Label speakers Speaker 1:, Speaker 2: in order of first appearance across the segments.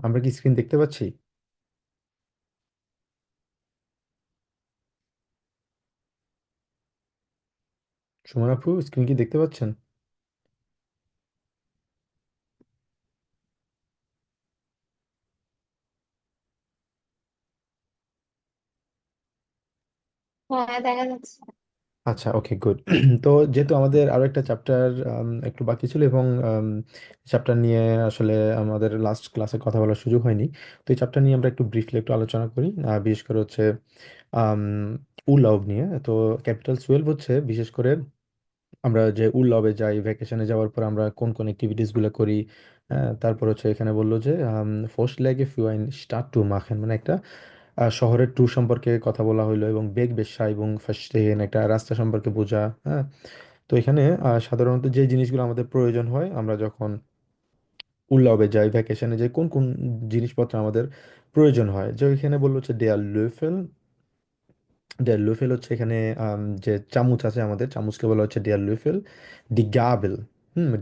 Speaker 1: আমরা কি স্ক্রিন দেখতে পাচ্ছি? সুমন আপু, স্ক্রিন কি দেখতে পাচ্ছেন?
Speaker 2: হ্যাঁ, দেখা যাচ্ছে।
Speaker 1: আচ্ছা, ওকে, গুড। তো যেহেতু আমাদের আরো একটা চ্যাপ্টার একটু বাকি ছিল, এবং চ্যাপ্টার নিয়ে আসলে আমাদের লাস্ট ক্লাসে কথা বলার সুযোগ হয়নি। তো এই চ্যাপ্টার নিয়ে আমরা একটু ব্রিফলি একটু আলোচনা করি, বিশেষ করে হচ্ছে আম, উলাভ নিয়ে। তো ক্যাপিটাল 12 হচ্ছে বিশেষ করে আমরা যে উলাভে যাই, ভ্যাকেশনে যাওয়ার পর আমরা কোন কোন অ্যাক্টিভিটিস গুলো করি। তারপর হচ্ছে এখানে বললো যে ফার্স্ট লেগে ফিউয়াইন স্টার্ট টু মাখেন, মানে একটা শহরের ট্যুর সম্পর্কে কথা বলা হইলো, এবং বেগ বেশ্যা এবং ফার্স্টেন একটা রাস্তা সম্পর্কে বোঝা। হ্যাঁ। তো এখানে সাধারণত যে জিনিসগুলো আমাদের প্রয়োজন হয় আমরা যখন উল্লাবে যাই, ভ্যাকেশনে যাই, কোন কোন জিনিসপত্র আমাদের প্রয়োজন হয়, যে এখানে বললো হচ্ছে দেয়ার লুফেল। ডেয়ার লুফেল হচ্ছে এখানে যে চামচ আছে, আমাদের চামচকে বলা হচ্ছে ডেয়ার লুফেল। ডি গাবেল।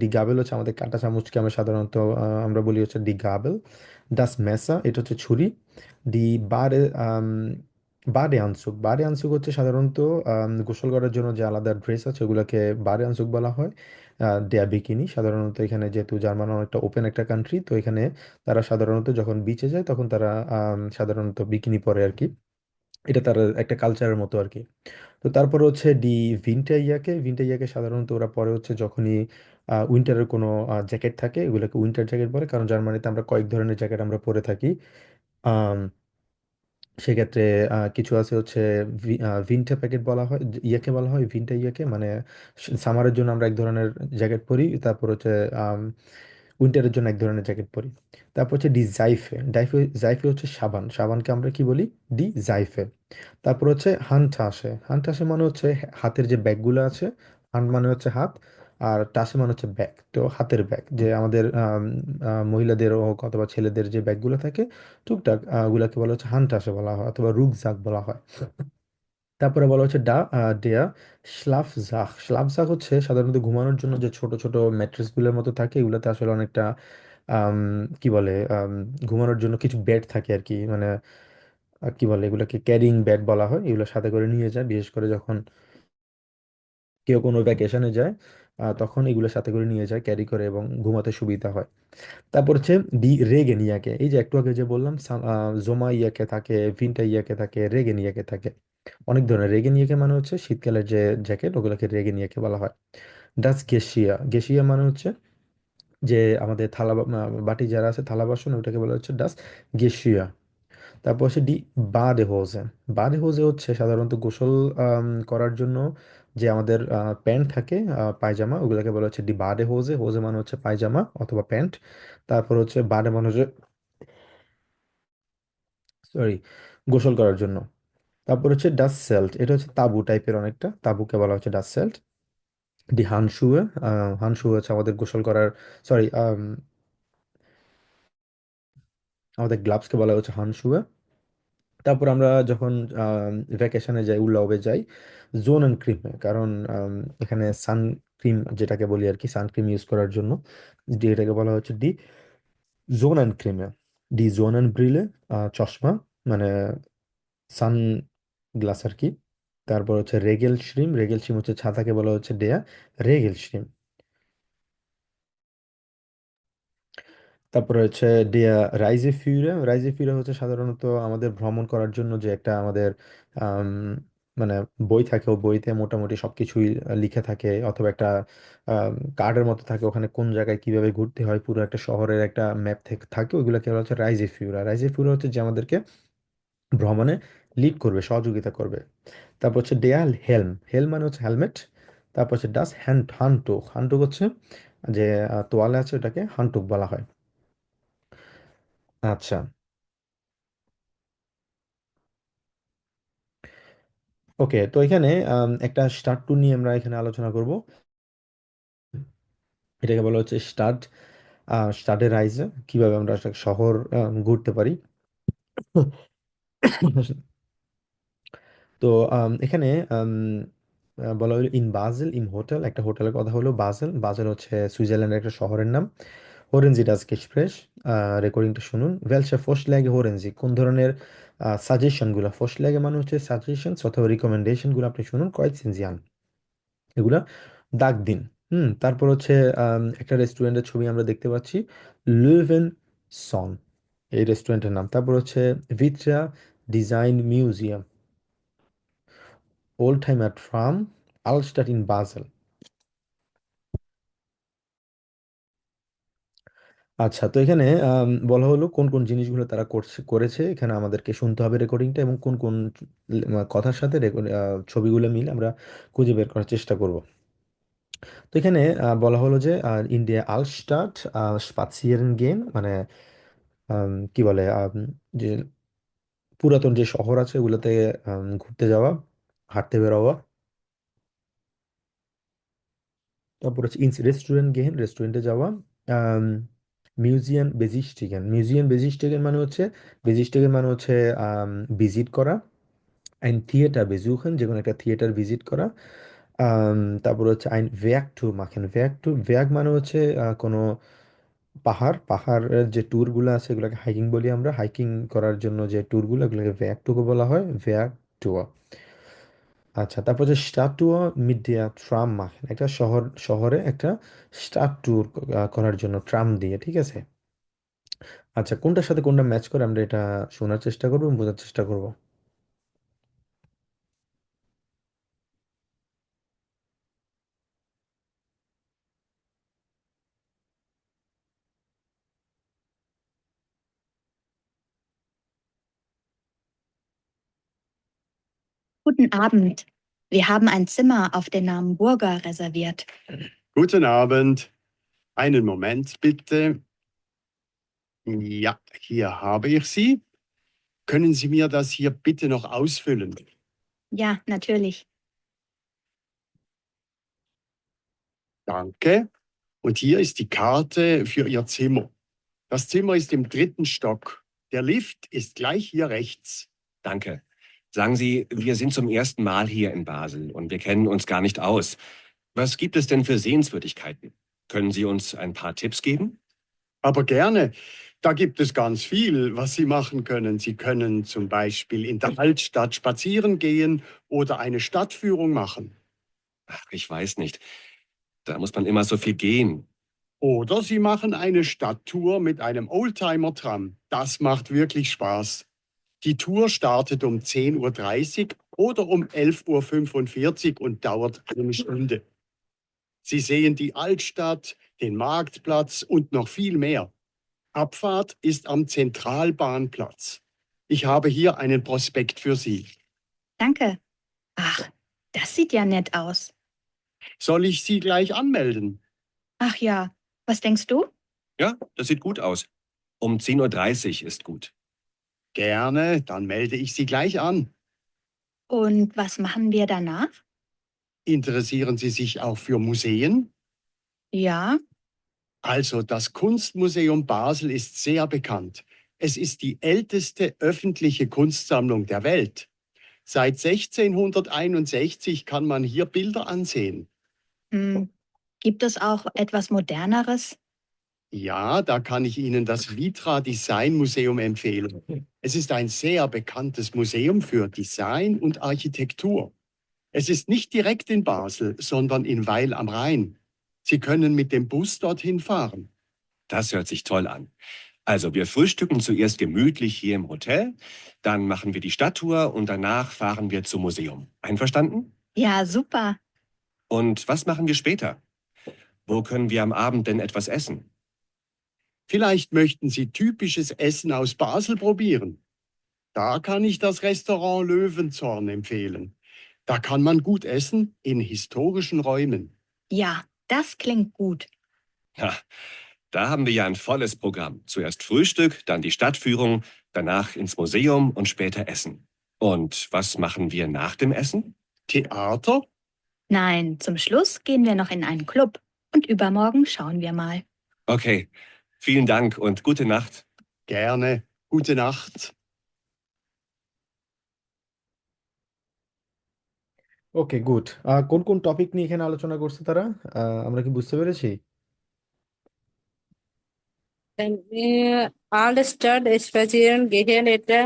Speaker 1: ডি গাবেল হচ্ছে আমাদের কাঁটা চামচকে আমরা সাধারণত আমরা বলি হচ্ছে ডি গাবেল। ডাস মেসা, এটা হচ্ছে ছুরি। ডি বারে বারে আনসুক। বারে আনসুক হচ্ছে সাধারণত গোসল করার জন্য যে আলাদা ড্রেস আছে ওগুলোকে বারে আনসুক বলা হয়। দেয়া বিকিনি সাধারণত এখানে, যেহেতু জার্মান অনেকটা ওপেন একটা কান্ট্রি, তো এখানে তারা সাধারণত যখন বিচে যায় তখন তারা সাধারণত বিকিনি পরে আর কি। এটা তার একটা কালচারের মতো আর কি। তো তারপরে হচ্ছে ডি ভিন্টাইয়াকে। ভিন্টাইয়াকে সাধারণত ওরা পরে হচ্ছে যখনই উইন্টারের কোনো জ্যাকেট থাকে এগুলোকে উইন্টার জ্যাকেট বলে, কারণ জার্মানিতে আমরা কয়েক ধরনের জ্যাকেট আমরা পরে থাকি। আম, সেক্ষেত্রে কিছু আছে হচ্ছে ভিন্টা প্যাকেট বলা হয়, ইয়াকে বলা হয় ভিন্টা ইয়াকে, মানে সামারের জন্য আমরা এক ধরনের জ্যাকেট পরি, তারপর হচ্ছে উইন্টারের জন্য এক ধরনের জ্যাকেট পরি। তারপর হচ্ছে ডি জাইফে। ডাইফে জাইফে হচ্ছে সাবান, সাবানকে আমরা কি বলি? ডি জাইফে। তারপর হচ্ছে হান ঠাসে। হান ঠাসে মানে হচ্ছে হাতের যে ব্যাগগুলো আছে। হান মানে হচ্ছে হাত, আর টাসে মানে হচ্ছে ব্যাগ। তো হাতের ব্যাগ যে আমাদের মহিলাদের হোক অথবা ছেলেদের যে ব্যাগগুলো থাকে টুকটাক, ওগুলাকে বলা হচ্ছে হান ঠাসে বলা হয়, অথবা রুকজাক বলা হয়। তারপরে বলা হচ্ছে ডেয়া স্লাফজাক। স্লাফজাক হচ্ছে সাধারণত ঘুমানোর জন্য যে ছোট ছোট ম্যাট্রেসগুলোর মতো থাকে, এগুলোতে আসলে অনেকটা আম, কি বলে, ঘুমানোর জন্য কিছু বেড থাকে আর কি, মানে কি বলে এগুলোকে, ক্যারিং বেড বলা হয়। এগুলো সাথে করে নিয়ে যায়, বিশেষ করে যখন কেউ কোনো ভ্যাকেশনে যায়, তখন এগুলো সাথে করে নিয়ে যায় ক্যারি করে, এবং ঘুমাতে সুবিধা হয়। তারপর হচ্ছে ডি রেগেন ইয়াকে। এই যে একটু আগে যে বললাম জোমা ইয়াকে থাকে, ভিন্টা ইয়াকে থাকে, রেগেন ইয়াকে থাকে। অনেক ধরনের রেগেন ইয়াকে মানে হচ্ছে শীতকালের যে জ্যাকেট, ওগুলোকে রেগেন ইয়াকে বলা হয়। ডাচ গেশিয়া। গেশিয়া মানে হচ্ছে যে আমাদের বাটি যারা আছে, থালা বাসন, ওটাকে বলা হচ্ছে ডাচ গেশিয়া। তারপর হচ্ছে ডি বাদে হোজে। বাদে হোজে হচ্ছে সাধারণত গোসল করার জন্য যে আমাদের প্যান্ট থাকে, পায়জামা, ওগুলোকে বলা হচ্ছে ডি বাদে হোজে। হোজে মানে হচ্ছে পায়জামা অথবা প্যান্ট। তারপর হচ্ছে বাদে মানে হচ্ছে, সরি, গোসল করার জন্য। তারপর হচ্ছে ডাস সেল্ট, এটা হচ্ছে তাঁবু টাইপের, অনেকটা তাঁবুকে বলা হচ্ছে ডাস সেল্ট। ডি হানশুয়ে। হানশু হচ্ছে আমাদের গোসল করার, সরি, আমাদের গ্লাভসকে বলা হচ্ছে হানশুয়ে। তারপর আমরা যখন ভ্যাকেশনে যাই, উল্লাবে যাই, জোন অ্যান্ড ক্রিমে, কারণ এখানে সানক্রিম যেটাকে বলি আর কি, সানক্রিম ইউজ করার জন্য এটাকে বলা হচ্ছে ডি জোন অ্যান্ড ক্রিমে। ডি জোন অ্যান্ড ব্রিলে, চশমা, মানে সান গ্লাস আর কি। তারপর হচ্ছে রেগেল শ্রিম। রেগেল শ্রিম হচ্ছে ছাতাকে বলা হচ্ছে ডেয়া রেগেল শ্রিম। তারপরে হচ্ছে ডিয়া রাইজে ফিউরে। রাইজে ফিউরে হচ্ছে সাধারণত আমাদের ভ্রমণ করার জন্য যে একটা আমাদের আম, মানে বই থাকে, ও বইতে মোটামুটি সবকিছুই লিখে থাকে, অথবা একটা কার্ডের মতো থাকে, ওখানে কোন জায়গায় কিভাবে ঘুরতে হয় পুরো একটা শহরের একটা ম্যাপ থেকে থাকে, ওইগুলোকে বলা হচ্ছে রাইজে ফিউরা। রাইজে ফিউরা হচ্ছে যে আমাদেরকে ভ্রমণে লিড করবে, সহযোগিতা করবে। তারপর হচ্ছে ডেয়াল হেলম। হেলম মানে হচ্ছে হেলমেট। তারপর হচ্ছে ডাস হান্টুক। হান্টুক হচ্ছে যে তোয়ালে আছে, ওটাকে হান্টুক বলা হয়। আচ্ছা, ওকে। তো এখানে একটা স্টার্ট ট্যুর নিয়ে আমরা এখানে আলোচনা করব। এটাকে বলা হচ্ছে স্টাডে রাইজ, কিভাবে আমরা একটা শহর ঘুরতে পারি। তো এখানে বলা হলো ইন বাজেল ইন হোটেল, একটা হোটেলের কথা হলো বাজেল। বাজেল হচ্ছে সুইজারল্যান্ডের একটা শহরের নাম। Hören Sie das Gespräch, রেকর্ডিংটা শুনুন। Welche Vorschläge hören Sie? কোন ধরনের সাজেশনগুলো, Vorschläge মানে হচ্ছে সাজেশনস অথবা রিকমেন্ডেশনগুলো আপনি শুনুন, kreuzen Sie an, এগুলা দাগ দিন। তারপর হচ্ছে একটা রেস্টুরেন্টের ছবি আমরা দেখতে পাচ্ছি, লুভেন সন এই রেস্টুরেন্টের নাম। তারপর হচ্ছে ভিট্রা ডিজাইন মিউজিয়াম, ওল্ডহাইমার ট্রাম, আলস্টাট ইন বাসেল। আচ্ছা, তো এখানে বলা হলো কোন কোন জিনিসগুলো তারা করেছে। এখানে আমাদেরকে শুনতে হবে রেকর্ডিংটা এবং কোন কোন কথার সাথে ছবিগুলো মিলে আমরা খুঁজে বের করার চেষ্টা করব। তো এখানে বলা হলো যে ইন্ডিয়া আলস্টাট স্পাচিয়েরেন গেন, মানে কি বলে, যে পুরাতন যে শহর আছে ওগুলোতে ঘুরতে যাওয়া, হাঁটতে বেরোয়া। তারপর হচ্ছে ইনস রেস্টুরেন্ট গেহেন, রেস্টুরেন্টে যাওয়া। মিউজিয়াম বেজিস্টিগেন, মিউজিয়াম বেজিস্টিগেন মানে হচ্ছে, বেজিস্টিগেন মানে হচ্ছে ভিজিট করা। ein থিয়েটার বেসুchen, যে কোনো একটা থিয়েটার ভিজিট করা। তারপর হচ্ছে ein Werk tour machen, Werk tour, Werk মানে হচ্ছে কোনো পাহাড়ের যে ট্যুরগুলো আছে এগুলোকে হাইকিং বলি আমরা, হাইকিং করার জন্য যে ট্যুরগুলো এগুলোকে Werk ট্যুর বলা হয়, Werk ট্যুর। আচ্ছা, তারপর যে স্টার ট্যুর মিট der ট্রাম machen, একটা শহরে একটা স্টার ট্যুর করার জন্য ট্রাম দিয়ে, ঠিক আছে। আচ্ছা, কোনটার সাথে কোনটা ম্যাচ করে আমরা এটা শোনার চেষ্টা করবো এবং বোঝার চেষ্টা করবো।
Speaker 3: Guten Abend. Wir haben ein Zimmer auf den Namen Burger reserviert.
Speaker 4: Guten Abend. Einen Moment bitte. Ja, hier habe ich sie. Können Sie mir das hier bitte noch ausfüllen?
Speaker 3: Ja, natürlich.
Speaker 4: Danke. Und hier ist die Karte für Ihr Zimmer. Das Zimmer ist im 3. Stock. Der Lift ist gleich hier rechts.
Speaker 5: Danke. Sagen Sie, wir sind zum ersten Mal hier in Basel und wir kennen uns gar nicht aus. Was gibt es denn für Sehenswürdigkeiten? Können Sie uns ein paar Tipps geben?
Speaker 4: Aber gerne. Da gibt es ganz viel, was Sie machen können. Sie können zum Beispiel in der Altstadt spazieren gehen oder eine Stadtführung machen.
Speaker 5: Ach, ich weiß nicht. Da muss man immer so viel gehen.
Speaker 4: Oder Sie machen eine Stadttour mit einem Oldtimer-Tram. Das macht wirklich Spaß. Die Tour startet um 10:30 Uhr oder um 11:45 Uhr und dauert eine Stunde. Sie sehen die Altstadt, den Marktplatz und noch viel mehr. Abfahrt ist am Zentralbahnplatz. Ich habe hier einen Prospekt für Sie.
Speaker 3: Danke. Ach, das sieht ja nett aus.
Speaker 4: Soll ich Sie gleich anmelden?
Speaker 3: Ach ja, was denkst du?
Speaker 5: Ja, das sieht gut aus. Um 10:30 Uhr ist gut.
Speaker 4: Gerne, dann melde ich Sie gleich an.
Speaker 3: Und was machen wir danach?
Speaker 4: Interessieren Sie sich auch für Museen?
Speaker 3: Ja,
Speaker 4: Also, das Kunstmuseum Basel ist sehr bekannt. Es ist die älteste öffentliche Kunstsammlung der Welt. Seit 1661 kann man hier Bilder ansehen.
Speaker 3: hm, gibt es auch etwas Moderneres?
Speaker 4: Ja, da kann ich Ihnen das Vitra Design Museum empfehlen. Es ist ein sehr bekanntes Museum für Design und Architektur. Es ist nicht direkt in Basel, sondern in Weil am Rhein. Sie können mit dem Bus dorthin fahren.
Speaker 5: Das hört sich toll an. Also, wir frühstücken zuerst gemütlich hier im Hotel, dann machen wir die Stadttour und danach fahren wir zum Museum. Einverstanden?
Speaker 3: Ja, super.
Speaker 5: Und was machen wir später? Wo können wir am Abend denn etwas essen?
Speaker 4: Vielleicht möchten Sie typisches Essen aus Basel probieren. Da kann ich das Restaurant Löwenzorn empfehlen. Da kann man gut essen in historischen Räumen.
Speaker 3: Ja, das klingt gut.
Speaker 5: Ha, da haben wir ja ein volles Programm. Zuerst Frühstück, dann die Stadtführung, danach ins Museum und später Essen. Und was machen wir nach dem Essen?
Speaker 4: Theater?
Speaker 3: Nein, zum Schluss gehen wir noch in einen Club. Und übermorgen schauen wir mal.
Speaker 5: Okay, vielen Dank und gute Nacht.
Speaker 4: Gerne. Gute Nacht.
Speaker 1: Okay, good. কোন কোন topic নিয়ে এখানে আলোচনা করছে তারা, আমরা কি বুঝতে পেরেছি?
Speaker 6: All start spazieren gehen এটা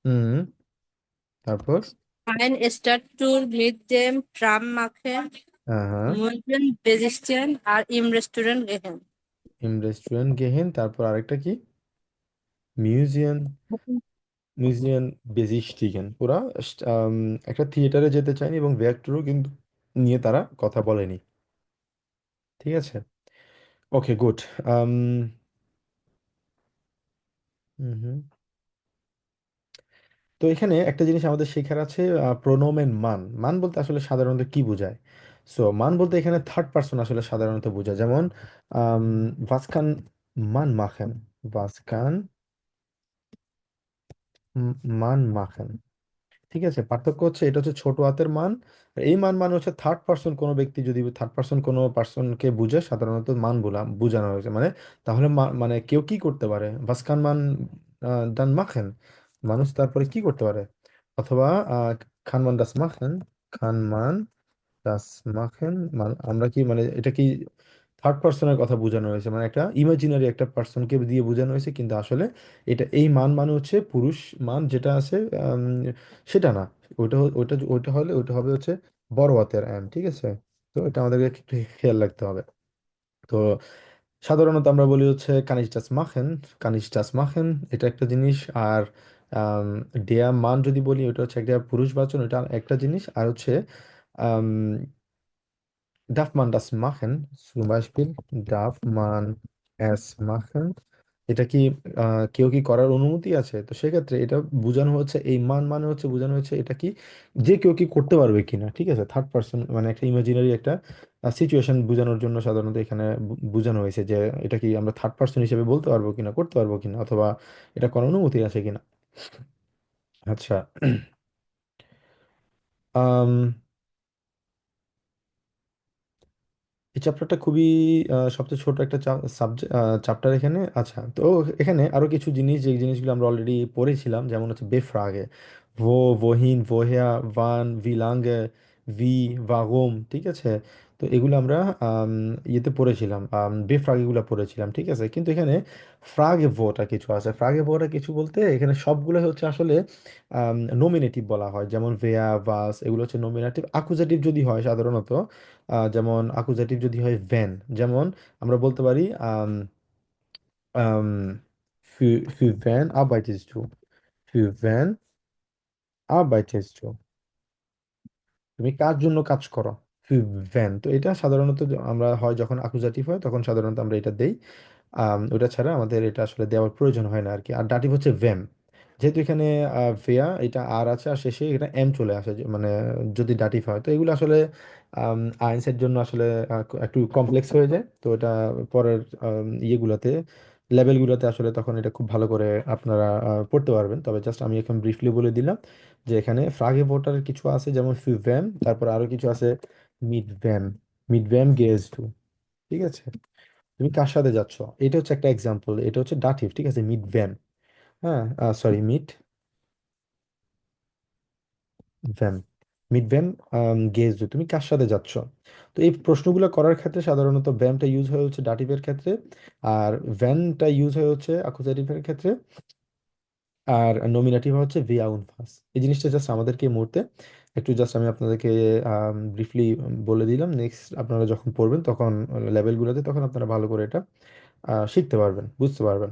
Speaker 1: হুম, তারপর
Speaker 6: ein Stadttour mit dem Tram machen,
Speaker 1: হ্যাঁ হ্যাঁ,
Speaker 6: Museum besichtigen আর im Restaurant gehen.
Speaker 1: ইম রেস্টুরেন্ট গেহেন, তারপর আরেকটা কি? মিউজিয়াম, মিউজিয়াম বেজিশটিগেন। ওরা একটা থিয়েটারে যেতে চায়নি এবং ভেক্টরও কিন্তু নিয়ে তারা কথা বলেনি। ঠিক আছে, ওকে গুড। হুম, তো এখানে একটা জিনিস আমাদের শেখার আছে, প্রোনোমেন মান। মান বলতে আসলে সাধারণত কি বোঝায়? সো মান বলতে এখানে থার্ড পার্সন আসলে সাধারণত বোঝায়, যেমন ভাসকান মান মাখেন, ভাসকান মান মাখেন। ঠিক আছে, পার্থক্য হচ্ছে এটা হচ্ছে ছোট হাতের মান, আর এই মান মানে হচ্ছে থার্ড পার্সন কোনো ব্যক্তি যদি থার্ড পার্সন কোনো পার্সনকে বুঝে সাধারণত মান বোঝানো হয়েছে মানে, তাহলে মানে কেউ কি করতে পারে, ভাসকান মান ডান মাখেন, মানুষ তারপরে কি করতে পারে, অথবা খান মান ডাস মাখেন, খান মান ডাস মাখেন, আমরা কি মানে এটা কি থার্ড পার্সনের কথা বোঝানো হয়েছে, মানে একটা ইমাজিনারি একটা পার্সনকে দিয়ে বোঝানো হয়েছে, কিন্তু আসলে এটা এই মান মানে হচ্ছে পুরুষ মান যেটা আছে, সেটা না। ওইটা হলে ওইটা হবে হচ্ছে বড় হাতের এম। ঠিক আছে, তো এটা আমাদেরকে একটু খেয়াল রাখতে হবে। তো সাধারণত আমরা বলি হচ্ছে কানিস ডাস মাখেন, কানিস ডাস মাখেন, এটা একটা জিনিস। আর ডেয়া মান যদি বলি ওটা হচ্ছে একটা পুরুষ বাচন, ওটা একটা জিনিস। আর হচ্ছে darf man das machen? Zum Beispiel, darf man es machen? এটা কি কেউ কি করার অনুমতি আছে? তো সেক্ষেত্রে এটা বোঝানো হচ্ছে, এই মান মানে হচ্ছে বোঝানো হচ্ছে এটা কি, যে কেউ কি করতে পারবে কিনা। ঠিক আছে, থার্ড পার্সন মানে একটা ইমাজিনারি একটা সিচুয়েশন বোঝানোর জন্য সাধারণত এখানে বোঝানো হয়েছে যে এটা কি আমরা থার্ড পার্সন হিসেবে বলতে পারবো কিনা, করতে পারবো কিনা, অথবা এটা করার অনুমতি আছে কিনা। আচ্ছা, আম, এই চ্যাপ্টারটা খুবই সবচেয়ে ছোট একটা সাবজেক্ট চ্যাপ্টার এখানে। আচ্ছা, তো এখানে আরো কিছু জিনিস, যে জিনিসগুলো আমরা অলরেডি পড়েছিলাম, যেমন হচ্ছে বেফ্রাগে, ভো, ভোহিন, ভোহেয়া, ভান, ভি লাঙ্গে, ভি, ভাগোম। ঠিক আছে, তো এগুলো আমরা ইয়েতে পড়েছিলাম, বেফ্রাগেগুলো পড়েছিলাম। ঠিক আছে, কিন্তু এখানে ফ্রাগে ভোটা কিছু আছে, ফ্রাগে ভোটা কিছু বলতে এখানে সবগুলো হচ্ছে আসলে নমিনেটিভ বলা হয়, যেমন ভেয়া, ভাস, এগুলো হচ্ছে নমিনেটিভ। আকুজেটিভ যদি হয় সাধারণত, যেমন আকুজেটিভ যদি হয় ভ্যান, যেমন আমরা বলতে পারি für wen arbeitest du, für wen arbeitest du, তুমি কার জন্য কাজ করো, für wen। তো এটা সাধারণত আমরা হয় যখন আকুজাটিভ হয় তখন সাধারণত আমরা এটা দেই, ওটা ছাড়া আমাদের এটা আসলে দেওয়ার প্রয়োজন হয় না আর কি। আর ডাটিভ হচ্ছে ভেম, যেহেতু এখানে ভেয়া এটা আর আছে আর শেষে এটা এম চলে আসে, মানে যদি ডাটিভ হয়। তো এগুলো আসলে আইনসের জন্য আসলে একটু কমপ্লেক্স হয়ে যায়, তো এটা পরের ইয়েগুলোতে, লেভেলগুলোতে আসলে তখন এটা খুব ভালো করে আপনারা পড়তে পারবেন। তবে জাস্ট আমি এখন ব্রিফলি বলে দিলাম যে এখানে ফ্রাগে ভোটার কিছু আছে, যেমন ফি ভ্যাম, তারপর আরো কিছু আছে মিড ভ্যাম, মিড ভ্যাম গেজ টু। ঠিক আছে, তুমি কার সাথে যাচ্ছ, এটা হচ্ছে একটা এক্সাম্পল, এটা হচ্ছে ডাটিভ। ঠিক আছে, মিড ভ্যাম, হ্যাঁ, সরি, মিড ভ্যাম, মিড ভ্যাম গেজ টু, তুমি কার সাথে যাচ্ছ। তো এই প্রশ্নগুলো করার ক্ষেত্রে সাধারণত ভ্যামটা ইউজ হয়ে হচ্ছে ডাটিভের ক্ষেত্রে, আর ভ্যানটা ইউজ হয়ে হচ্ছে অ্যাকুজেটিভের ক্ষেত্রে, আর নমিনেটিভ হচ্ছে ভিয়া উনফাস। এই জিনিসটা জাস্ট আমাদেরকে এই মুহূর্তে একটু জাস্ট আমি আপনাদেরকে ব্রিফলি বলে দিলাম। নেক্সট আপনারা যখন পড়বেন তখন লেভেলগুলোতে, তখন আপনারা ভালো করে এটা শিখতে পারবেন, বুঝতে পারবেন।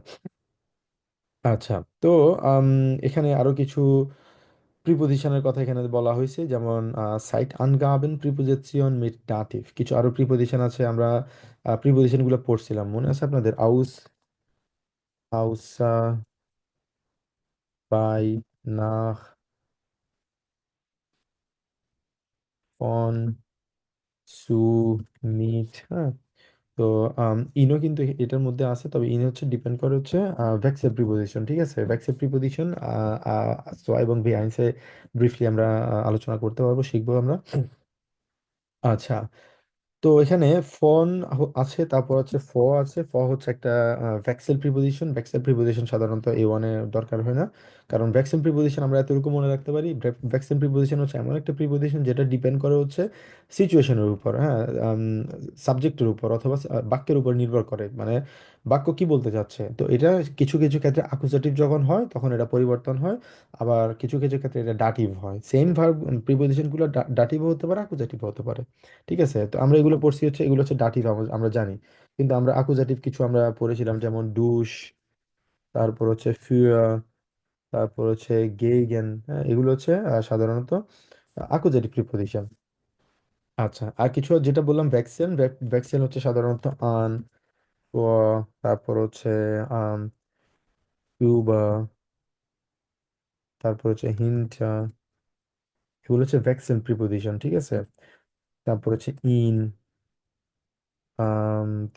Speaker 1: আচ্ছা, তো আম, এখানে আরো কিছু প্রিপোজিশনের কথা এখানে বলা হয়েছে, যেমন সাইট আনগাবেন প্রিপোজিশন মিট দাটিভ। কিছু আরো প্রিপোজিশন আছে, আমরা প্রিপোজিশন গুলো পড়ছিলাম, মনে আছে আপনাদের? আউস, আউসা, বাই, নাহ, ফন, সু, মিট। হ্যাঁ, তো ইনো কিন্তু এটার মধ্যে আছে, তবে ইনো হচ্ছে ডিপেন্ড করে হচ্ছে ভেক্সেল প্রিপোজিশন। ঠিক আছে, ভেক্সেল প্রিপোজিশন সো এবং বিহাইন্ডসে ব্রিফলি আমরা আলোচনা করতে পারবো, শিখবো আমরা। আচ্ছা, তো এখানে ফন আছে, তারপর হচ্ছে ফ আছে। ফ হচ্ছে একটা ভ্যাক্সেল প্রিপোজিশন। ভ্যাক্সেল প্রিপোজিশন সাধারণত এ ওয়ানে দরকার হয় না, কারণ ভ্যাক্সেল প্রিপোজিশন আমরা এতটুকু মনে রাখতে পারি, ভ্যাক্সেল প্রিপোজিশন হচ্ছে এমন একটা প্রিপোজিশন যেটা ডিপেন্ড করে হচ্ছে সিচুয়েশনের উপর, হ্যাঁ, সাবজেক্টের উপর, অথবা বাক্যের উপর নির্ভর করে। মানে বাক্য কি বলতে চাচ্ছে? তো এটা কিছু কিছু ক্ষেত্রে অ্যাকুজেটিভ যখন হয় তখন এটা পরিবর্তন হয়, আবার কিছু কিছু ক্ষেত্রে এটা ডাটিভ হয়। সেম ভার্ব প্রিপোজিশনগুলো ডাটিভও হতে পারে, অ্যাকুজেটিভ হতে পারে। ঠিক আছে, তো আমরা এগুলো পড়ছি হচ্ছে এগুলো হচ্ছে ডাটিভ, আমরা জানি। কিন্তু আমরা অ্যাকুজেটিভ কিছু আমরা পড়েছিলাম, যেমন ডুশ, তারপর হচ্ছে ফিউয়া, তারপর হচ্ছে গেইগেন। হ্যাঁ, এগুলো হচ্ছে সাধারণত অ্যাকুজেটিভ প্রিপোজিশন। আচ্ছা, আর কিছু যেটা বললাম ভ্যাক্সেল, ভ্যাক্সেল হচ্ছে সাধারণত আন, ও, তারপর হচ্ছে আম, কিউবা, তারপর হচ্ছে হিন্টা, এগুলো হচ্ছে ভ্যাক্সেল প্রিপোজিশন। ঠিক আছে, তারপর হচ্ছে ইন,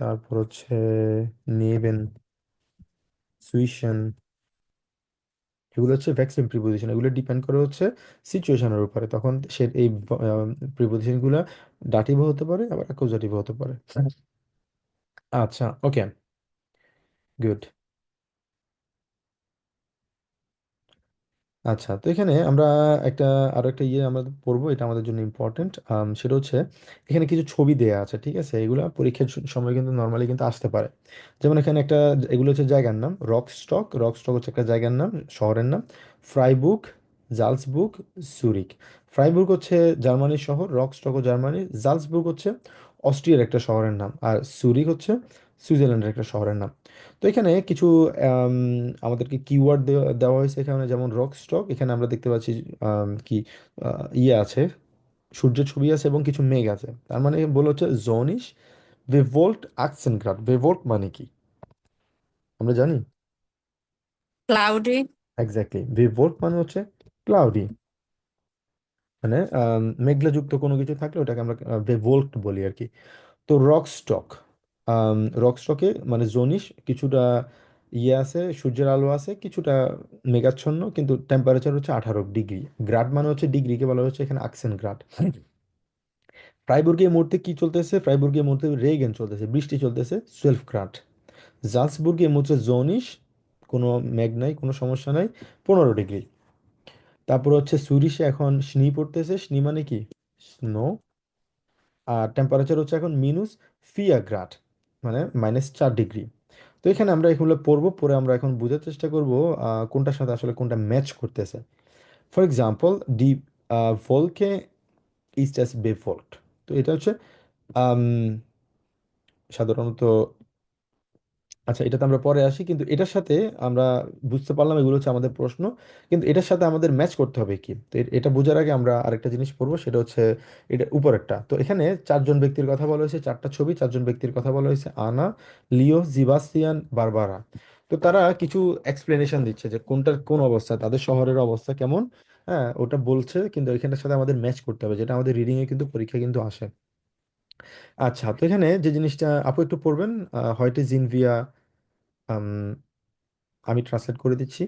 Speaker 1: তারপর হচ্ছে নেবেন, সুইশন, এগুলো হচ্ছে ভ্যাক্সিন প্রিপোজিশন। এগুলো ডিপেন্ড করে হচ্ছে সিচুয়েশনের উপরে, তখন সে এই প্রিপোজিশন গুলা ডাটিভ হতে পারে, আবার অ্যাকুজাটিভ হতে পারে। আচ্ছা, ওকে, গুড। আচ্ছা, তো এখানে আমরা একটা আরো একটা ইয়ে আমরা পড়বো, এটা আমাদের জন্য ইম্পর্টেন্ট। সেটা হচ্ছে এখানে কিছু ছবি দেয়া আছে। ঠিক আছে, এগুলো পরীক্ষার সময় কিন্তু নর্মালি কিন্তু আসতে পারে। যেমন এখানে একটা, এগুলো হচ্ছে জায়গার নাম, রকস্টক। রকস্টক হচ্ছে একটা জায়গার নাম, শহরের নাম। ফ্রাইবুক, জালসবুক, জুরিক। ফ্রাইবুর্গ হচ্ছে জার্মানির শহর, রকস্টকও জার্মানি, জালসবুর্গ হচ্ছে অস্ট্রিয়ার একটা শহরের নাম, আর জুরিক হচ্ছে সুইজারল্যান্ডের একটা শহরের নাম। তো এখানে কিছু আম, আমাদেরকে কিওয়ার্ড দেওয়া হয়েছে এখানে, যেমন রক স্টক। এখানে আমরা দেখতে পাচ্ছি কি ইয়ে আছে, সূর্যের ছবি আছে এবং কিছু মেঘ আছে। তার মানে বলা হচ্ছে জোনিশ বেভোল্ট আকসেনগ্রাড। বেভোল্ট মানে কি আমরা জানি?
Speaker 6: cloudy,
Speaker 1: এক্স্যাক্টলি, বেভোল্ট মানে হচ্ছে ক্লাউডি, মানে মেঘলাযুক্ত কোনো কিছু থাকলে ওটাকে আমরা বেভোল্ট বলি আর কি। তো রকস্টক, রকস্টকে মানে জোনিশ, কিছুটা ইয়ে আছে, সূর্যের আলো আছে, কিছুটা মেঘাচ্ছন্ন, কিন্তু টেম্পারেচার হচ্ছে 18 ডিগ্রি। গ্রাড মানে হচ্ছে ডিগ্রিকে বলা হচ্ছে এখানে আকসেন গ্রাড। ফ্রাইবুর্গে এই মুহূর্তে কি চলতেছে? ফ্রাইবুর্গে এই মুহূর্তে রেগেন চলতেছে, বৃষ্টি চলতেছে, 12 গ্রাড। জালসবুর্গে এই মুহূর্তে জোনিশ, কোনো মেঘ নাই, কোনো সমস্যা নাই, 15 ডিগ্রি। তারপর হচ্ছে সুরিশে এখন স্নি পড়তেছে। স্নি মানে কি? স্নো। আর টেম্পারেচার হচ্ছে এখন -4 গ্রাড, মানে -4 ডিগ্রি। তো এখানে আমরা এগুলো পড়বো, পরে আমরা এখন বোঝার চেষ্টা করব কোনটার সাথে আসলে কোনটা ম্যাচ করতেছে। ফর এক্সাম্পল, ডি ভোলকে ইস্ট অ্যাস বেভোল্ট। তো এটা হচ্ছে আম, সাধারণত, আচ্ছা এটাতে আমরা পরে আসি, কিন্তু এটার সাথে আমরা বুঝতে পারলাম এগুলো হচ্ছে আমাদের প্রশ্ন, কিন্তু এটার সাথে আমাদের ম্যাচ করতে হবে কি। তো এটা বোঝার আগে আমরা আরেকটা জিনিস পড়বো, সেটা হচ্ছে এটা উপরেরটা। তো এখানে চারজন ব্যক্তির কথা বলা হয়েছে, চারটা ছবি, চারজন ব্যক্তির কথা বলা হয়েছে, আনা, লিও, জিবাস্তিয়ান, বারবারা। তো তারা কিছু এক্সপ্লেনেশন দিচ্ছে যে কোনটার কোন অবস্থা, তাদের শহরের অবস্থা কেমন। হ্যাঁ, ওটা বলছে, কিন্তু এখানের সাথে আমাদের ম্যাচ করতে হবে, যেটা আমাদের রিডিং এ কিন্তু পরীক্ষা কিন্তু আসে। আচ্ছা, তো এখানে যে জিনিসটা আপু একটু পড়বেন, হয়তো জিনভিয়া, আমি ট্রান্সলেট করে দিচ্ছি।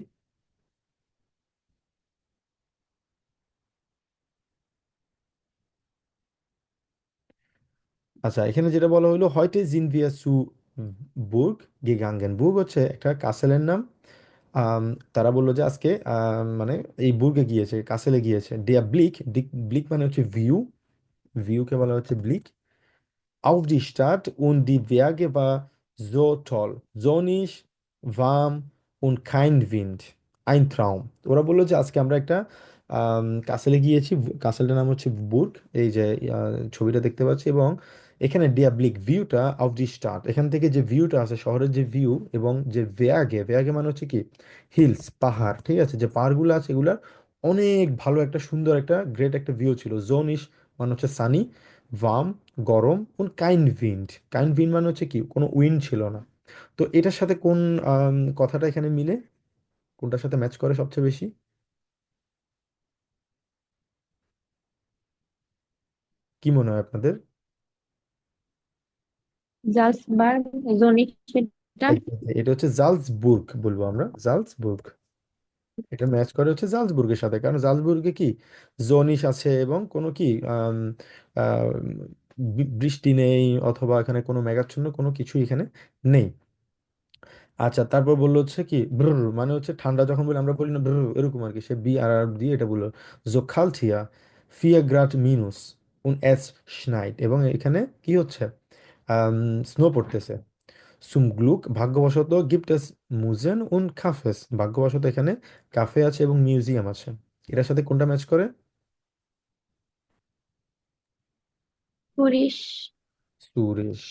Speaker 1: আচ্ছা, এখানে যেটা বলা হলো, হয়তো জিনভিয়া সু বুর্গ গেগাঙ্গেন। বুর্গ হচ্ছে একটা কাসেলের নাম। আম, তারা বললো যে আজকে মানে এই বুর্গে গিয়েছে, কাসেলে গিয়েছে। ডিয়া ব্লিক, ব্লিক মানে হচ্ছে ভিউ, ভিউকে বলা হচ্ছে bleak. Auf die Stadt und die Berge war so toll. Sonnig, warm und kein Wind. Ein Traum. ওরা বললো যে আজকে আমরা একটা কাসেলে গিয়েছি। কাসেলটার নাম হচ্ছে বুর্গ, এই যে ছবিটা দেখতে পাচ্ছি। এবং এখানে ডিয়া ব্লিক, ভিউটা অফ দি স্টার্ট, এখান থেকে যে ভিউটা আছে, শহরের যে ভিউ, এবং যে ভেয়াগে, ভেয়াগে মানে হচ্ছে কি হিলস, পাহাড়। ঠিক আছে, যে পাহাড়গুলো আছে এগুলার অনেক ভালো একটা সুন্দর একটা গ্রেট একটা ভিউ ছিল। জোনিশ মানে হচ্ছে সানি, ভার্ম গরম, কোন কাইন্ড উইন্ড। কাইন্ড উইন্ড মানে হচ্ছে কি কোনো উইন্ড ছিল না। তো এটার সাথে কোন কথাটা এখানে মিলে, কোনটার সাথে ম্যাচ করে সবচেয়ে বেশি? কি মনে হয় আপনাদের?
Speaker 2: জালসবার্গ, জোনিক সেটা।
Speaker 1: Exactly, এটা হচ্ছে জালসবুর্গ বলবো আমরা, জালসবুর্গ। এটা ম্যাচ করে হচ্ছে জালসবুর্গের সাথে, কারণ জালসবুর্গে কি জোনিশ আছে এবং কোনো কি আম, আহ, বৃষ্টি নেই, অথবা এখানে কোনো মেঘাচ্ছন্ন কোনো কিছু এখানে নেই। আচ্ছা, তারপর বললো হচ্ছে কি ব্রর, মানে হচ্ছে ঠান্ডা যখন বলি আমরা বলি না ব্রর, এরকম আর কি। সে বি আর আর দিয়ে এটা বললো। জোখালথিয়া, ফিয়া গ্রাট মিনুস উন এস স্নাইট, এবং এখানে কি হচ্ছে স্নো পড়তেছে। সুম গ্লুক ভাগ্যবশত গিফট এস মুজেন উন কাফেস, ভাগ্যবশত এখানে কাফে আছে এবং মিউজিয়াম আছে। এটার সাথে কোনটা ম্যাচ করে?
Speaker 2: পুরিশ।
Speaker 1: সুরেশ।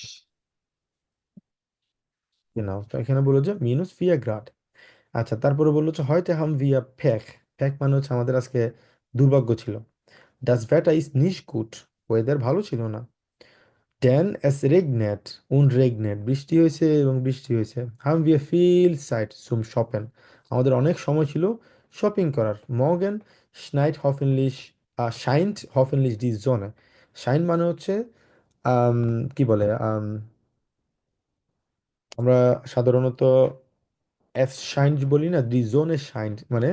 Speaker 1: নাও তো এখানে বললো যে মিনুস ভিয়া গ্রাড। আচ্ছা, তারপরে বললো যে হয়তো হাম ভিয়া ফ্যাক। ফ্যাক মানে হচ্ছে আমাদের আজকে দুর্ভাগ্য ছিল। ডাস ভ্যাটা ইজ নিশ গুড, ওয়েদার ভালো ছিল না। ড্যান এস রেগনেট উন রেগনেট, বৃষ্টি হয়েছে এবং বৃষ্টি হয়েছে। হাম ভিয়া ফিল সাইট সুম শপেন, আমাদের অনেক সময় ছিল শপিং করার। মর্গেন স্নাইট হফেনলিশ শাইন্ট হফেনলিশ ডি জোনে। শাইন মানে হচ্ছে আম, কি বলে আমরা সাধারণত এস শাইন বলি না, দি জোনে শাইন মানে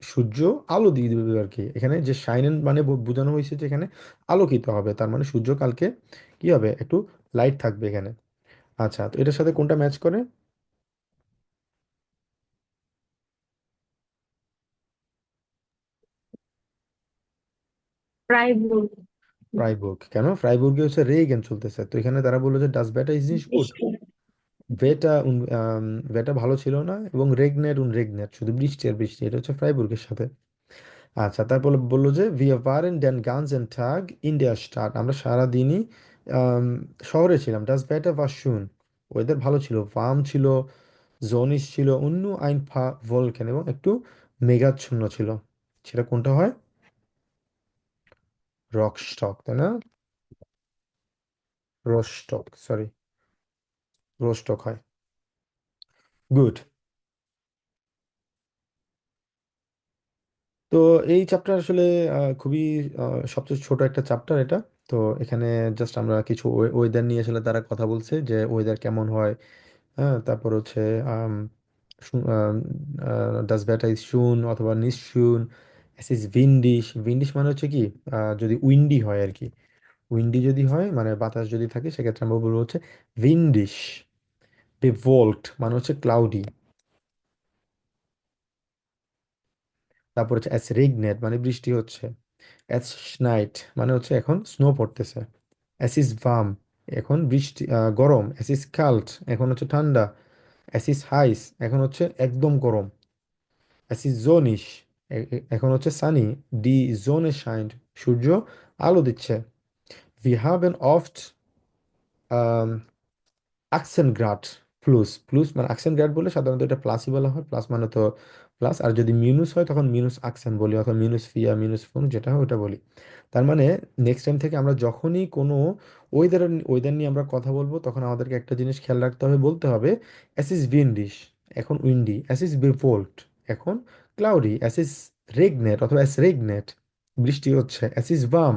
Speaker 1: সূর্য আলো দিয়ে দেবে আর কি। এখানে যে শাইন মানে বোঝানো হয়েছে যে এখানে আলোকিত হবে, তার মানে সূর্য কালকে কি হবে, একটু লাইট থাকবে এখানে। আচ্ছা, তো এটার সাথে কোনটা ম্যাচ করে?
Speaker 2: ফ্রাইবুর্গ।
Speaker 1: ফ্রাইবুর্গ। কেন ফ্রাইবুর্গে হচ্ছে রেগেন চলতেছে, তো এখানে তারা বললো যে ডাস ব্যাটা ইজ নিস গুড।
Speaker 2: বৃষ্টি।
Speaker 1: ভেটা ভেটা ভালো ছিল না এবং রেগনেট রেগনেট শুধু বৃষ্টি আর বৃষ্টি, এটা হচ্ছে ফ্রাইবুর্গের সাথে। আচ্ছা, তারপর বললো যে V waren den ganzen Tag in der Stadt, আমরা সারাদিনই আম, শহরে ছিলাম। ডাস ব্যাটা war schön, ওয়েদার ভালো ছিল, ওয়ার্ম ছিল, জোনিস ছিল, অন্য আইন ফা ভলকেন এবং একটু মেঘাচ্ছন্ন ছিল। সেটা কোনটা হয়? রক স্টক, তাই না? রোস্টক, সরি, রোস্টক হয়। গুড। তো এই চ্যাপ্টার আসলে খুবই সবচেয়ে ছোট একটা চ্যাপ্টার এটা। তো এখানে জাস্ট আমরা কিছু ওয়েদার নিয়ে আসলে তারা কথা বলছে যে ওয়েদার কেমন হয়। হ্যাঁ, তারপর হচ্ছে ডাস ব্যাটা ইজ শুন অথবা নিস শুন। এস ইজ উইন্ডিশ, উইন্ডিশ মানে হচ্ছে কি যদি উইন্ডি হয় আর কি। উইন্ডি যদি হয় মানে বাতাস যদি থাকে সেক্ষেত্রে আমরা বলবো হচ্ছে উইন্ডিশ। বেভোল্ট মানে হচ্ছে ক্লাউডি। তারপর হচ্ছে অ্যাস রেগনেট মানে বৃষ্টি হচ্ছে। অ্যাস স্নাইট মানে হচ্ছে এখন স্নো পড়তেছে। অ্যাস ইজ ভার্ম এখন বৃষ্টি গরম। অ্যাস ইজ কাল্ট এখন হচ্ছে ঠান্ডা। অ্যাস ইজ হাইস এখন হচ্ছে একদম গরম। অ্যাস ইজ জোনিশ এখন হচ্ছে সানি। ডি জোনে শাইন্ড সূর্য আলো দিচ্ছে। ভি হ্যাভেন অফট আকসেন্ট গ্রাড প্লুস। প্লুস মানে আকসেন্ট গ্রাড বলে সাধারণত এটা প্লাসই বলা হয়, প্লাস মানে তো প্লাস, আর যদি মিনুস হয় তখন মিনুস আকসেন্ট বলি অথবা মিনুস ফিয়া মিনুস ফোন যেটা হয় ওটা বলি। তার মানে নেক্সট টাইম থেকে আমরা যখনই কোনো ওয়েদার ওয়েদার নিয়ে আমরা কথা বলবো তখন আমাদেরকে একটা জিনিস খেয়াল রাখতে হবে, বলতে হবে অ্যাস ইজ উইন্ডিশ এখন উইন্ডি, অ্যাস ইজ বেভোল্ট এখন ক্লাউডি, অ্যাস ইজ রেগনেট অথবা অ্যাস রেগনেট বৃষ্টি হচ্ছে, অ্যাস ইজ বাম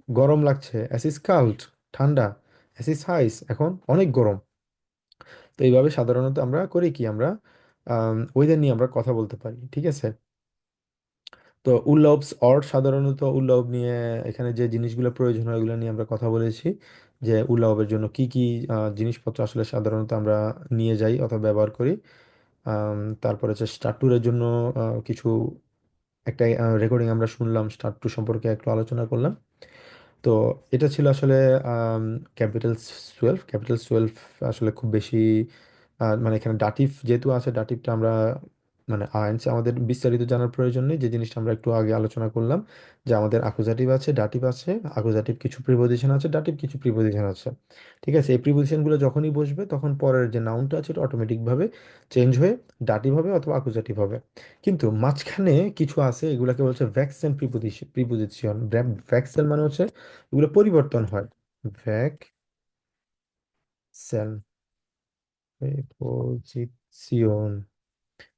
Speaker 1: গরম লাগছে, অ্যাস ইজ কাল্ট ঠান্ডা, অ্যাস ইজ হাইস এখন অনেক গরম। তো এইভাবে সাধারণত আমরা করি কি, আমরা ওয়েদার নিয়ে আমরা কথা বলতে পারি, ঠিক আছে? তো উল্লভস অর সাধারণত উল্লভ নিয়ে এখানে যে জিনিসগুলো প্রয়োজন হয় ওগুলো নিয়ে আমরা কথা বলেছি, যে উল্লভের জন্য কি কি জিনিসপত্র আসলে সাধারণত আমরা নিয়ে যাই অথবা ব্যবহার করি। তারপরে হচ্ছে স্টার জন্য কিছু একটা রেকর্ডিং আমরা শুনলাম, স্টার সম্পর্কে একটু আলোচনা করলাম। তো এটা ছিল আসলে ক্যাপিটাল 12। ক্যাপিটাল 12 আসলে খুব বেশি মানে এখানে ডাটিভ যেহেতু আছে, ডাটিভটা আমরা মানে আইনস আমাদের বিস্তারিত জানার প্রয়োজন নেই। যে জিনিসটা আমরা একটু আগে আলোচনা করলাম যে আমাদের আকুজাটিভ আছে, ডাটিভ আছে, আকুজাটিভ কিছু প্রিপোজিশন আছে, ডাটিভ কিছু প্রিপোজিশন আছে। ঠিক আছে, এই প্রিপোজিশনগুলো যখনই বসবে তখন পরের যে নাউনটা আছে এটা অটোমেটিকভাবে চেঞ্জ হয়ে ডাটিভ হবে অথবা আকুজাটিভ হবে। কিন্তু মাঝখানে কিছু আছে এগুলাকে বলছে ভ্যাক্সেল প্রিপোজিশন। প্রিপোজিশন ভ্যাক্সেল মানে হচ্ছে এগুলো পরিবর্তন হয়। ভ্যাকসেল প্রিপোজিশন।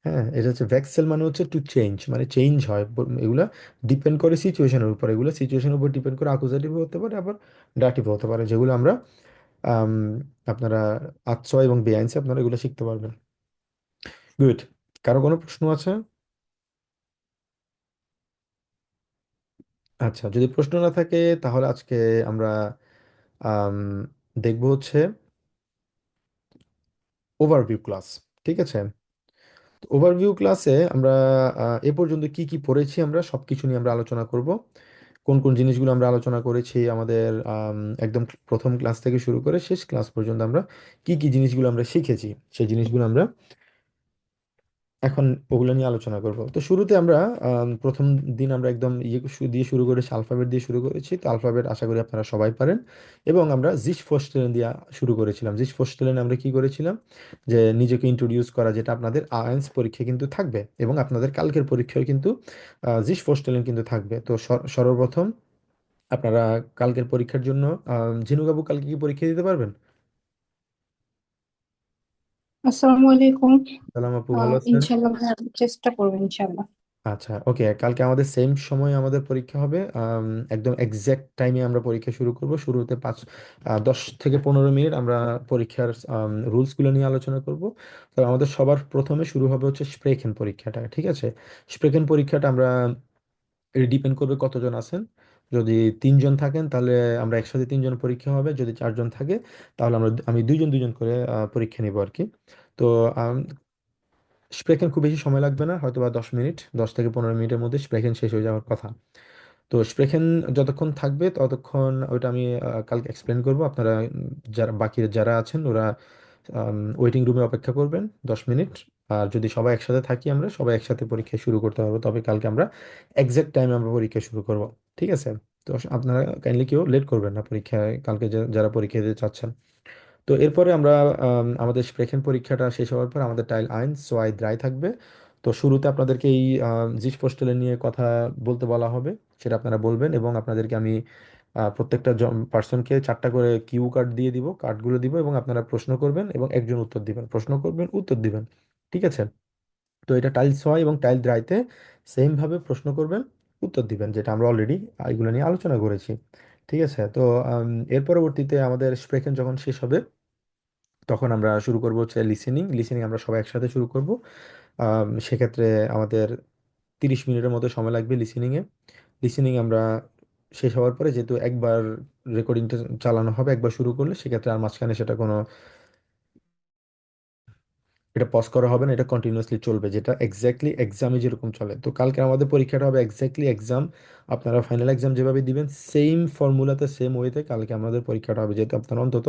Speaker 1: হ্যাঁ, এটা হচ্ছে ভ্যাক্সেল মানে হচ্ছে টু চেঞ্জ, মানে চেঞ্জ হয়। এগুলা ডিপেন্ড করে সিচুয়েশনের উপর, এগুলো সিচুয়েশনের উপর ডিপেন্ড করে আকুজাটিভ হতে পারে আবার ডাটিভ হতে পারে, যেগুলো আমরা আম, আপনারা আচ্ছয় এবং বেআইনসে আপনারা এগুলো শিখতে পারবেন। গুড। কারো কোনো প্রশ্ন আছে? আচ্ছা, যদি প্রশ্ন না থাকে তাহলে আজকে আমরা আম, দেখবো হচ্ছে ওভারভিউ ক্লাস। ঠিক আছে, ওভারভিউ ক্লাসে আমরা এ পর্যন্ত কি কি পড়েছি আমরা সবকিছু নিয়ে আমরা আলোচনা করব। কোন কোন জিনিসগুলো আমরা আলোচনা করেছি আমাদের একদম প্রথম ক্লাস থেকে শুরু করে শেষ ক্লাস পর্যন্ত আমরা কি কি জিনিসগুলো আমরা শিখেছি সেই জিনিসগুলো আমরা এখন ওগুলো নিয়ে আলোচনা করব। তো শুরুতে আমরা প্রথম দিন আমরা একদম দিয়ে শুরু করেছি, আলফাবেট দিয়ে শুরু করেছি। তো আলফাবেট আশা করি আপনারা সবাই পারেন। এবং আমরা জিস ফোস্টেলেন দিয়ে শুরু করেছিলাম। জিস ফোস্টেলেন আমরা কি করেছিলাম, যে নিজেকে ইন্ট্রোডিউস করা, যেটা আপনাদের আয়ান্স পরীক্ষা কিন্তু থাকবে এবং আপনাদের কালকের পরীক্ষায় কিন্তু জিস ফোস্টেলেন কিন্তু থাকবে। তো সর্বপ্রথম আপনারা কালকের পরীক্ষার জন্য ঝিনুকাবু কালকে কি পরীক্ষা দিতে পারবেন?
Speaker 7: আসসালামু আলাইকুম।
Speaker 1: সালাম আপু, ভালো আছেন?
Speaker 7: ইনশাল্লাহ ভাইয়া, চেষ্টা করবো ইনশাল্লাহ।
Speaker 1: আচ্ছা, ওকে, কালকে আমাদের সেম সময় আমাদের পরীক্ষা হবে। একদম এক্সাক্ট টাইমে আমরা পরীক্ষা শুরু করব। শুরুতে 10 থেকে 15 মিনিট আমরা পরীক্ষার রুলসগুলো নিয়ে আলোচনা করব। তো আমাদের সবার প্রথমে শুরু হবে হচ্ছে স্প্রেকেন পরীক্ষাটা, ঠিক আছে? স্প্রেকেন পরীক্ষাটা আমরা ডিপেন্ড করবে কতজন আছেন। যদি 3 জন থাকেন তাহলে আমরা একসাথে 3 জন পরীক্ষা হবে। যদি 4 জন থাকে তাহলে আমি 2 জন 2 জন করে পরীক্ষা নিব আর কি। তো স্প্রেকেন খুব বেশি সময় লাগবে না, হয়তো বা 10 মিনিট, 10 থেকে 15 মিনিটের মধ্যে স্প্রেকেন শেষ হয়ে যাওয়ার কথা। তো স্প্রেকেন যতক্ষণ থাকবে ততক্ষণ ওইটা আমি কালকে এক্সপ্লেন করব। আপনারা যারা বাকি যারা আছেন ওরা ওয়েটিং রুমে অপেক্ষা করবেন 10 মিনিট। আর যদি সবাই একসাথে থাকি আমরা সবাই একসাথে পরীক্ষা শুরু করতে পারবো, তবে কালকে আমরা এক্সাক্ট টাইমে আমরা পরীক্ষা শুরু করব, ঠিক আছে? তো আপনারা কাইন্ডলি কেউ লেট করবেন না পরীক্ষায়, কালকে যারা পরীক্ষা দিতে চাচ্ছেন। তো এরপরে আমরা আমাদের স্প্রেকেন পরীক্ষাটা শেষ হওয়ার পর আমাদের টাইল 1 2 3 থাকবে। তো শুরুতে আপনাদেরকে এই জিস পোস্টেলে নিয়ে কথা বলতে বলা হবে, সেটা আপনারা বলবেন এবং আপনাদেরকে আমি প্রত্যেকটা পার্সনকে 4টা করে কিউ কার্ড দিয়ে দিব, কার্ডগুলো দিব এবং আপনারা প্রশ্ন করবেন এবং একজন উত্তর দিবেন, প্রশ্ন করবেন উত্তর দিবেন, ঠিক আছে? তো এটা টাইল 6 এবং টাইল 3-তে সেম ভাবে প্রশ্ন করবেন, উত্তর দিবেন, যেটা আমরা অলরেডি এগুলো নিয়ে আলোচনা করেছি, ঠিক আছে? তো এর পরবর্তীতে আমাদের স্প্রেকেন যখন শেষ হবে তখন আমরা শুরু করব হচ্ছে লিসেনিং। লিসেনিং আমরা সবাই একসাথে শুরু করব। সেক্ষেত্রে আমাদের 30 মিনিটের মতো সময় লাগবে লিসেনিংয়ে। লিসেনিং আমরা শেষ হওয়ার পরে, যেহেতু একবার রেকর্ডিংটা চালানো হবে, একবার শুরু করলে সেক্ষেত্রে আর মাঝখানে সেটা কোনো এটা পজ করা হবে না, এটা কন্টিনিউয়াসলি চলবে, যেটা এক্স্যাক্টলি এক্সামে যেরকম চলে। তো কালকে আমাদের পরীক্ষাটা হবে এক্স্যাক্টলি এক্সাম, আপনারা ফাইনাল এক্সাম যেভাবে দিবেন সেম ফর্মুলাতে সেম ওয়েতে কালকে আমাদের পরীক্ষাটা হবে, যেহেতু আপনারা অন্তত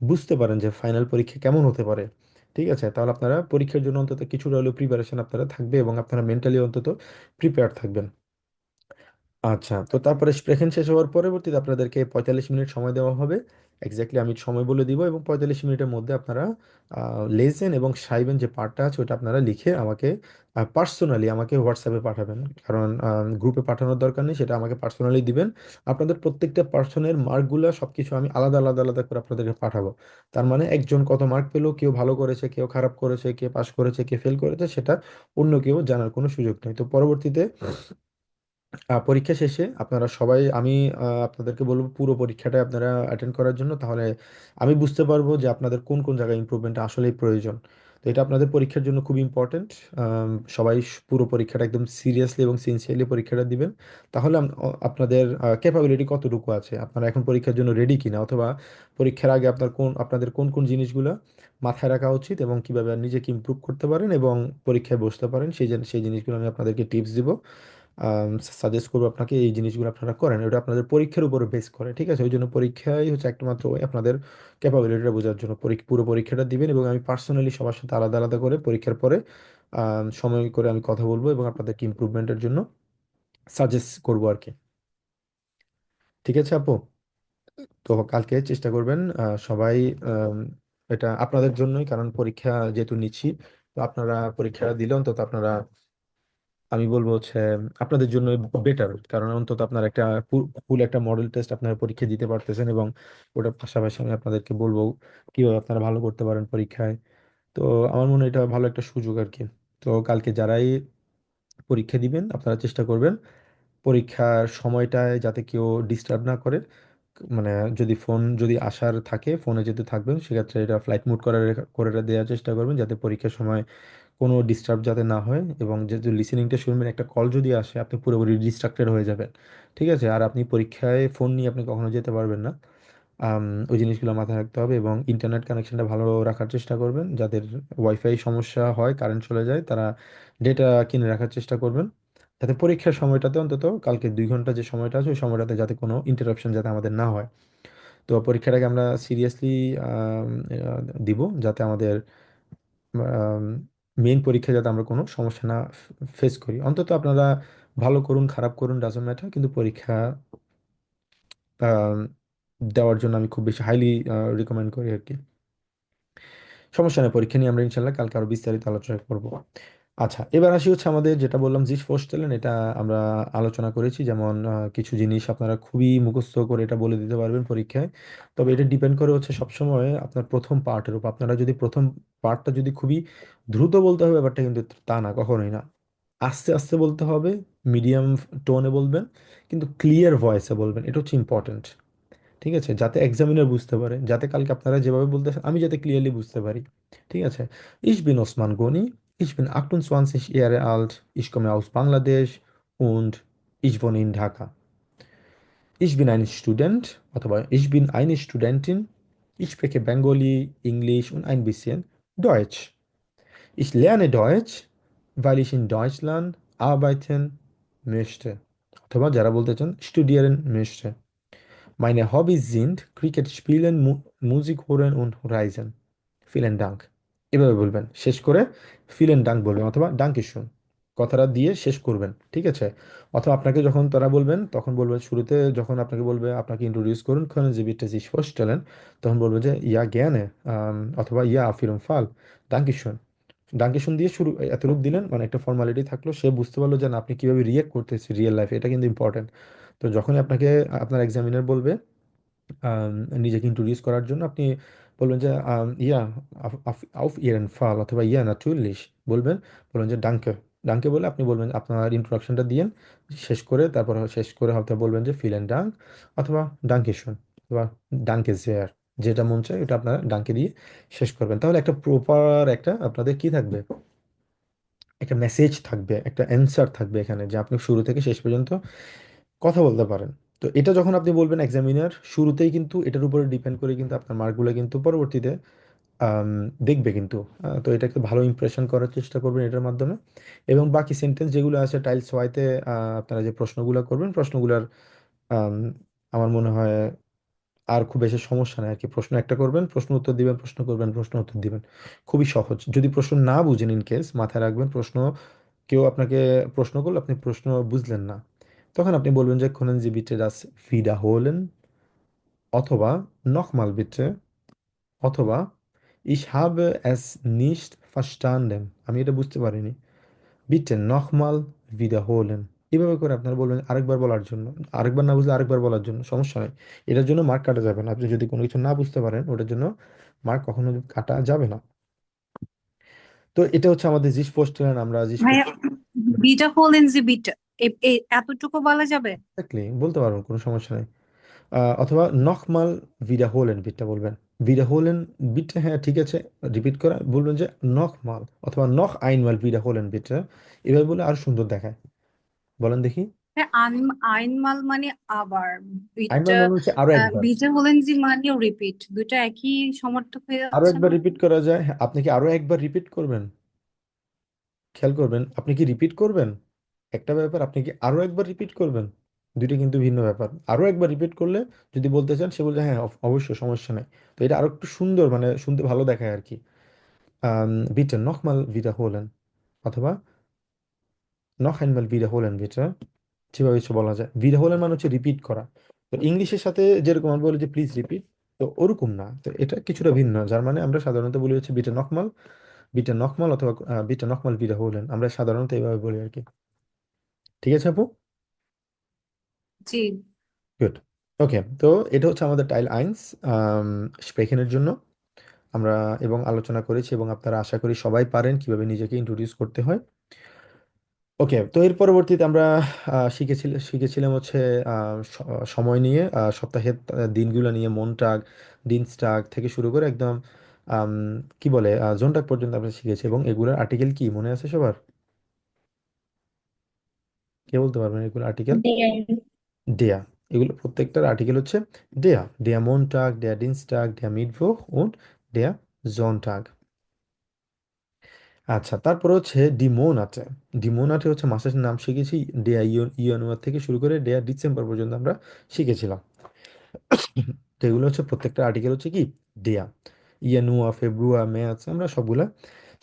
Speaker 1: বুঝতে পারেন যে ফাইনাল পরীক্ষা কেমন হতে পারে, ঠিক আছে? তাহলে আপনারা পরীক্ষার জন্য অন্তত কিছুটা হলেও প্রিপারেশন আপনারা থাকবে এবং আপনারা মেন্টালি অন্তত প্রিপেয়ার থাকবেন। আচ্ছা, তো তারপরে স্প্রেকেন শেষ হওয়ার পরবর্তীতে আপনাদেরকে 45 মিনিট সময় দেওয়া হবে। এক্স্যাক্টলি আমি সময় বলে দিব এবং 45 মিনিটের মধ্যে আপনারা লেসেন এবং সাইবেন যে পার্টটা আছে ওটা আপনারা লিখে আমাকে পার্সোনালি আমাকে হোয়াটসঅ্যাপে পাঠাবেন, কারণ গ্রুপে পাঠানোর দরকার নেই, সেটা আমাকে পার্সোনালি দিবেন। আপনাদের প্রত্যেকটা পার্সনের মার্কগুলো সব কিছু আমি আলাদা আলাদা আলাদা করে আপনাদেরকে পাঠাবো। তার মানে একজন কত মার্ক পেলো, কেউ ভালো করেছে, কেউ খারাপ করেছে, কে পাস করেছে, কে ফেল করেছে, সেটা অন্য কেউ জানার কোনো সুযোগ নেই। তো পরবর্তীতে পরীক্ষা শেষে আপনারা সবাই, আমি আপনাদেরকে বলবো পুরো পরীক্ষাটা আপনারা অ্যাটেন্ড করার জন্য, তাহলে আমি বুঝতে পারবো যে আপনাদের কোন কোন জায়গায় ইমপ্রুভমেন্ট আসলেই প্রয়োজন। তো এটা আপনাদের পরীক্ষার জন্য খুব ইম্পর্টেন্ট। সবাই পুরো পরীক্ষাটা একদম সিরিয়াসলি এবং সিনসিয়ারলি পরীক্ষাটা দিবেন। তাহলে আপনাদের ক্যাপাবিলিটি কতটুকু আছে, আপনারা এখন পরীক্ষার জন্য রেডি কিনা, অথবা পরীক্ষার আগে আপনাদের কোন কোন জিনিসগুলো মাথায় রাখা উচিত এবং কিভাবে নিজেকে ইমপ্রুভ করতে পারেন এবং পরীক্ষায় বসতে পারেন, সেই জিনিসগুলো আমি আপনাদেরকে টিপস দিব, সাজেস্ট করবো আপনাকে এই জিনিসগুলো আপনারা করেন। ওটা আপনাদের পরীক্ষার উপরে বেস করে, ঠিক আছে? ওই জন্য পরীক্ষাই হচ্ছে একমাত্র ওই আপনাদের ক্যাপাবিলিটিটা বোঝার জন্য পুরো পরীক্ষাটা দিবেন এবং আমি পার্সোনালি সবার সাথে আলাদা আলাদা করে পরীক্ষার পরে সময় করে আমি কথা বলবো এবং আপনাদেরকে ইমপ্রুভমেন্টের জন্য সাজেস্ট করবো আর কি, ঠিক আছে আপু? তো কালকে চেষ্টা করবেন সবাই, আম, এটা আপনাদের জন্যই, কারণ পরীক্ষা যেহেতু নিচ্ছি, তো আপনারা পরীক্ষা দিলে অন্তত আপনারা, আমি বলবো হচ্ছে আপনাদের জন্য বেটার, কারণ অন্তত আপনার একটা ফুল একটা মডেল টেস্ট আপনারা পরীক্ষা দিতে পারতেছেন এবং ওটার পাশাপাশি আমি আপনাদেরকে বলবো কিভাবে আপনারা ভালো করতে পারেন পরীক্ষায়। তো আমার মনে হয় এটা ভালো একটা সুযোগ আর কি। তো কালকে যারাই পরীক্ষা দিবেন আপনারা চেষ্টা করবেন পরীক্ষার সময়টায় যাতে কেউ ডিস্টার্ব না করে, মানে যদি ফোন যদি আসার থাকে ফোনে যদি থাকবেন সেক্ষেত্রে এটা ফ্লাইট মোড করে দেওয়ার চেষ্টা করবেন, যাতে পরীক্ষার সময় কোনো ডিস্টার্ব যাতে না হয়। এবং যেহেতু লিসেনিংটা শুনবেন, একটা কল যদি আসে আপনি পুরোপুরি ডিস্ট্রাক্টেড হয়ে যাবেন, ঠিক আছে? আর আপনি পরীক্ষায় ফোন নিয়ে আপনি কখনো যেতে পারবেন না। ওই জিনিসগুলো মাথায় রাখতে হবে এবং ইন্টারনেট কানেকশনটা ভালো রাখার চেষ্টা করবেন। যাদের ওয়াইফাই সমস্যা হয়, কারেন্ট চলে যায়, তারা ডেটা কিনে রাখার চেষ্টা করবেন। যাতে পরীক্ষার সময়টাতে অন্তত কালকে 2 ঘন্টা যে সময়টা আছে ওই সময়টাতে যাতে কোনো ইন্টারাপশন যাতে আমাদের না হয়। তো পরীক্ষাটাকে আমরা সিরিয়াসলি দিব, যাতে আমাদের মেইন পরীক্ষা যাতে আমরা কোনো সমস্যা না ফেস করি। অন্তত আপনারা ভালো করুন খারাপ করুন ডাজন্ট ম্যাটার, কিন্তু পরীক্ষা আম, দেওয়ার জন্য আমি খুব বেশি হাইলি রিকমেন্ড করি আর কি। সমস্যা নেই, পরীক্ষা নিয়ে আমরা ইনশাল্লাহ কালকে আরো বিস্তারিত আলোচনা করব। আচ্ছা, এবার আসি হচ্ছে আমাদের যেটা বললাম জিস ফোস্টেলেন, এটা আমরা আলোচনা করেছি। যেমন কিছু জিনিস আপনারা খুবই মুখস্থ করে এটা বলে দিতে পারবেন পরীক্ষায়, তবে এটা ডিপেন্ড করে হচ্ছে সবসময় আপনার প্রথম পার্টের উপর। আপনারা যদি প্রথম পার্টটা যদি খুবই দ্রুত বলতে হবে, ব্যাপারটা কিন্তু তা না, কখনোই না। আস্তে আস্তে বলতে হবে, মিডিয়াম টোনে বলবেন, কিন্তু ক্লিয়ার ভয়েসে বলবেন, এটা হচ্ছে ইম্পর্ট্যান্ট। ঠিক আছে, যাতে এক্সামিনার বুঝতে পারে, যাতে কালকে আপনারা যেভাবে বলতেছেন আমি যাতে ক্লিয়ারলি বুঝতে পারি। ঠিক আছে, ich bin Osman Goni, ich bin 28 Jahre alt, ich komme aus Bangladesch und ich wohne in Dhaka. Ich bin ein Student, অথবা ich bin eine Studentin, ich spreche Bengali, Englisch und ein bisschen Deutsch. Ich lerne Deutsch, weil ich in Deutschland arbeiten möchte, অথবা যারা বলতে চান studieren möchte. Meine Hobbys sind Cricket spielen, Musik hören und reisen. Vielen Dank. এভাবে বলবেন, শেষ করে vielen Dank বলবেন অথবা danke schön কথাটা দিয়ে শেষ করবেন। ঠিক আছে, অথবা আপনাকে যখন তারা বলবেন তখন বলবেন, শুরুতে যখন আপনাকে বলবে আপনাকে ইন্ট্রোডিউস করুন, können Sie bitte sich vorstellen, তখন বলবেন যে ja gerne, অথবা ja auf jeden Fall, danke schön। ডাঙ্কে শুন দিয়ে শুরু এতটুকু দিলেন, মানে একটা ফর্মালিটি থাকলো, সে বুঝতে পারলো যে না আপনি কিভাবে রিয়েক্ট করতেছেন রিয়েল লাইফে, এটা কিন্তু ইম্পর্টেন্ট। তো যখনই আপনাকে আপনার এক্সামিনার বলবে আম, নিজেকে ইন্ট্রোডিউস করার জন্য, আপনি বলবেন যে ইয়া auf Ihren Fall অথবা ইয়া natürlich বলবেন, বলবেন যে ডাঙ্কে। ডাঙ্কে বলে আপনি বলবেন আপনার ইন্ট্রোডাকশনটা দিয়েন, শেষ করে তারপর শেষ করে হয়তো বলবেন যে ফিলেন ডাঙ্ক অথবা ডাঙ্কে শুন অথবা ডাঙ্কে জেয়ার, যেটা মন চায় এটা আপনারা ডাঙ্কে দিয়ে শেষ করবেন। তাহলে একটা প্রপার একটা আপনাদের কি থাকবে, একটা মেসেজ থাকবে, একটা অ্যান্সার থাকবে এখানে, যে আপনি শুরু থেকে শেষ পর্যন্ত কথা বলতে পারেন। তো এটা যখন আপনি বলবেন এক্সামিনার শুরুতেই, কিন্তু এটার উপরে ডিপেন্ড করে কিন্তু আপনার মার্কগুলো কিন্তু পরবর্তীতে আম, দেখবে কিন্তু। তো এটাকে ভালো ইমপ্রেশন করার চেষ্টা করবেন এটার মাধ্যমে। এবং বাকি সেন্টেন্স যেগুলো আছে টাইলস ওয়াইতে আপনারা যে প্রশ্নগুলো করবেন, প্রশ্নগুলোর আম, আমার মনে হয় আর খুব বেশি সমস্যা নেই আর কি। প্রশ্ন একটা করবেন, প্রশ্ন উত্তর দিবেন, প্রশ্ন করবেন, প্রশ্ন উত্তর দিবেন, খুবই সহজ। যদি প্রশ্ন না বুঝেন, ইন কেস মাথায় রাখবেন, প্রশ্ন কেউ আপনাকে প্রশ্ন করলো আপনি প্রশ্ন বুঝলেন না, তখন আপনি বলবেন যে können Sie bitte das wiederholen, অথবা nochmal bitte, অথবা ich habe es nicht verstanden, আমি এটা বুঝতে পারিনি, bitte nochmal wiederholen। এভাবে করে আপনারা বলবেন আরেকবার বলার জন্য, আরেকবার না বুঝলে আরেকবার বলার জন্য, সমস্যা নেই। এটার জন্য মার্ক কাটা যাবে না। আপনি যদি কোনো কিছু না বুঝতে পারেন ওটার জন্য মার্ক কখনো কাটা যাবে না। তো এটা হচ্ছে আমাদের জিস পোস্টার, আমরা জিস
Speaker 8: ভাইয়া বিটা হোলেন যে বিটা এতটুকু বলা যাবে?
Speaker 1: এক্স্যাক্টলি বলতে পারবেন, কোনো সমস্যা নেই। অথবা নখমাল wiederholen বিটটা বলবেন, wiederholen বিটটা, হ্যাঁ ঠিক আছে, রিপিট করা বলবেন যে নখমাল অথবা নখ আইনমাল wiederholen বিটটা, এভাবে বলে আরো সুন্দর দেখায়। বলেন দেখি।
Speaker 8: হ্যাঁ, আইনমাল মানে আবার,
Speaker 1: আইনমাল
Speaker 8: বিটা
Speaker 1: মানে হচ্ছে আরো একবার।
Speaker 8: বিটা হোলেন যে মানেও রিপিট, দুটো একই সমর্থক হয়ে
Speaker 1: আরো
Speaker 8: যাচ্ছে
Speaker 1: একবার
Speaker 8: না?
Speaker 1: রিপিট করা যায়, হ্যাঁ, আপনি কি আরো একবার রিপিট করবেন? খেয়াল করবেন, আপনি কি রিপিট করবেন? একটা ব্যাপার, আপনি কি আরো একবার রিপিট করবেন? দুইটা কিন্তু ভিন্ন ব্যাপার। আরো একবার রিপিট করলে যদি বলতে চান, সে বলছে হ্যাঁ অবশ্যই সমস্যা নেই। তো এটা আরো একটু সুন্দর, মানে শুনতে ভালো দেখায় আর কি। bitte nochmal wiederholen অথবা noch einmal wiederholen bitte, যেভাবে ইচ্ছে বলা যায়। wiederholen মানে হচ্ছে রিপিট করা। তো ইংলিশের সাথে যেরকম আমরা বলি যে প্লিজ রিপিট, তো ওরকম না, তো এটা কিছুটা ভিন্ন। যার মানে আমরা সাধারণত বলি হচ্ছে বিটে নকমাল অথবা বিটে নকমাল wiederholen, আমরা সাধারণত এইভাবে বলি আর কি। ঠিক আছে আপু?
Speaker 8: জি।
Speaker 1: গুড। ওকে, তো এটা হচ্ছে আমাদের টাইল আইন্স স্প্রেখেনের জন্য আমরা এবং আলোচনা করেছি, এবং আপনারা আশা করি সবাই পারেন কিভাবে নিজেকে ইন্ট্রোডিউস করতে হয়। ওকে, তো এর পরবর্তীতে আমরা শিখেছিলাম হচ্ছে সময় নিয়ে, সপ্তাহের দিনগুলো নিয়ে, মনটাগ দিনস্টাগ থেকে শুরু করে একদম আম, কি বলে জোনটাগ পর্যন্ত আমরা শিখেছি। এবং এগুলোর আর্টিকেল কি মনে আছে সবার? কে বলতে পারবেন এগুলো আর্টিকেল? ডেয়া। এগুলো প্রত্যেকটার আর্টিকেল হচ্ছে ডেয়া, ডেয়া মনটাগ, ডেয়া দিনস্টাগ, ডেয়া মিটভোখ ও ডেয়া জোনটাগ। আচ্ছা, তারপর হচ্ছে ডিমোনাটে। ডিমোনাটে হচ্ছে মাসের নাম শিখেছি। ডেয়া ইয়ানুয়ার থেকে শুরু করে ডেয়া ডিসেম্বর পর্যন্ত আমরা শিখেছিলাম। তো এগুলো হচ্ছে প্রত্যেকটা আর্টিকেল হচ্ছে কি ডেয়া। ইয়ানুয়া, ফেব্রুয়া, ম্যার্চ আমরা সবগুলা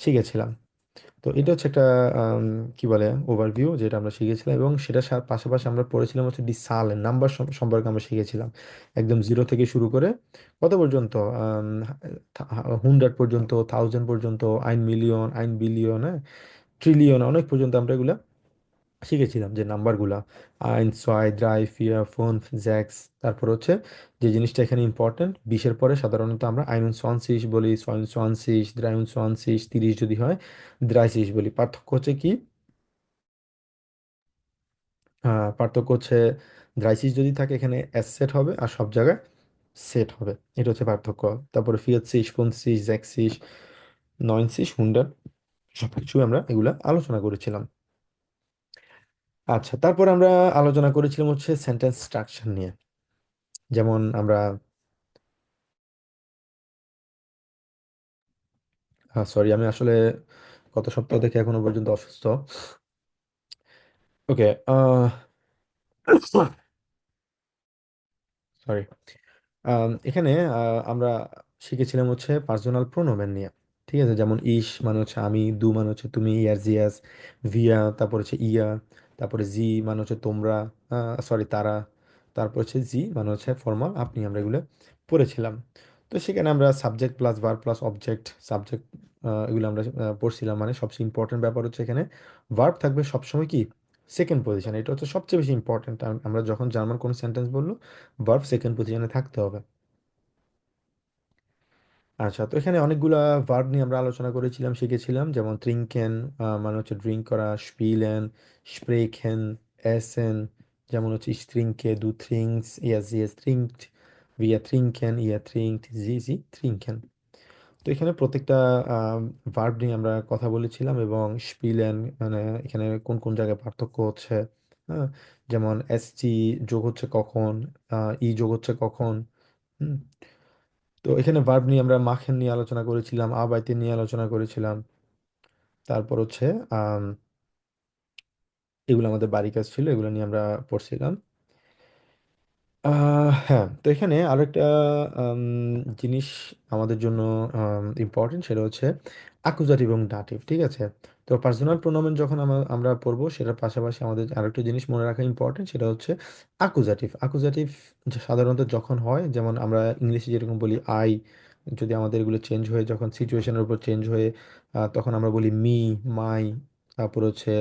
Speaker 1: শিখেছিলাম। তো এটা হচ্ছে একটা কি বলে ওভারভিউ যেটা আমরা শিখেছিলাম, এবং সেটার পাশাপাশি আমরা পড়েছিলাম হচ্ছে ডি সালেন নাম্বার সম্পর্কে আমরা শিখেছিলাম। একদম জিরো থেকে শুরু করে কত পর্যন্ত, 100 পর্যন্ত, 1000 পর্যন্ত, 1 মিলিয়ন, 1 বিলিয়ন, হ্যাঁ, ট্রিলিয়ন, অনেক পর্যন্ত আমরা এগুলা শিখেছিলাম যে নাম্বারগুলা। 1, 2, 3, 4, 5, 6, 7। তারপর হচ্ছে যে জিনিসটা এখানে ইম্পর্টেন্ট, 20-এর পরে সাধারণত আমরা 21 বলি, 22, 23, 30 যদি হয় 30 বলি। পার্থক্য হচ্ছে কি, পার্থক্য হচ্ছে 30 যদি থাকে এখানে এস সেট হবে আর সব জায়গায় সেট হবে, এটা হচ্ছে পার্থক্য। তারপরে 40, 50, 60, 90, 100 সবকিছু আমরা এগুলা আলোচনা করেছিলাম। আচ্ছা, তারপর আমরা আলোচনা করেছিলাম হচ্ছে সেন্টেন্স স্ট্রাকচার নিয়ে। যেমন আমরা, সরি, আমি আসলে গত সপ্তাহ থেকে এখনো পর্যন্ত অসুস্থ। ওকে, সরি। এখানে আমরা শিখেছিলাম হচ্ছে পার্সোনাল প্রোনোমেন নিয়ে। ঠিক আছে, যেমন ইস মানে হচ্ছে আমি, দু মানে হচ্ছে তুমি, ইয়ার জিয়াস, ভিয়া, তারপর হচ্ছে ইয়া, তারপরে জি মানে হচ্ছে তোমরা, সরি তারা, তারপর হচ্ছে জি মানে হচ্ছে ফর্মাল আপনি, আমরা এগুলো পড়েছিলাম। তো সেখানে আমরা subject plus verb plus object subject এগুলো আমরা পড়ছিলাম। মানে সবচেয়ে ইম্পর্টেন্ট ব্যাপার হচ্ছে এখানে ভার্ব থাকবে সবসময় কি সেকেন্ড পজিশন, এটা হচ্ছে সবচেয়ে বেশি ইম্পর্টেন্ট। আমরা যখন জার্মান কোনো সেন্টেন্স বললো ভার্ব সেকেন্ড পজিশনে থাকতে হবে। আচ্ছা, তো এখানে অনেকগুলা ভার্ব নিয়ে আমরা আলোচনা করেছিলাম, শিখেছিলাম। যেমন ট্রিঙ্কেন মানে হচ্ছে ড্রিঙ্ক করা, স্পিলেন, স্প্রেখেন, এসেন, যেমন হচ্ছে ich trinke, du trinkst, sie trinkt, wir trinken, ihr trinkt, sie trinken। তো এখানে প্রত্যেকটা ভার্ব নিয়ে আমরা কথা বলেছিলাম, এবং স্পিলেন মানে এখানে কোন কোন জায়গায় পার্থক্য হচ্ছে, হ্যাঁ, যেমন এসটি যোগ হচ্ছে কখন, ই যোগ হচ্ছে কখন। হুম। তো এখানে ভার্ব নিয়ে আমরা মাখেন নিয়ে আলোচনা করেছিলাম, আবাইতে নিয়ে আলোচনা করেছিলাম। তারপর হচ্ছে আম, এগুলো আমাদের বাড়ি কাজ ছিল, এগুলো নিয়ে আমরা পড়ছিলাম। হ্যাঁ, তো এখানে আরেকটা আম, জিনিস আমাদের জন্য ইম্পর্টেন্ট, সেটা হচ্ছে আকুজাটিভ এবং দাটিভ। ঠিক আছে, তো পার্সোনাল প্রোনাউন যখন আমরা পড়বো সেটার পাশাপাশি আমাদের আরেকটা জিনিস মনে রাখা ইম্পর্টেন্ট, সেটা হচ্ছে আকুজাটিভ। আকুজাটিভ সাধারণত যখন হয়, যেমন আমরা ইংলিশে যেরকম বলি আই, যদি আমাদের এগুলো চেঞ্জ হয়ে যখন সিচুয়েশনের উপর চেঞ্জ হয়ে তখন আমরা বলি মি, মাই, তারপর হচ্ছে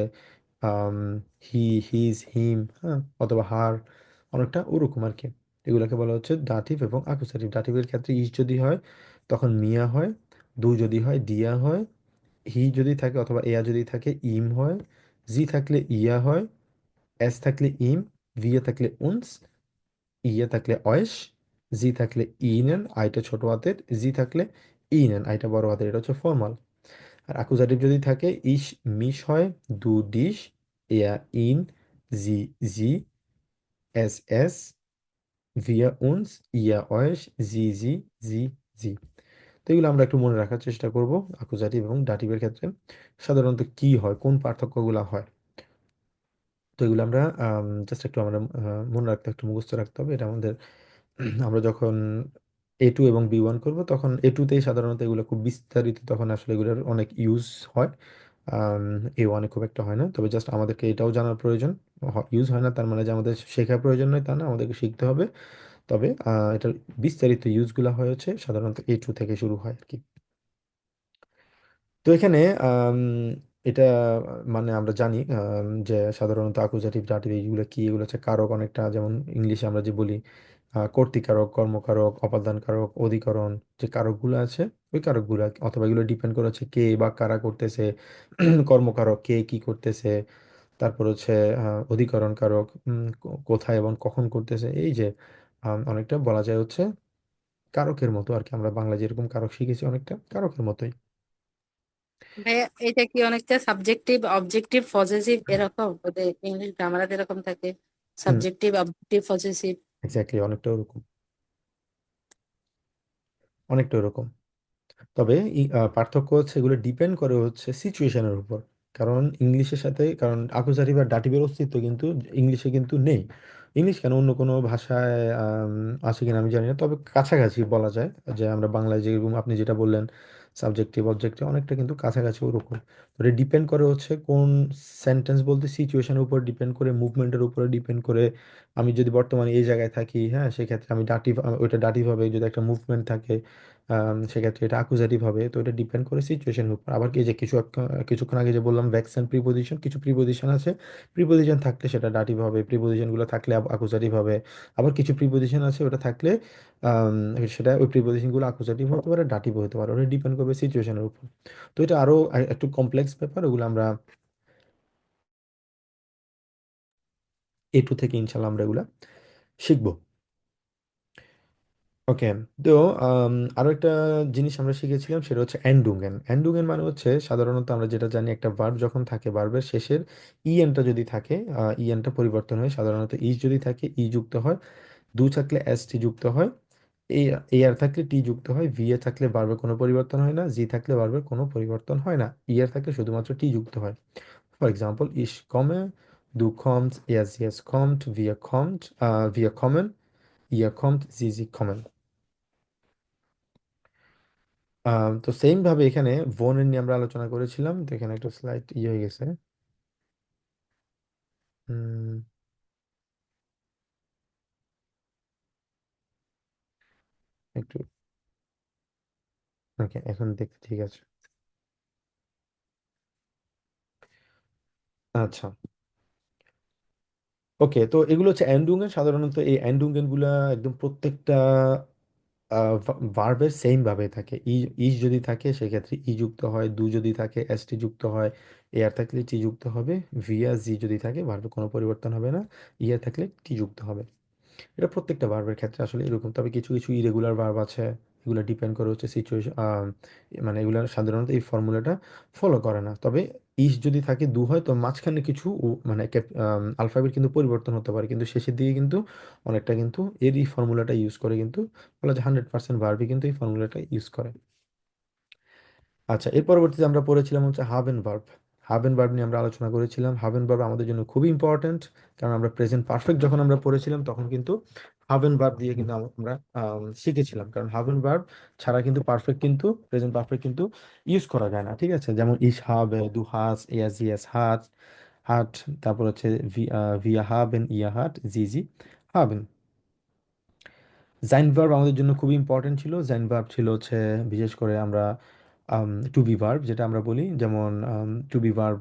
Speaker 1: হি, হিজ, হিম, হ্যাঁ, অথবা হার, অনেকটা ওরকম আর কি। এগুলোকে বলা হচ্ছে দাটিভ এবং আকুসাটিভ। দাটিভের ক্ষেত্রে ইস যদি হয় তখন মিয়া হয়, দু যদি হয় দিয়া হয়, হি যদি থাকে অথবা এয়া যদি থাকে ইম হয়, জি থাকলে ইয়া হয়, এস থাকলে ইম, ভিয়ে থাকলে উনস, ইয়ে থাকলে অয়েস, জি থাকলে ইনেন, আইটা ছোট হাতের, জি থাকলে ইনেন, আইটা বড় হাতের, এটা হচ্ছে ফর্মাল। আর আকুজাটিভ যদি থাকে ইস মিশ হয়, দু ডিশ, এয়া in, G G, S S, wir uns, ihr euch, sie, sie। তো এগুলো আমরা একটু মনে রাখার চেষ্টা করব। আকুজাটিভ এবং ডাটিভের ক্ষেত্রে সাধারণত কি হয়, কোন পার্থক্যগুলো হয়। তো এগুলো আমরা জাস্ট একটু আমরা মনে রাখতে, একটু মুখস্থ রাখতে হবে এটা আমাদের। আমরা যখন A2 এবং B1 করব তখন A2তেই সাধারণত এগুলো খুব বিস্তারিত, তখন আসলে এগুলোর অনেক ইউজ হয়। A1-এ খুব একটা হয় না, তবে জাস্ট আমাদেরকে এটাও জানার প্রয়োজন। ইউজ হয় না তার মানে যে আমাদের শেখার প্রয়োজন নয় তা না, আমাদেরকে শিখতে হবে। তবে এটার বিস্তারিত ইউজগুলো হয় হচ্ছে সাধারণত A2 থেকে শুরু হয় আর কি। তো এখানে এটা মানে আমরা জানি যে সাধারণত আকুজাটিভ দাটিভ এইগুলো কি, এগুলো হচ্ছে কারক অনেকটা, যেমন ইংলিশে আমরা যে বলি কর্তৃকারক, কর্মকারক, অপাদানকারক, অধিকরণ, যে কারকগুলো আছে ওই কারকগুলো অথবা এগুলো ডিপেন্ড করে হচ্ছে কে বা কারা করতেছে। কর্মকারক কে কি করতেছে, তারপর হচ্ছে অধিকরণ কারক কোথায় এবং কখন করতেছে, এই যে অনেকটা বলা যায় হচ্ছে কারকের মতো আর কি। আমরা বাংলা যেরকম কারক শিখেছি অনেকটা কারকের মতোই।
Speaker 6: ভাইয়া এটা কি অনেকটা সাবজেক্টিভ অবজেক্টিভ পজেসিভ এরকম, ওদের ইংলিশ গ্রামারে এরকম থাকে,
Speaker 1: হুম,
Speaker 6: সাবজেক্টিভ অবজেক্টিভ পজেসিভ।
Speaker 1: এক্স্যাক্টলি, অনেকটা ওরকম, অনেকটা ওরকম। তবে পার্থক্য হচ্ছে এগুলো ডিপেন্ড করে হচ্ছে সিচুয়েশনের উপর। কারণ ইংলিশের সাথে, কারণ আকুজাটিভ আর ডাটিভের অস্তিত্ব কিন্তু ইংলিশে কিন্তু নেই। ইংলিশ কেন, অন্য কোনো ভাষায় আছে কিনা আমি জানি না, তবে কাছাকাছি বলা যায়। যে আমরা বাংলায় যেরকম আপনি যেটা বললেন সাবজেক্টিভ অবজেক্টিভ অনেকটা কিন্তু কাছাকাছি ওরকম। তো এটা ডিপেন্ড করে হচ্ছে কোন সেন্টেন্স বলতে সিচুয়েশনের উপর ডিপেন্ড করে, মুভমেন্টের উপরে ডিপেন্ড করে। আমি যদি বর্তমানে এই জায়গায় থাকি, হ্যাঁ, সেক্ষেত্রে আমি ডাটিভ, ওইটা ডাটিভ হবে। যদি একটা মুভমেন্ট থাকে সেক্ষেত্রে এটা আকুজাটিভ হবে। তো এটা ডিপেন্ড করে সিচুয়েশনের উপর। আবার কি যে কিছুক্ষণ আগে যে বললাম ভ্যাকসিন প্রিপোজিশন, কিছু প্রিপোজিশন আছে, প্রিপোজিশন থাকলে সেটা ডাটিভ হবে, প্রিপোজিশনগুলো থাকলে আকুজাটিভ হবে। আবার কিছু প্রিপোজিশন আছে ওটা থাকলে আম, সেটা ওই প্রিপোজিশনগুলো আকুজাটিভ হতে পারে, ডাটিভ হতে পারে। ওটা ডিপেন্ড করবে সিচুয়েশনের উপর। তো এটা আরো একটু কমপ্লেক্স ব্যাপার, ওগুলো আমরা A2 থেকে ইনশাল্লাহ আমরা এগুলা শিখবো। ওকে। তো আরো একটা জিনিস আমরা শিখেছিলাম, সেটা হচ্ছে এন্ডুঙ্গেন। এন্ডুঙ্গেন মানে হচ্ছে সাধারণত আমরা যেটা জানি, একটা ভার্ব যখন থাকে, ভার্বের শেষের ইএনটা যদি থাকে, ইএনটা পরিবর্তন হয়। সাধারণত ইজ যদি থাকে ই যুক্ত হয়, দু থাকলে এস টি যুক্ত হয়, এ এ আর থাকলে টি যুক্ত হয়, ভি এ থাকলে ভার্বের কোনো পরিবর্তন হয় না, জি থাকলে ভার্বের কোনো পরিবর্তন হয় না, ই আর থাকলে শুধুমাত্র টি যুক্ত হয়। ফর এক্সাম্পল, ইস কমে, দু commode, S yes commode, wir kommen, ihr kommt, sie kommen। তো সেম ভাবে এখানে ভনের নিয়ে আমরা আলোচনা করেছিলাম। তো এখানে একটা স্লাইড হয়ে গেছে। উম, একটু, ওকে, এখন দেখতে ঠিক আছে। আচ্ছা, ওকে। তো এগুলো হচ্ছে অ্যান্ডুঙ্গেন। সাধারণত এই অ্যান্ডুঙ্গেন গুলা একদম প্রত্যেকটা ভার্বের সেম ভাবে থাকে। ইজ যদি থাকে সেক্ষেত্রে ই যুক্ত হয়, দু যদি থাকে এস টি যুক্ত হয়, এ আর থাকলে টি যুক্ত হবে, ভি আর জি যদি থাকে ভার্বের কোনো পরিবর্তন হবে না, ই আর থাকলে টি যুক্ত হবে। এটা প্রত্যেকটা ভার্বের ক্ষেত্রে আসলে এরকম। তবে কিছু কিছু ইরেগুলার ভার্ব আছে, এগুলো ডিপেন্ড করে হচ্ছে সিচুয়েশন, মানে এগুলো সাধারণত এই ফর্মুলাটা ফলো করে না। তবে ইস যদি থাকে দু হয়, তো মাঝখানে কিছু মানে আলফাবেট কিন্তু পরিবর্তন হতে পারে, কিন্তু শেষের দিকে কিন্তু অনেকটা কিন্তু এর এই ফর্মুলাটা ইউজ করে কিন্তু বলা যায় 100% ভার্বই কিন্তু এই ফর্মুলাটা ইউজ করে। আচ্ছা, এর পরবর্তীতে আমরা পড়েছিলাম হচ্ছে have and verb. Have and verb নিয়ে আমরা আলোচনা করেছিলাম। হাভ এন্ড ভার্ব আমাদের জন্য খুবই ইম্পর্ট্যান্ট, কারণ আমরা প্রেজেন্ট পারফেক্ট যখন আমরা পড়েছিলাম তখন কিন্তু হাভ এন্ড ভার্ব দিয়ে কিন্তু আমরা শিখেছিলাম। কারণ হাভ এন্ড ভার্ব ছাড়া কিন্তু পারফেক্ট, কিন্তু প্রেজেন্ট পারফেক্ট কিন্তু ইউজ করা যায় না। ঠিক আছে, যেমন ইস habe, du hast, er sie es hat, hat, তারপর হচ্ছে wir haben, ihr habt, sie haben। জাইন ভার্ব আমাদের জন্য খুবই ইম্পর্টেন্ট ছিল। জাইন ভার্ব ছিল হচ্ছে বিশেষ করে আমরা টু বি ভার্ব যেটা আমরা বলি, যেমন টু বি ভার্ব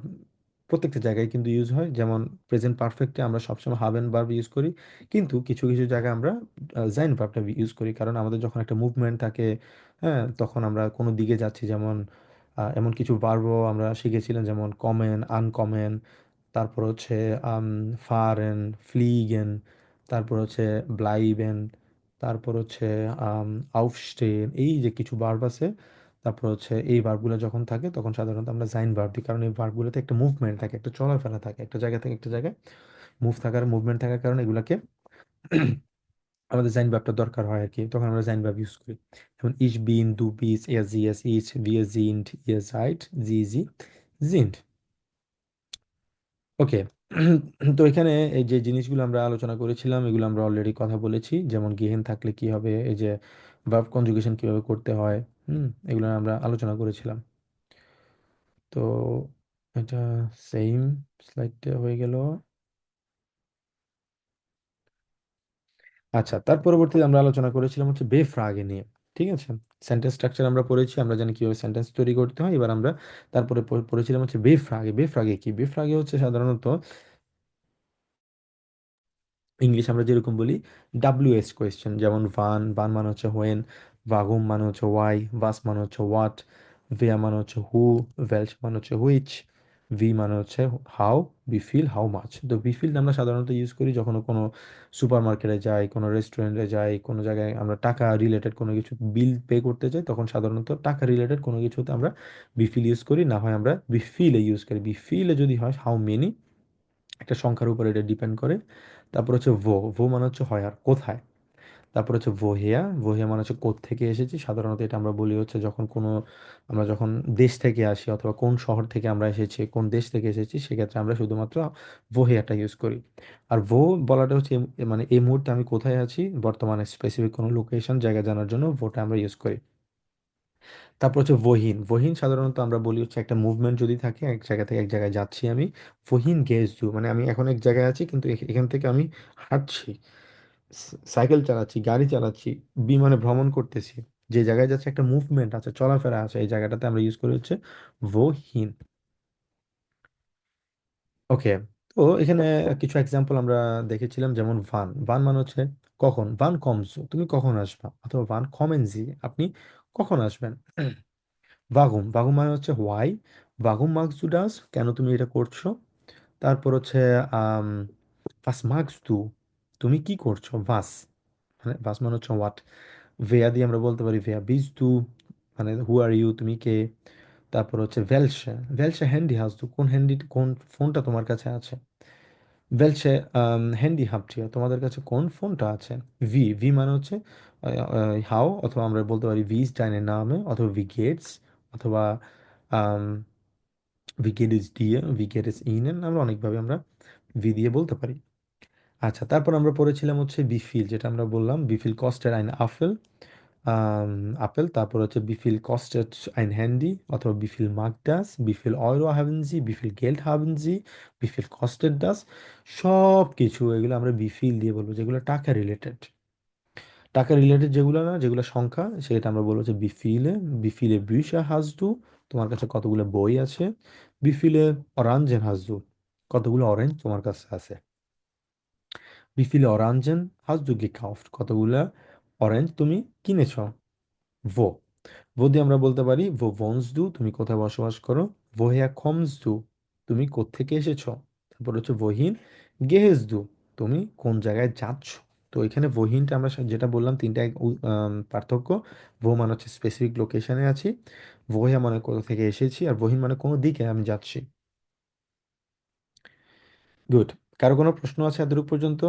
Speaker 1: প্রত্যেকটা জায়গায় কিন্তু ইউজ হয়। যেমন প্রেজেন্ট পারফেক্টে আমরা সবসময় হাভ অ্যান্ড ভার্ব ইউজ করি, কিন্তু কিছু কিছু জায়গায় আমরা জাইন ভার্বটা ইউজ করি। কারণ আমাদের যখন একটা মুভমেন্ট থাকে, হ্যাঁ, তখন আমরা কোনো দিকে যাচ্ছি, যেমন এমন কিছু ভার্বও আমরা শিখেছিলাম, যেমন কমেন, আনকমেন, তারপর হচ্ছে ফারেন, ফ্লিগেন, তারপর হচ্ছে ব্লাইবেন, তারপর হচ্ছে আউফস্টেন, এই যে কিছু ভার্ব আছে। তারপর হচ্ছে এই ভার্বগুলো যখন থাকে তখন সাধারণত আমরা জাইন ভার্ব দিই, কারণ এই ভার্বগুলোতে একটা মুভমেন্ট থাকে, একটা চলাফেরা থাকে, একটা জায়গা থেকে একটা জায়গায় মুভমেন্ট থাকার কারণে এগুলাকে আমাদের জাইন ভার্বটা দরকার হয় আর কি, তখন আমরা জাইন ভার্ব ইউজ করি। যেমন ইস বিন, দু বিস, er sie es ist, wir sind, ihr seid, sie sind। ওকে। তো এখানে এই যে জিনিসগুলো আমরা আলোচনা করেছিলাম এগুলো আমরা অলরেডি কথা বলেছি। যেমন গেহেন থাকলে কি হবে, এই যে ভার্ব কনজুগেশন কিভাবে করতে হয়, এগুলো আমরা আলোচনা করেছিলাম। তো এটা সেম স্লাইডটা হয়ে গেল। আচ্ছা, তার পরবর্তীতে আমরা আলোচনা করেছিলাম হচ্ছে বেফ্রাগে নিয়ে। ঠিক আছে, সেন্টেন্স স্ট্রাকচার আমরা পড়েছি, আমরা জানি কিভাবে সেন্টেন্স তৈরি করতে হয়। এবার আমরা তারপরে পড়েছিলাম হচ্ছে বেফ্রাগে। বেফ্রাগে কি? বেফ্রাগে হচ্ছে সাধারণত ইংলিশ আমরা যেরকম বলি ডাব্লিউএস কোয়েশ্চেন, যেমন বান মানে হচ্ছে হোয়েন, ভাগুম মানে হচ্ছে ওয়াই, ভাস মানে হচ্ছে হোয়াট, ভেয়া মানে হচ্ছে হু, ভেলস মানে হচ্ছে হুইচ, ভি মানে হচ্ছে হাউ, বিফিল হাউ মাচ। তো বিফিল আমরা সাধারণত ইউজ করি যখন কোনো সুপার মার্কেটে যাই, কোনো রেস্টুরেন্টে যাই, কোনো জায়গায় আমরা টাকা রিলেটেড কোনো কিছু বিল পে করতে যাই, তখন সাধারণত টাকা রিলেটেড কোনো কিছুতে আমরা বিফিল ইউজ করি, না হয় আমরা বিফিলে ইউজ করি। বিফিলে যদি হয় হাউ মেনি, একটা সংখ্যার উপর এটা ডিপেন্ড করে। তারপর হচ্ছে ভো, ভো মানে হচ্ছে হয় আর কোথায়। তারপর হচ্ছে ভোহিয়া, ভোহিয়া মানে হচ্ছে কোত্থেকে এসেছি। সাধারণত এটা আমরা বলি হচ্ছে যখন কোনো, আমরা যখন দেশ থেকে আসি অথবা কোন শহর থেকে আমরা এসেছি, কোন দেশ থেকে এসেছি, সেক্ষেত্রে আমরা শুধুমাত্র ভোহিয়াটা ইউজ করি। আর বলাটা হচ্ছে মানে এই মুহূর্তে আমি কোথায় আছি, বর্তমানে স্পেসিফিক কোনো লোকেশন, জায়গা জানার জন্য ভোটা আমরা ইউজ করি। তারপর হচ্ছে ভহিন, ভহিন সাধারণত আমরা বলি হচ্ছে একটা মুভমেন্ট যদি থাকে, এক জায়গা থেকে এক জায়গায় যাচ্ছি আমি, ভহিন গেজু মানে আমি এখন এক জায়গায় আছি কিন্তু এখান থেকে আমি হাঁটছি, সাইকেল চালাচ্ছি, গাড়ি চালাচ্ছি, বিমানে ভ্রমণ করতেছি, যে জায়গায় যাচ্ছে একটা মুভমেন্ট আছে, চলাফেরা আছে, এই জায়গাটাতে আমরা ইউজ করি হচ্ছে ভহিন। ওকে, তো এখানে কিছু এক্সাম্পল আমরা দেখেছিলাম, যেমন ভান, ভান মানে হচ্ছে কখন, ভান কমসু তুমি কখন আসবা, অথবা ভান কমেন জি আপনি কখন আসবেন। ভাগুম, ভাগুম মানে হচ্ছে হোয়াই, ভাগুম মাগস দু ডাস কেন তুমি এটা করছো। তারপর হচ্ছে আম ভাস মাগস দু তুমি কি করছো, ভাস মানে ভাস মানে হচ্ছে হোয়াট। ভেয়া দিয়ে আমরা বলতে পারি ভেয়া বিজ দু মানে হু আর ইউ তুমি কে। তারপর হচ্ছে ভেলসে, ভেলসে হ্যান্ডি হাস দু কোন হ্যান্ডি, কোন ফোনটা তোমার কাছে আছে। ভেলসে হ্যান্ডি হাবটিয়া তোমাদের কাছে কোন ফোনটা আছে। ভি, ভি মানে হচ্ছে হাও, অথবা আমরা বলতে পারি ভিজ ডাইনের নামে, অথবা ভি গেটস, অথবা ভি গেট ইস দিয়ে, ভি গেট ইস ইনেন, আমরা অনেকভাবে আমরা ভি দিয়ে বলতে পারি। আচ্ছা, তারপর আমরা পড়েছিলাম হচ্ছে বিফিল, যেটা আমরা বললাম বিফিল কস্টের আইন আফেল, আপেল। তারপর হচ্ছে বিফিল কস্টেড আইন হ্যান্ডি, অথবা বিফিল মাগ ডাস, বিফিল অয়রো হাবেন জি, বিফিল গেল্ড হাবেন জি, বিফিল কস্টেড ডাস। সব কিছু এগুলো আমরা বিফিল দিয়ে বলবো, যেগুলো টাকা রিলেটেড। টাকা রিলেটেড যেগুলো না, যেগুলো সংখ্যা, সেটা আমরা বলবো যে বিফিলে, বিফিলে bücher hast du তোমার কাছে কতগুলো বই আছে। বিফিলে Orangen hast du কতগুলো অরেঞ্জ তোমার কাছে আছে। বিফিলে Orangen hast du gekauft কতগুলো অরেঞ্জ তুমি কিনেছো। wo, wo দিয়ে আমরা বলতে পারি wo wohnst du তুমি কোথায় বসবাস করো। woher kommst du তুমি কোত্থেকে এসেছো। তারপর হচ্ছে wohin gehst du তুমি কোন জায়গায় যাচ্ছ। তো এখানে wohinটা আমরা যেটা বললাম তিনটা পার্থক্য। wo মানে হচ্ছে স্পেসিফিক লোকেশনে আছি, woher মানে কোথা থেকে এসেছি, আর wohin মানে কোনো দিকে আমি যাচ্ছি। গুড, কারো কোনো প্রশ্ন আছে এতটুকু পর্যন্ত?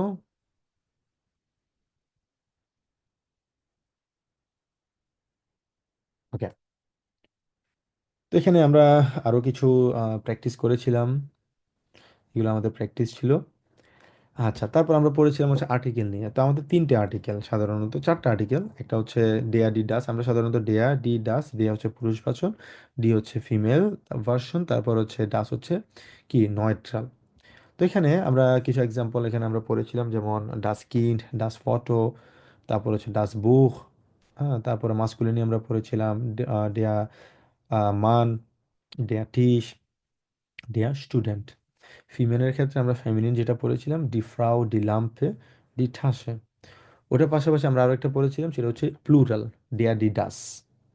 Speaker 1: ওকে, তো এখানে আমরা আরো কিছু প্র্যাকটিস করেছিলাম, এগুলো আমাদের প্র্যাকটিস ছিল। আচ্ছা, তারপর আমরা পড়েছিলাম হচ্ছে আর্টিকেল নিয়ে। তো আমাদের তিনটে আর্টিকেল, সাধারণত চারটা আর্টিকেল। একটা হচ্ছে ডেয়া ডি ডাস, আমরা সাধারণত ডেয়া ডি ডাস, ডেয়া হচ্ছে পুরুষবাচক, ডি হচ্ছে ফিমেল ভার্সন, তারপর হচ্ছে ডাস হচ্ছে কি নয়ট্রাল। তো এখানে আমরা কিছু এক্সাম্পল এখানে আমরা পড়েছিলাম, যেমন ডাস কিন্ড, ডাস ফটো, তারপর হচ্ছে ডাস বুক। হ্যাঁ, তারপরে মাস্কুলিনি আমরা পড়েছিলাম ডেয়া মান, ডেয়া টিস, ডেয়া স্টুডেন্ট। ফিমেলের ক্ষেত্রে আমরা ফেমিনিন যেটা পড়েছিলাম ডি ফ্রাউ, ডি লাম্পে, ডি ঠাসে। ওটার পাশাপাশি আমরা আরো একটা পড়েছিলাম, সেটা হচ্ছে প্লুরাল, ডেয়া ডি ডাস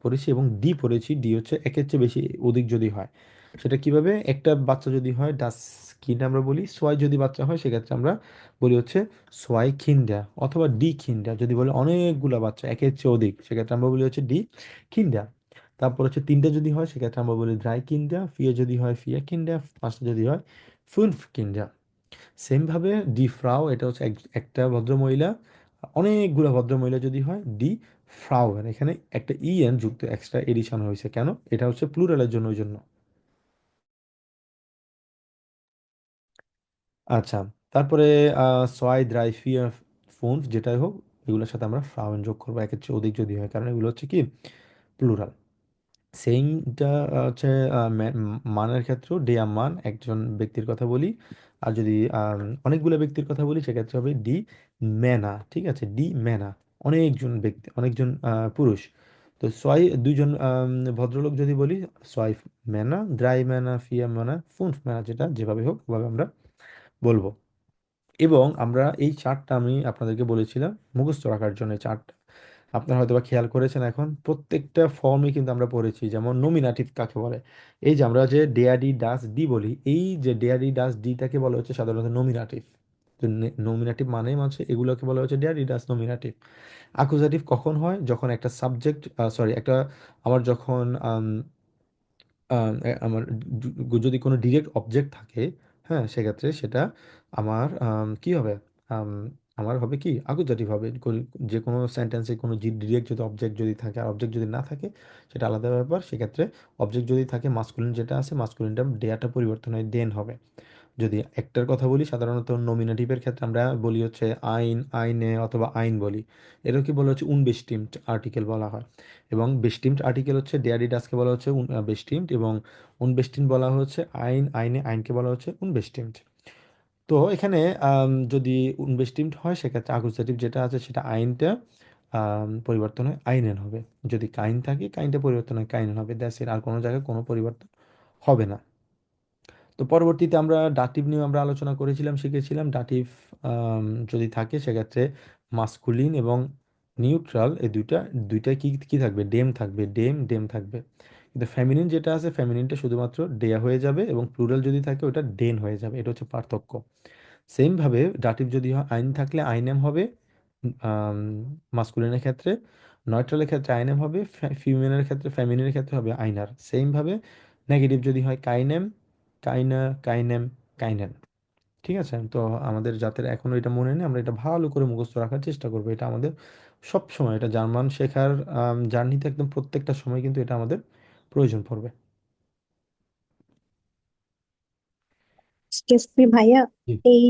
Speaker 1: পড়েছি, এবং ডি পড়েছি। ডি হচ্ছে একের চেয়ে বেশি অধিক যদি হয়, সেটা কিভাবে, একটা বাচ্চা যদি হয় ডাস কিন্ড আমরা বলি, সোয়াই যদি বাচ্চা হয় সেক্ষেত্রে আমরা বলি হচ্ছে সোয়াই খিন্ডা, অথবা ডি খিন্ডা যদি বলে অনেকগুলা বাচ্চা একের চেয়ে অধিক, সেক্ষেত্রে আমরা বলি হচ্ছে ডি খিন্ডা। তারপর হচ্ছে তিনটা যদি হয় সেক্ষেত্রে আমরা বলি ড্রাই কিন্ডা, ফিয়ে যদি হয় ফিয়া কিন্ডা, পাঁচটা যদি হয় ফুনফ কিন্ডা। সেম ভাবে ডি ফ্রাও, এটা হচ্ছে একটা ভদ্রমহিলা, অনেকগুলো ভদ্রমহিলা যদি হয় ডি ফ্রাউয়েন, এখানে একটা ইএন যুক্ত এক্সট্রা এডিশন হয়েছে, কেন, এটা হচ্ছে প্লুরালের জন্য, ওই জন্য। আচ্ছা, তারপরে সোয়াই দ্রাই ফিয়ার ফোন যেটাই হোক, এগুলোর সাথে আমরা ফ্রাউয়েন যোগ করবো একের চেয়ে অধিক যদি হয়, কারণ এগুলো হচ্ছে কি প্লুরাল। সেইমটা হচ্ছে মানের ক্ষেত্রেও ডেয়া মান, একজন ব্যক্তির কথা বলি। আর যদি অনেকগুলো ব্যক্তির কথা বলি সেক্ষেত্রে হবে ডি ম্যানা, ঠিক আছে, ডি ম্যানা, অনেকজন ব্যক্তি, অনেকজন পুরুষ। তো ছয় দুইজন ভদ্রলোক যদি বলি, ছয় ম্যানা, দ্রাই ম্যানা, ফিয়া ম্যানা, ফুনফ ম্যানা, যেটা যেভাবে হোক ওভাবে আমরা বলবো। এবং আমরা এই চার্টটা আমি আপনাদেরকে বলেছিলাম মুখস্থ রাখার জন্য, এই চার্টটা আপনারা হয়তো বা খেয়াল করেছেন, এখন প্রত্যেকটা ফর্মই কিন্তু আমরা পড়েছি, যেমন নমিনাটিভ কাকে বলে। এই যে আমরা যে ডেয়ারি ডাস ডি বলি, এই যে ডেয়ারি ডাস ডিটাকে বলা হচ্ছে সাধারণত নমিনাটিভ। তো নমিনাটিভ মানেই হচ্ছে এগুলোকে বলা হচ্ছে ডেয়ারি ডাস নমিনাটিভ। অ্যাকুজাটিভ কখন হয়, যখন একটা সাবজেক্ট, সরি একটা, আমার যখন আমার যদি কোনো ডিরেক্ট অবজেক্ট থাকে, হ্যাঁ, সেক্ষেত্রে সেটা আমার কি হবে, আমার হবে কি আকুজাটিভ হবে যে কোনো সেন্টেন্সে কোনো ডিরেক্ট যদি অবজেক্ট যদি থাকে আর অবজেক্ট যদি না থাকে সেটা আলাদা ব্যাপার। সেক্ষেত্রে অবজেক্ট যদি থাকে মাস্কুলিন যেটা আছে মাস্কুলিনটা ডেয়াটা পরিবর্তন হয় দেন হবে। যদি একটার কথা বলি সাধারণত নমিনেটিভের ক্ষেত্রে আমরা বলি হচ্ছে আইন, আইনে অথবা আইন বলি। এটাকে বলা হচ্ছে উনবেস্টিমড আর্টিকেল বলা হয়। এবং বেস্টিমড আর্টিকেল হচ্ছে ডেয়ারিডাসকে বলা হচ্ছে বেস্টিমড এবং উনবেস্টিমড বলা হচ্ছে আইন, আইনে আইনকে বলা হচ্ছে উনবেস্টিমড। তো এখানে যদি উনবেস্টিমড হয় সেক্ষেত্রে আকুজাটিভ যেটা আছে সেটা আইনটা পরিবর্তন হয় আইনেন হবে। যদি কাইন থাকে কাইনটা পরিবর্তন হয় কাইনেন হবে, দ্যাটস ইট, আর কোনো জায়গায় কোনো পরিবর্তন হবে না। তো পরবর্তীতে আমরা ডাটিভ নিয়ে আমরা আলোচনা করেছিলাম, শিখেছিলাম ডাটিভ যদি থাকে সেক্ষেত্রে মাস্কুলিন এবং নিউট্রাল এই দুইটাই কি কি থাকবে, ডেম থাকবে, ডেম ডেম থাকবে। কিন্তু ফেমিনিন যেটা আছে ফেমিনিনটা শুধুমাত্র ডেয়া হয়ে যাবে এবং প্লুরাল যদি থাকে ওটা ডেন হয়ে যাবে, এটা হচ্ছে পার্থক্য। সেম ভাবে ডাটিভ যদি হয় আইন থাকলে আইনেম হবে মাস্কুলিনের ক্ষেত্রে, নয়ট্রালের ক্ষেত্রে আইনেম হবে, ফিমেলের ক্ষেত্রে ফেমিনিনের ক্ষেত্রে হবে আইনার। সেম ভাবে নেগেটিভ যদি হয় কাইনেম, কাইনা, কাইনেম, কাইনেন। ঠিক আছে, তো আমাদের যাদের এখনো এটা মনে নেই আমরা এটা ভালো করে মুখস্থ রাখার চেষ্টা করবো। এটা আমাদের সব সময় এটা জার্মান শেখার জার্নিতে একদম প্রত্যেকটা সময় কিন্তু এটা আমাদের প্রয়োজন পড়বে।
Speaker 7: এক্সকিউজ মি ভাইয়া,
Speaker 1: জি।
Speaker 7: এই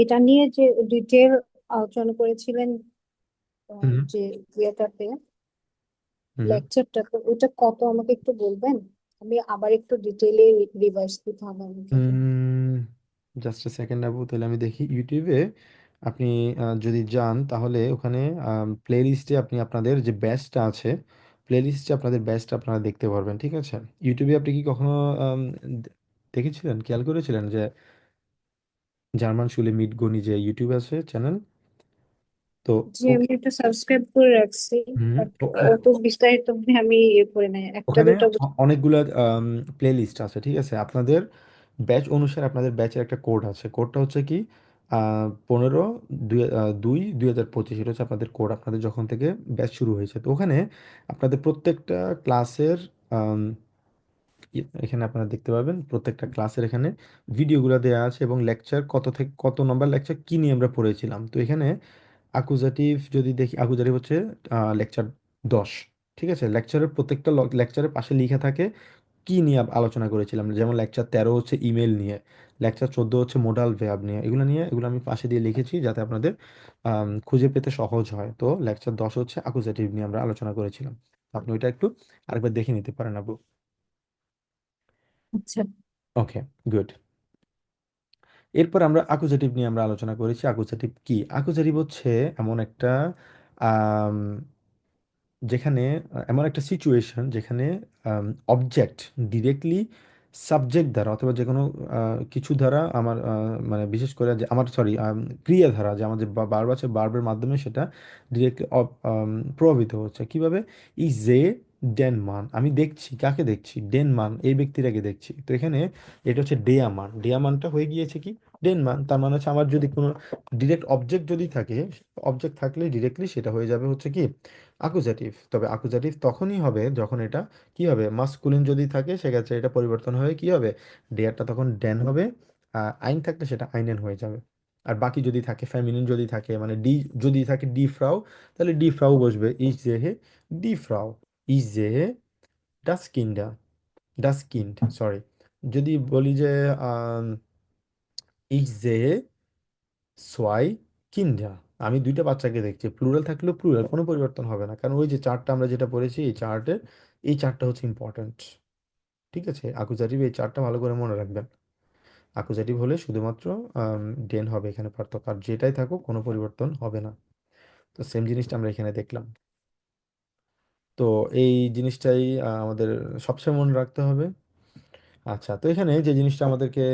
Speaker 7: এটা নিয়ে যে ডিটেল আলোচনা করেছিলেন
Speaker 1: হুম
Speaker 7: যে ইয়েটাতে
Speaker 1: হুম
Speaker 7: লেকচারটাতে, ওটা কত আমাকে একটু বলবেন? আমি আবার একটু ডিটেইলে রিভাইজ দিতে হবে আমাকে এটা।
Speaker 1: জাস্ট এ সেকেন্ড আবু, তাহলে আমি দেখি ইউটিউবে আপনি যদি যান তাহলে ওখানে প্লে লিস্টে আপনি আপনাদের যে ব্যাচটা আছে প্লে লিস্টে আপনাদের ব্যাচটা আপনারা দেখতে পারবেন। ঠিক আছে, ইউটিউবে আপনি কি কখনো দে- দেখেছিলেন, খেয়াল করেছিলেন যে জার্মান শুলে মিট গনি যে ইউটিউব আছে চ্যানেল? তো
Speaker 7: যে
Speaker 1: ও
Speaker 7: আমি একটু সাবস্ক্রাইব করে রাখছি,
Speaker 1: হুম,
Speaker 7: বাট অত বিস্তারিত ভাবে আমি ইয়ে করে নাই, একটা
Speaker 1: ওখানে
Speaker 7: দুটো
Speaker 1: অনেকগুলো প্লে লিস্ট আছে। ঠিক আছে, আপনাদের ব্যাচ অনুসারে আপনাদের ব্যাচের একটা কোড আছে, কোডটা হচ্ছে কি 15/2/2025, এটা হচ্ছে আপনাদের কোড আপনাদের যখন থেকে ব্যাচ শুরু হয়েছে। তো ওখানে আপনাদের প্রত্যেকটা ক্লাসের এখানে আপনারা দেখতে পাবেন প্রত্যেকটা ক্লাসের এখানে ভিডিওগুলো দেওয়া আছে এবং লেকচার কত থেকে কত নম্বর লেকচার কি নিয়ে আমরা পড়েছিলাম। তো এখানে আকুজাটিভ যদি দেখি আকুজাটিভ হচ্ছে লেকচার 10। ঠিক আছে, লেকচারের প্রত্যেকটা লেকচারের পাশে লিখা থাকে কি নিয়ে আলোচনা করেছিলাম। যেমন লেকচার 13 হচ্ছে ইমেল নিয়ে, লেকচার 14 হচ্ছে মোডাল ভের্ব নিয়ে, এগুলো আমি পাশে দিয়ে লিখেছি যাতে আপনাদের খুঁজে পেতে সহজ হয়। তো লেকচার 10 হচ্ছে আকুজাটিভ নিয়ে আমরা আলোচনা করেছিলাম। আপনি ওইটা একটু আরেকবার দেখে নিতে পারেন আবু।
Speaker 7: আচ্ছা।
Speaker 1: ওকে, গুড। এরপর আমরা আকুজাটিভ নিয়ে আমরা আলোচনা করেছি। আকুজাটিভ কি? আকুজাটিভ হচ্ছে এমন একটা আম, যেখানে এমন একটা সিচুয়েশন যেখানে অবজেক্ট ডিরেক্টলি সাবজেক্ট দ্বারা অথবা যে কোনো কিছু দ্বারা আমার মানে বিশেষ করে যে আমার সরি ক্রিয়া দ্বারা যে আমাদের বারবার আছে বার্বের মাধ্যমে সেটা ডিরেক্টলি প্রভাবিত হচ্ছে। কিভাবে? ই যে ডেন মান, আমি দেখছি কাকে দেখছি, ডেন মান এই ব্যক্তিটাকে দেখছি। তো এখানে এটা হচ্ছে ডেয়া মান, ডেয়া মানটা হয়ে গিয়েছে কি ডেন মান। তার মানে হচ্ছে আমার যদি কোনো ডিরেক্ট অবজেক্ট যদি থাকে, অবজেক্ট থাকলে ডিরেক্টলি সেটা হয়ে যাবে হচ্ছে কি আকুজাটিভ। তবে আকুজাটিভ তখনই হবে যখন এটা কি হবে মাস্কুলিন যদি থাকে সেক্ষেত্রে এটা পরিবর্তন হয়ে কি হবে ডেয়ারটা তখন ডেন হবে। আইন থাকলে সেটা আইনেন হয়ে যাবে। আর বাকি যদি থাকে ফেমিনিন যদি থাকে মানে ডি যদি থাকে ডি ফ্রাউ, তাহলে ডি ফ্রাউ বসবে। ইস জে হে ডি ফ্রাউ, ইস জে হে ডাস কিন্ডা, ডাস কিন্ড সরি। যদি বলি যে ইস জে হে সোয়াই কিন্ডা, আমি দুইটা বাচ্চাকে দেখছি, প্লুরাল থাকলেও প্লুরাল কোনো পরিবর্তন হবে না, কারণ ওই যে চারটা আমরা যেটা পড়েছি এই চার্টে এই চারটা হচ্ছে ইম্পর্ট্যান্ট। ঠিক আছে, আকুজাটিভ এই চারটা ভালো করে মনে রাখবেন। আকুজাটিভ হলে শুধুমাত্র ডেন হবে এখানে পার্থক্য, আর যেটাই থাকুক কোনো পরিবর্তন হবে না। তো সেম জিনিসটা আমরা এখানে দেখলাম। তো এই জিনিসটাই আমাদের সবসময় মনে রাখতে হবে। আচ্ছা, তো এখানে যে জিনিসটা আমাদেরকে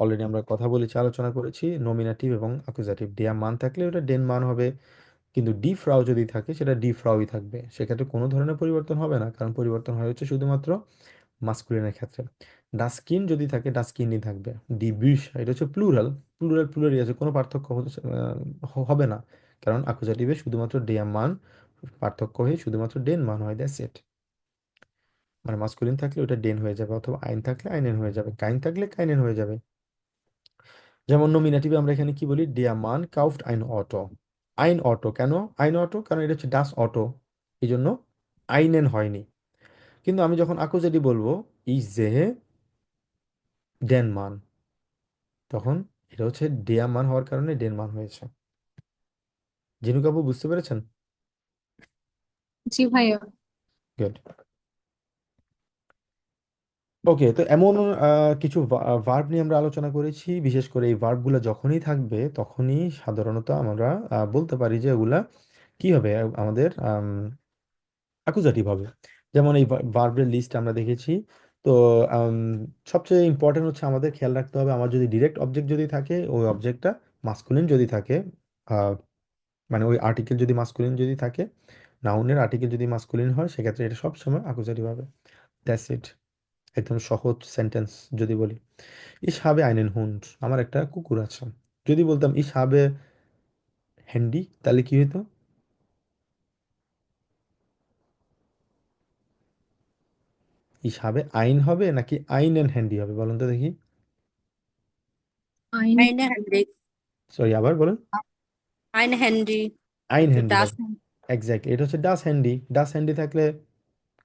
Speaker 1: অলরেডি আমরা কথা বলেছি আলোচনা করেছি নমিনেটিভ এবং অ্যাকুজাটিভ, ডেয়া মান থাকলে ওটা ডেন মান হবে, কিন্তু ডি ফ্রাউ যদি থাকে সেটা ডি ফ্রাউই থাকবে। সেক্ষেত্রে কোনো ধরনের পরিবর্তন হবে না, কারণ পরিবর্তন হয় হচ্ছে শুধুমাত্র মাস্কুলিনের ক্ষেত্রে। ডাস্কিন যদি থাকে ডাস্কিনই থাকবে। ডি বিশ এটা হচ্ছে প্লুরাল, প্লুরালই আছে, কোনো পার্থক্য হবে না, কারণ অ্যাকুজাটিভে শুধুমাত্র ডেয়া মান পার্থক্য হয়ে শুধুমাত্র ডেন মান হয়, দ্যাটস ইট। মানে মাস্কুলিন থাকলে ওটা ডেন হয়ে যাবে অথবা আইন থাকলে আইনেন হয়ে যাবে, কাইন থাকলে কাইনেন হয়ে যাবে। যেমন নমিনেটিভে আমরা এখানে কি বলি, ডিয়ার মান কাউফট আইন অটো। আইন অটো কেন আইন অটো, কারণ এটা হচ্ছে ডাস অটো, এই জন্য আইনেন হয়নি। কিন্তু আমি যখন আকুজেটি বলবো ইজ জেহে ডেন মান, তখন এটা হচ্ছে ডেয়া মান হওয়ার কারণে ডেন মান হয়েছে। জিনু কাপু বুঝতে পেরেছেন?
Speaker 8: জি ভাইয়া।
Speaker 1: গুড। ওকে, তো এমন কিছু ভার্ব নিয়ে আমরা আলোচনা করেছি। বিশেষ করে এই ভার্বগুলো যখনই থাকবে তখনই সাধারণত আমরা বলতে পারি যে ওগুলা কি হবে, আমাদের অ্যাকুজাটিভ হবে। যেমন এই ভার্বের লিস্ট আমরা দেখেছি। তো আম, সবচেয়ে ইম্পর্টেন্ট হচ্ছে আমাদের খেয়াল রাখতে হবে, আমার যদি ডিরেক্ট অবজেক্ট যদি থাকে, ওই অবজেক্টটা মাস্কুলিন যদি থাকে, আহ, মানে ওই আর্টিকেল যদি মাস্কুলিন যদি থাকে, নাউনের আর্টিকেল যদি মাস্কুলিন হয়, সেক্ষেত্রে এটা সবসময় অ্যাকুজাটিভ হবে। That's it. একদম সহজ সেন্টেন্স যদি বলি, ইস হাবে আইনেন হুন্ড, আমার একটা কুকুর আছে। যদি বলতাম ইস হাবে হ্যান্ডি, তাহলে কি হতো? ইস হাবে আইন হবে নাকি আইনেন হ্যান্ডি হবে, বলুন তো দেখি।
Speaker 8: আইন
Speaker 6: Eine Handy.
Speaker 1: সরি, আবার বলেন।
Speaker 6: Eine Handy.
Speaker 1: আইন
Speaker 6: So
Speaker 1: হ্যান্ডি
Speaker 6: das
Speaker 1: হবে, এক্স্যাক্টলি। এটা হচ্ছে ডাস হ্যান্ডি। ডাস হ্যান্ডি থাকলে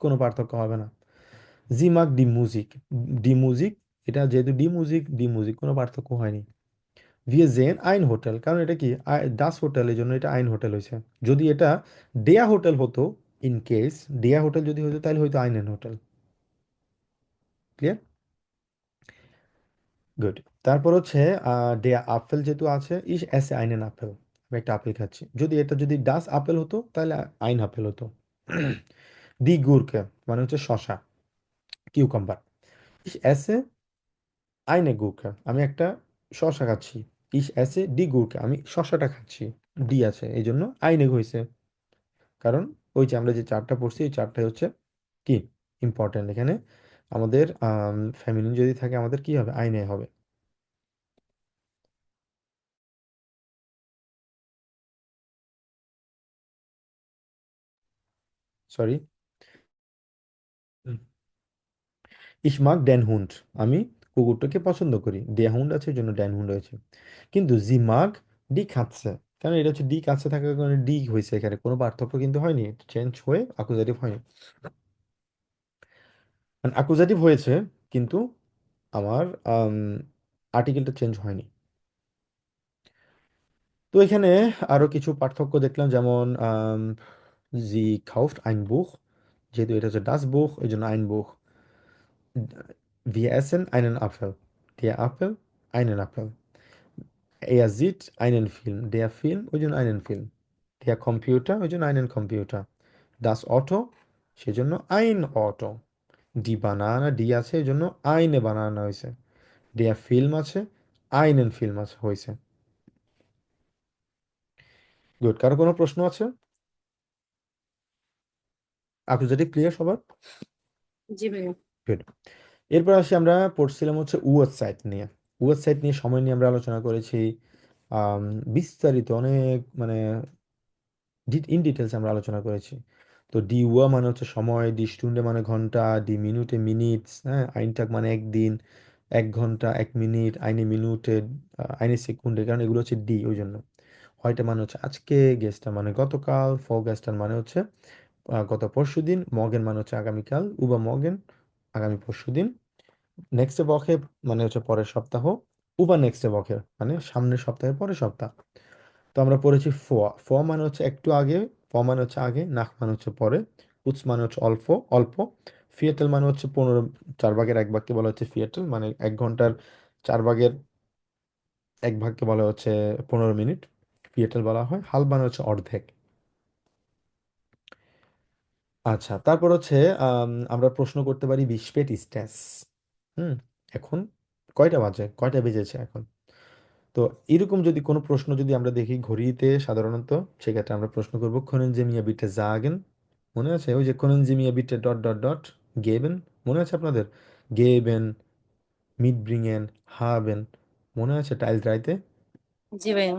Speaker 1: কোনো পার্থক্য হবে না। জি মাক ডি মিউজিক, ডি মিউজিক, এটা যেহেতু ডি মিউজিক, ডি মিউজিক কোনো পার্থক্য হয়নি। ভিয়ে জেন আইন হোটেল, কারণ এটা কি ডাস হোটেল, এই জন্য এটা আইন হোটেল হয়েছে। যদি এটা ডেয়া হোটেল হতো, ইন কেস ডেয়া হোটেল যদি হতো, তাহলে হয়তো আইনেন হোটেল। ক্লিয়ার? গুড। তারপর হচ্ছে ডেয়া আপেল যেহেতু আছে, ইস এসে আইনেন আপেল, আমি একটা আপেল খাচ্ছি। যদি এটা যদি ডাস আপেল হতো তাহলে আইন আপেল হতো। দি গুরকে মানে হচ্ছে শশা, কিউকাম্বার। ইস এসে আইনে গুরকে, আমি একটা শশা খাচ্ছি। ইস এসে ডি গুরকে, আমি শশাটা খাচ্ছি। ডি আছে এই জন্য আইনে হয়েছে। কারণ ওই যে আমরা যে চারটা পড়ছি, এই চারটাই হচ্ছে কি ইম্পর্টেন্ট এখানে। আমাদের ফ্যামিলিন যদি থাকে, আমাদের কি হবে, আইনে হবে। সরি। ইস মাগ ড্যান হুন্ড, আমি কুকুরটাকে পছন্দ করি। ডে হুন্ড আছে এই জন্য ড্যান হুন্ড হয়েছে। কিন্তু জি মাগ ডি খাচ্ছে, কারণ এটা হচ্ছে ডি কাছে থাকার কারণে ডি হয়েছে, এখানে কোনো পার্থক্য কিন্তু হয়নি, চেঞ্জ হয়ে আকুজাটিভ হয়নি। মানে আকুজাটিভ হয়েছে কিন্তু আমার আর্টিকেলটা চেঞ্জ হয়নি। তো এখানে আরো কিছু পার্থক্য দেখলাম, যেমন জি কাউফট আইন বুখ, যেহেতু এটা হচ্ছে ডাস বুখ এই জন্য আইন বুখ। Wir essen einen Apfel, der Apfel einen Apfel. Er sieht einen Film, der Film ওই জন্য einen Film. Der Computer ওই জন্য einen Computer. Das Auto সেজন্য ein Auto. Die Banane, die আছে এই জন্য eine Banane হয়েছে। Der Film আছে einen Film আছে হয়েছে। গুড। কারো কোনো প্রশ্ন আছে? অ্যাকুজাটিভ ক্লিয়ার সবার?
Speaker 6: জি ভাইয়া।
Speaker 1: গুড। এরপর আসি, আমরা পড়ছিলাম হচ্ছে ওয়েবসাইট নিয়ে। ওয়েবসাইট নিয়ে সময় নিয়ে আমরা আলোচনা করেছি আম, বিস্তারিত অনেক, মানে ইন ডিটেলস আমরা আলোচনা করেছি। তো ডি ওয়া মানে হচ্ছে সময়, ডি স্টুন্ডে মানে ঘন্টা, ডি মিনিটে মিনিটস, হ্যাঁ, আইনটাক মানে একদিন, এক ঘন্টা, এক মিনিট, আইনে মিনিটে, আইনে সেকুন্ডে, কারণ এগুলো হচ্ছে ডি ওই জন্য। হয়টা মানে হচ্ছে আজকে, গেস্টটা মানে গতকাল, ফ গেস্টার মানে হচ্ছে গত পরশুদিন, মগেন মানে হচ্ছে আগামীকাল, উবা মগেন আগামী পরশুদিন, নেক্সট বকে মানে হচ্ছে পরের সপ্তাহ, উবা নেক্সট বকে মানে সামনের সপ্তাহের পরের সপ্তাহ। তো আমরা পড়েছি ফ। ফ মানে হচ্ছে একটু আগে, ফ মানে হচ্ছে আগে, নাক মানে হচ্ছে পরে, উৎস মানে হচ্ছে অল্প অল্প, ফিয়েটেল মানে হচ্ছে 15, 4 ভাগের 1 ভাগকে বলা হচ্ছে ফিয়েটেল, মানে 1 ঘন্টার 4 ভাগের 1 ভাগকে বলা হচ্ছে 15 মিনিট, ফিয়েটেল বলা হয়। হাল মানে হচ্ছে অর্ধেক। আচ্ছা, তারপর হচ্ছে আমরা প্রশ্ন করতে পারি বিস্পেট স্ট্যাস। হুম, এখন কয়টা বাজে, কয়টা বেজেছে এখন? তো এরকম যদি কোনো প্রশ্ন যদি আমরা দেখি ঘড়িতে সাধারণত, সেক্ষেত্রে আমরা প্রশ্ন করব können Sie mir bitte sagen, মনে আছে ওই যে können Sie mir bitte dot dot dot geben, মনে আছে আপনাদের? geben, mitbringen, haben, মনে আছে টাইল রাইতে?
Speaker 6: জি ভাইয়া।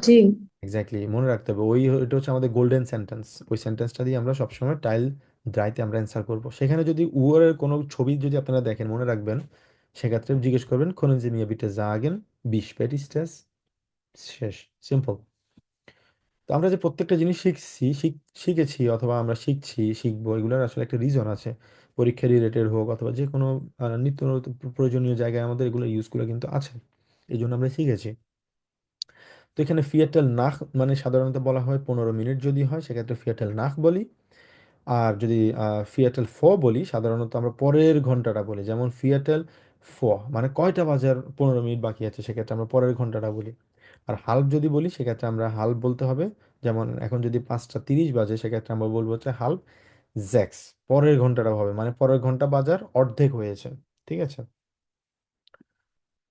Speaker 2: জি।
Speaker 1: এক্স্যাক্টলি, মনে রাখতে হবে ওই, এটা হচ্ছে আমাদের গোল্ডেন সেন্টেন্স। ওই সেন্টেন্সটা দিয়ে আমরা সবসময় টাইল দ্রাইতে আমরা অ্যান্সার করব। সেখানে যদি উয়ারের কোনো ছবি যদি আপনারা দেখেন, মনে রাখবেন সেক্ষেত্রে জিজ্ঞেস করবেন können Sie mir bitte sagen wie spät ist es? শেষ, সিম্পল। তো আমরা যে প্রত্যেকটা জিনিস শিখেছি অথবা আমরা শিখবো, এগুলোর আসলে একটা রিজন আছে। পরীক্ষা রিলেটেড হোক অথবা যে কোনো নিত্য নতুন প্রয়োজনীয় জায়গায় আমাদের এগুলো ইউজগুলো কিন্তু আছে, এই জন্য আমরা শিখেছি। তো এখানে ফিয়াটেল নাখ মানে সাধারণত বলা হয় 15 মিনিট যদি হয় সেক্ষেত্রে ফিয়াটেল নাখ বলি। আর যদি ফিয়াটেল ফ বলি সাধারণত আমরা পরের ঘন্টাটা বলি, যেমন ফিয়াটেল ফ মানে কয়টা বাজার 15 মিনিট বাকি আছে, সেক্ষেত্রে আমরা পরের ঘন্টাটা বলি। আর হাল্প যদি বলি সেক্ষেত্রে আমরা হাল্প বলতে হবে, যেমন এখন যদি 5টা 30 বাজে সেক্ষেত্রে আমরা বলবো হচ্ছে হাল্প জ্যাক্স, পরের ঘন্টাটা হবে মানে পরের ঘন্টা বাজার অর্ধেক হয়েছে। ঠিক আছে,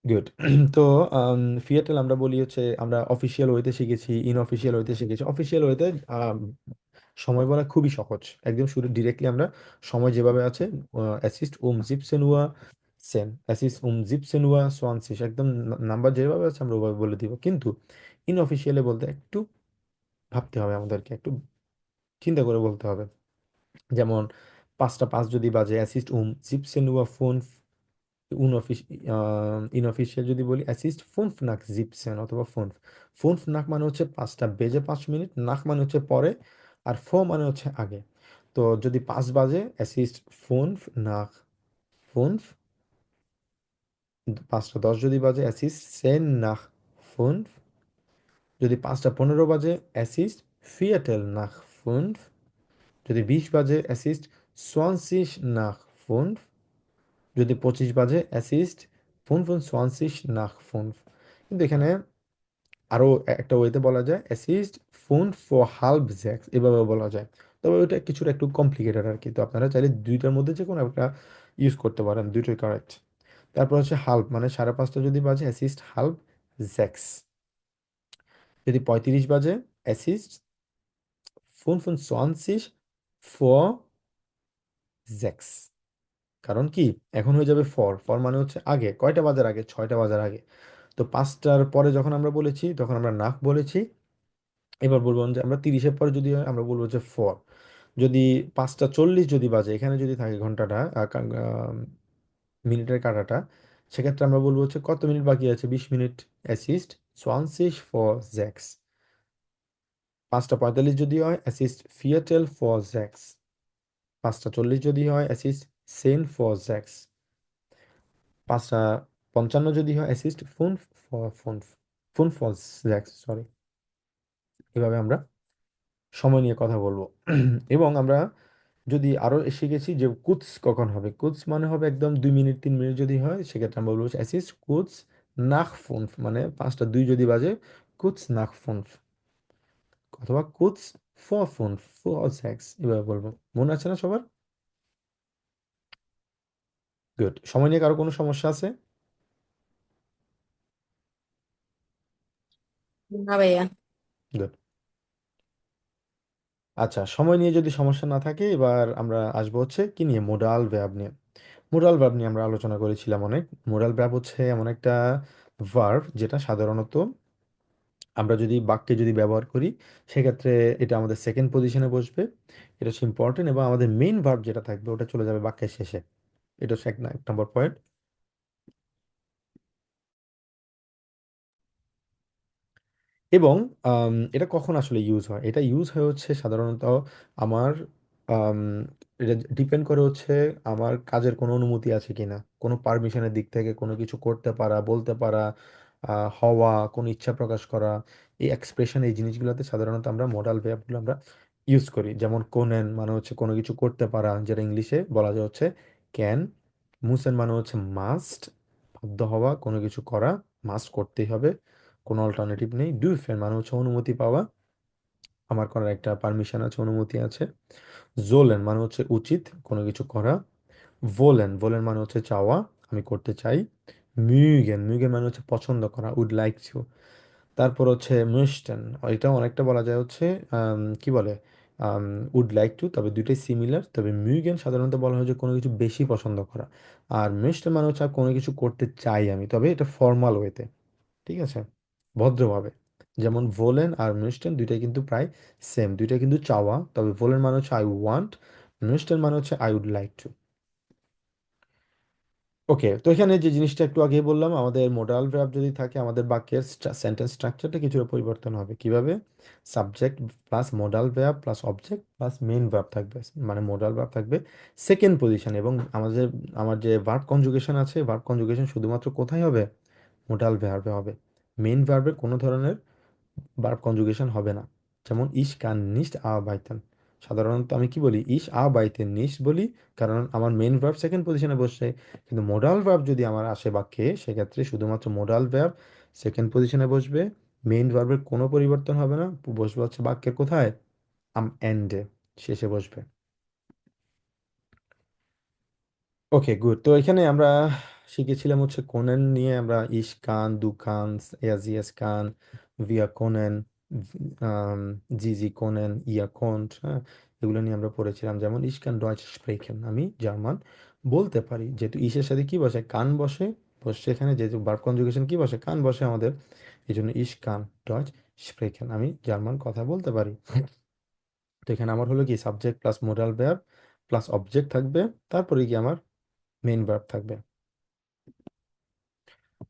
Speaker 1: গুড। তো ফিয়াটেল আমরা বলি হচ্ছে আমরা অফিসিয়াল ওয়েতে শিখেছি, ইনঅফিসিয়াল ওয়েতে শিখেছি। অফিসিয়াল ওয়েতে সময় বলা খুবই সহজ, একদম শুরু ডিরেক্টলি আমরা সময় যেভাবে আছে অ্যাসিস্ট 17 Uhr 10, অ্যাসিস্ট 17 Uhr 20, একদম নাম্বার যেভাবে আছে আমরা ওভাবে বলে দিব। কিন্তু ইনঅফিসিয়ালে বলতে একটু ভাবতে হবে আমাদেরকে, একটু চিন্তা করে বলতে হবে। যেমন 5টা 5 যদি বাজে অ্যাসিস্ট 17 Uhr 5, ইনঅফিসিয়াল যদি বলি অ্যাসিস্ট 5 nach 17 অথবা 5 nach মানে হচ্ছে 5টা বেজে 5 মিনিট, নাখ মানে হচ্ছে পরে, আর মানে হচ্ছে আগে। তো যদি 5 বাজে অ্যাসিস্ট 5 nach 5, 5টা 10 যদি বাজে অ্যাসিস্ট 10 nach 5, যদি 5টা 15 বাজে অ্যাসিস্ট Viertel nach 5, যদি 20 বাজে অ্যাসিস্ট 20 nach 5, যদি 25 বাজে অ্যাসিস্ট 25 nach 5। কিন্তু এখানে আরও একটা ওয়েতে বলা যায় অ্যাসিস্ট 5 vor halb 6, এভাবে বলা যায়। তবে ওইটা কিছুটা একটু কমপ্লিকেটেড আর কি। তো আপনারা চাইলে দুইটার মধ্যে যে কোনো একটা ইউজ করতে পারেন, দুইটাই কারেক্ট। তারপর হচ্ছে হাল্প মানে 5:30 যদি বাজে অ্যাসিস্ট হাল্প 6, যদি 35 বাজে অ্যাসিস্ট 25 vor 6। কারণ কি এখন হয়ে যাবে ফর মানে হচ্ছে আগে, কয়টা বাজার আগে, 6টা বাজার আগে। তো 5টার পরে যখন আমরা বলেছি তখন আমরা নাক বলেছি। এবার বলবো যে আমরা 30-এর পরে যদি হয় আমরা বলবো যে ফর। যদি 5টা 40 যদি বাজে, এখানে যদি থাকে ঘন্টাটা মিনিটের কাটাটা, সেক্ষেত্রে আমরা বলবো হচ্ছে কত মিনিট বাকি আছে, 20 মিনিট, অ্যাসিস্ট 20 vor 6। 5টা 45 যদি হয় অ্যাসিস্ট Viertel vor 6। 5টা 40 যদি হয় অ্যাসিস্ট 10 vor 6। 5টা 55 যদি হয় অ্যাসিস্ট 5 vor 5, 5 vor 6, সরি। এভাবে আমরা সময় নিয়ে কথা বলবো। এবং আমরা যদি আরো শিখেছি যে কুতস কখন হবে, কুতস মানে হবে একদম 2 মিনিট 3 মিনিট যদি হয় সেক্ষেত্রে আমরা বলবো অ্যাসিস্ট কুতস নাখ 5, মানে 5টা 2 যদি বাজে কুতস নাখ 5, অথবা কুতস ফর 5 ফর 6, এভাবে বলবো। মনে আছে না সবার? গুড। সময় নিয়ে কারো কোনো সমস্যা আছে?
Speaker 6: না ভাইয়া।
Speaker 1: গুড। আচ্ছা, সময় নিয়ে যদি সমস্যা না থাকে এবার আমরা আসবো হচ্ছে কি নিয়ে, মোডাল ভার্ব নিয়ে। মোডাল ভার্ব নিয়ে আমরা আলোচনা করেছিলাম অনেক। মোডাল ভার্ব হচ্ছে এমন একটা ভার্ব যেটা সাধারণত আমরা যদি বাক্যে যদি ব্যবহার করি সেক্ষেত্রে এটা আমাদের সেকেন্ড পজিশনে বসবে। এটা হচ্ছে ইম্পর্টেন্ট, এবং আমাদের মেইন ভার্ব যেটা থাকবে ওটা চলে যাবে বাক্যের শেষে। এটা হচ্ছে 1 নম্বর পয়েন্ট। এবং এটা কখন আসলে ইউজ হয়, এটা ইউজ হয় হচ্ছে সাধারণত আমার আম, এটা ডিপেন্ড করে হচ্ছে আমার কাজের কোনো অনুমতি আছে কিনা, কোনো পারমিশনের দিক থেকে কোনো কিছু করতে পারা, বলতে পারা, হওয়া, কোনো ইচ্ছা প্রকাশ করা, এই এক্সপ্রেশন, এই জিনিসগুলোতে সাধারণত আমরা মডাল ভার্বগুলো আমরা ইউজ করি। যেমন কোনেন মানে হচ্ছে কোনো কিছু করতে পারা, যেটা ইংলিশে বলা যায় হচ্ছে ক্যান। মুসেন মানে হচ্ছে মাস্ট, বাধ্য হওয়া, কোনো কিছু করা, মাস্ট করতেই হবে, কোনো অল্টারনেটিভ নেই। ডুইফেন মানে হচ্ছে অনুমতি পাওয়া, আমার করার একটা পারমিশন আছে, অনুমতি আছে। জোলেন মানে হচ্ছে উচিত কোনো কিছু করা। ভোলেন ভোলেন মানে হচ্ছে চাওয়া, আমি করতে চাই। মিউগেন মিউগেন মানে হচ্ছে পছন্দ করা, উড লাইক টু। তারপর হচ্ছে মিস্টেন, এটা অনেকটা বলা যায় হচ্ছে কি বলে উড লাইক টু, তবে দুইটাই সিমিলার। তবে মিউগেন সাধারণত বলা হয় যে কোনো কিছু বেশি পছন্দ করা। আর মিস্টেন মানে হচ্ছে কোনো কিছু করতে চাই আমি, তবে এটা ফর্মাল ওয়েতে, ঠিক আছে, ভদ্রভাবে। যেমন ভোলেন আর মিস্টেন দুইটাই কিন্তু প্রায় সেম, দুইটাই কিন্তু চাওয়া, তবে ভোলেন মানে হচ্ছে আই ওয়ান্ট, মিস্টেন মানে হচ্ছে আই উড লাইক টু। ওকে, তো এখানে যে জিনিসটা একটু আগে বললাম, আমাদের মোডাল ভার্ব যদি থাকে আমাদের বাক্যের সেন্টেন্স স্ট্রাকচারটা কিছুটা পরিবর্তন হবে। কিভাবে? Subject plus modal verb plus object plus main verb থাকবে, মানে মোডাল ভার্ব থাকবে সেকেন্ড পজিশন, এবং আমার যে ভার্ব কনজুগেশন আছে, ভার্ব কনজুগেশন শুধুমাত্র কোথায় হবে? মোডাল ভার্বে হবে। মেইন ভার্বে কোনো ধরনের ভার্ব কনজুগেশন হবে না। যেমন ইশ কান নিস্ট আরবাইতেন, সাধারণত আমি কি বলি? ইশ আরবাইতেন নিস্ট বলি, কারণ আমার মেইন ভার্ব সেকেন্ড পজিশনে বসছে। কিন্তু মোডাল ভার্ব যদি আমার আসে বাক্যে, সেক্ষেত্রে শুধুমাত্র মোডাল ভার্ব সেকেন্ড পজিশনে বসবে, মেইন ভার্বের কোনো পরিবর্তন হবে না, বসবে হচ্ছে বাক্যের কোথায়? এন্ডে, শেষে বসবে। ওকে, গুড। তো এখানে আমরা শিখেছিলাম হচ্ছে কোনেন নিয়ে, আমরা ইশ কান, দু কানস, ইয়াস কান, ভিয়া কোনেন, জি কোনেন, ইয়া কোন্ট, হ্যাঁ, এগুলো নিয়ে আমরা পড়েছিলাম। যেমন ইশ কান ডয়েচ স্প্রেকেন, আমি জার্মান বলতে পারি। যেহেতু ইশের সাথে কি বসে? কান বসে। বসে এখানে যেহেতু ভার্ব কনজুগেশন কি বসে? কান বসে আমাদের, এই জন্য ইশ কান ডয়েচ স্প্রেকেন, আমি জার্মান কথা বলতে পারি। তো এখানে আমার হলো কি subject plus modal verb plus object থাকবে, তারপরে কি আমার মেইন ভার্ব থাকবে।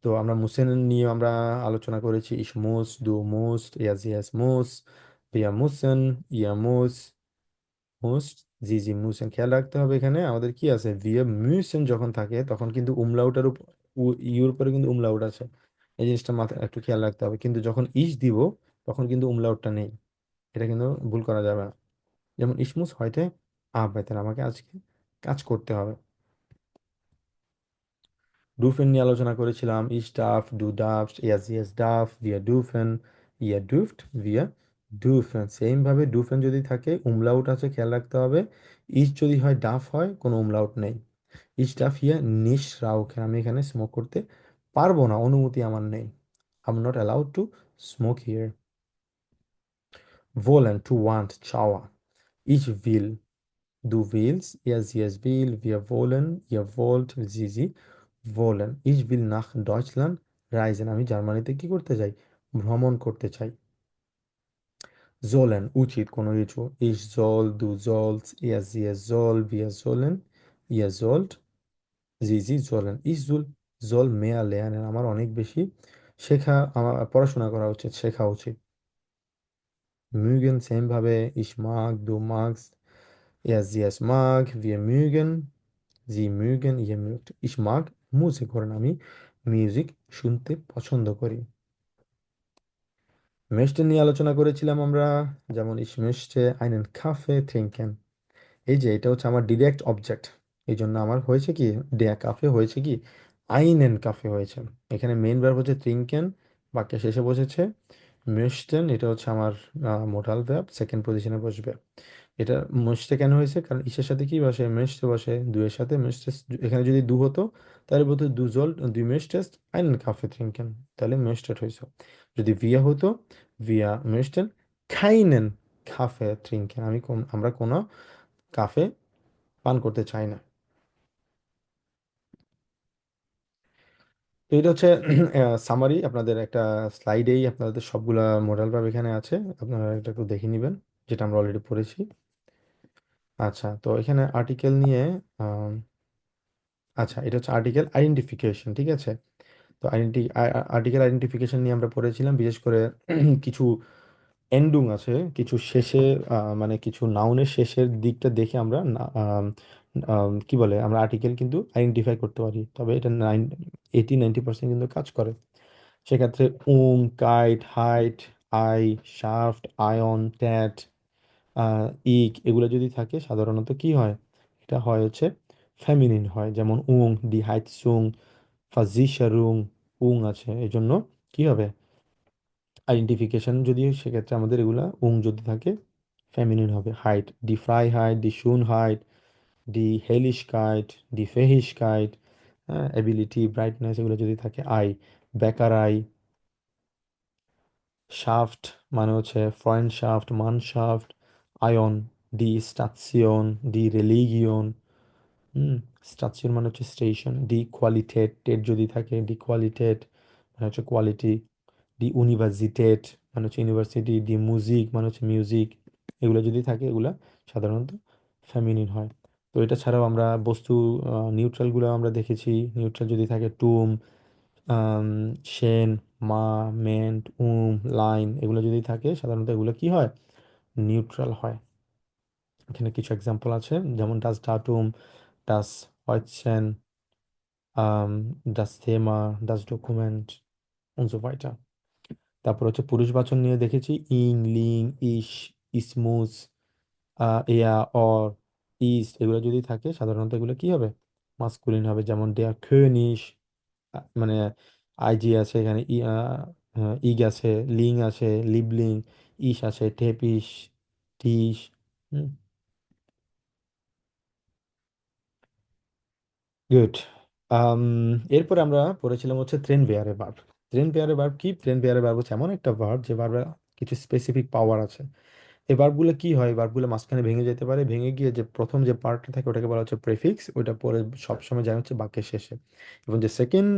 Speaker 1: তো আমরা মুসেন নিয়ে আমরা আলোচনা করেছি। ইস মুস, দু মুস, ইয়াস মুস, ভিয়া মুসেন, ইয়া মুস, মুস, জি মুসেন। খেয়াল রাখতে হবে এখানে আমাদের কি আছে, ভিয়া মুসেন যখন থাকে তখন কিন্তু উমলাউটের উপর, ইউর উপরে কিন্তু উমলাউট আছে। এই জিনিসটা মাথায় একটু খেয়াল রাখতে হবে। কিন্তু যখন ইস দিব তখন কিন্তু উমলাউটটা নেই, এটা কিন্তু ভুল করা যাবে না। যেমন ইসমুস হয়তো আবেতেন, আমাকে আজকে কাজ করতে হবে। ডুফেন নিয়ে আলোচনা করেছিলাম। ইস ডাফ, ডু ডাফট, ইয়াস ডাফ, ভিয়া ডুফেন, ইয়া ডুফট, ভিয়া ডুফেন। সেম ভাবে ডুফেন যদি থাকে উমলাউট আছে, খেয়াল রাখতে হবে। ইস যদি হয় ডাফ হয়, কোনো উমলাউট নেই। ইস ডাফ ইয়া নিশ রাউখেন, আমি এখানে স্মোক করতে পারবো না, অনুমতি আমার নেই। I am not allowed to smoke here. ভোলেন, টু ওয়ান্ট, চাওয়া। ইচ উইল, du willst, ihr will, wir wollen, ihr wollt, sie wollen. Ich will nach Deutschland reisen. আমি জার্মানিতে কি করতে চাই? ভ্রমণ করতে চাই। sollen, উচিত কোনো কিছু। Ich soll, du sollst, ihr soll, wir sollen, ihr sollt, sie sollen. Ich soll mehr lernen. আমার অনেক বেশি আমার পড়াশোনা করা উচিত, শেখা উচিত। mögen সেম ভাবে, ich mag, du magst, er es mag, wir mögen, sie mögen, ihr mögt. Ich mag Musik hören, আমি মিউজিক শুনতে পছন্দ করি। মেষ্টা নিয়ে আলোচনা করেছিলাম আমরা। যেমন ich möchte einen Kaffee trinken, এই যে এটা হচ্ছে আমার ডিরেক্ট অবজেক্ট, এই জন্য আমার হয়েছে কি, ডেয়া কাফে হয়েছে কি, আইনেন কাফে হয়েছে। এখানে মেইন ভার্ব হচ্ছে trinken, বাক্যের শেষে বসেছে möchten, এটা হচ্ছে আমার মোডাল ভার্ব, সেকেন্ড পজিশনে বসবে। এটা মসতে কেন হয়েছে? কারণ ইসের সাথে কি বসে? মেসতে বসে। দুয়ের সাথে মেসতে, এখানে যদি দু হতো তাহলে বলতো দু জল, দুই মেসটেস্ট einen Kaffee trinken, তাহলে মেসটেড হয়েছে। যদি ভিয়া হতো, ভিয়া মেসটেন keinen Kaffee trinken, আমরা কোনো কাফে পান করতে চাই না। তো এটা হচ্ছে সামারি, আপনাদের একটা স্লাইডেই আপনাদের সবগুলা মোডাল ভার্ব এখানে আছে, আপনারা এটা একটু দেখে নেবেন, যেটা আমরা অলরেডি পড়েছি। আচ্ছা, তো এখানে আর্টিকেল নিয়ে আম, আচ্ছা, এটা হচ্ছে আর্টিকেল আইডেন্টিফিকেশন, ঠিক আছে। তো আর্টিকেল আইডেন্টিফিকেশন নিয়ে আমরা পড়েছিলাম, বিশেষ করে কিছু এন্ডুং আছে, কিছু শেষে, মানে কিছু নাউনের শেষের দিকটা দেখে আমরা কি বলে, আমরা আর্টিকেল কিন্তু আইডেন্টিফাই করতে পারি, তবে এটা 80-90% কিন্তু কাজ করে। সেক্ষেত্রে কাইট, হাইট, আই, শাফট, আয়ন, ট্যাট, ইক, এগুলো যদি থাকে সাধারণত কি হয়? এটা হয় হচ্ছে ফেমিনিন হয়। যেমন ডি হাইট সুং, ফাজিশারুং, আছে, এই জন্য কি হবে? আইডেন্টিফিকেশন যদি সেক্ষেত্রে আমাদের এগুলা যদি থাকে ফেমিনিন হবে। Height, D fry height, D শুন হাইট, ডি হেলিশকাইট, ডি ফেহিশকাইট, হ্যাঁ, এবিলিটি, ব্রাইটনেস, এগুলো যদি থাকে আই, বেকার আই। শাফট মানে হচ্ছে ফ্রয়েন্ডশাফট, মানশাফট। আয়ন, ডি স্টাচিয়ন, ডি রিলিগিয়ন, হুম, স্টাচিয়ন মানে হচ্ছে স্টেশন। ডি কোয়ালিটেট, টেট যদি থাকে, ডি কোয়ালিটেট মানে হচ্ছে কোয়ালিটি। ডি ইউনিভার্সিটেট মানে হচ্ছে ইউনিভার্সিটি। ডি মিউজিক মানে হচ্ছে মিউজিক, এগুলো যদি থাকে এগুলা সাধারণত ফেমিনিন হয়। তো এটা ছাড়াও আমরা বস্তু নিউট্রালগুলো আমরা দেখেছি। নিউট্রাল যদি থাকে টুম, শেন, মা, মেন্ট, লাইন, এগুলো যদি থাকে সাধারণত এগুলো কি হয়? নিউট্রাল হয়। এখানে কিছু এক্সাম্পল আছে, যেমন ডাস ডাটুম, ডাস হয়চেন, ডাস থেমা, ডাস ডকুমেন্ট und so weiter। তারপর হচ্ছে পুরুষবাচন নিয়ে দেখেছি ইং, লিং, ইস, ইসমুস, এয়া, অর, ইস্ট, এগুলো যদি থাকে সাধারণত এগুলো কি হবে? মাস্কুলিন হবে। যেমন দেয়ার könig, মানে আইজি আছে এখানে, ইগ আছে, লিং আছে, লিবলিং, ইস আছে, টেপিস, টিস। গুড। এরপরে আমরা পড়েছিলাম হচ্ছে ট্রেন বেয়ারে ভার্ব। ট্রেন বেয়ারে ভার্ব কি? ট্রেন বেয়ারে ভার্ব হচ্ছে এমন একটা ভার্ব যে ভার্বের কিছু স্পেসিফিক পাওয়ার আছে। এই ভার্বগুলো কি হয়? ভার্বগুলো মাঝখানে ভেঙে যেতে পারে, ভেঙে গিয়ে যে প্রথম যে পার্টটা থাকে ওটাকে বলা হচ্ছে প্রেফিক্স, ওইটা পরে সবসময় যায় হচ্ছে বাক্যের শেষে। এবং যে সেকেন্ড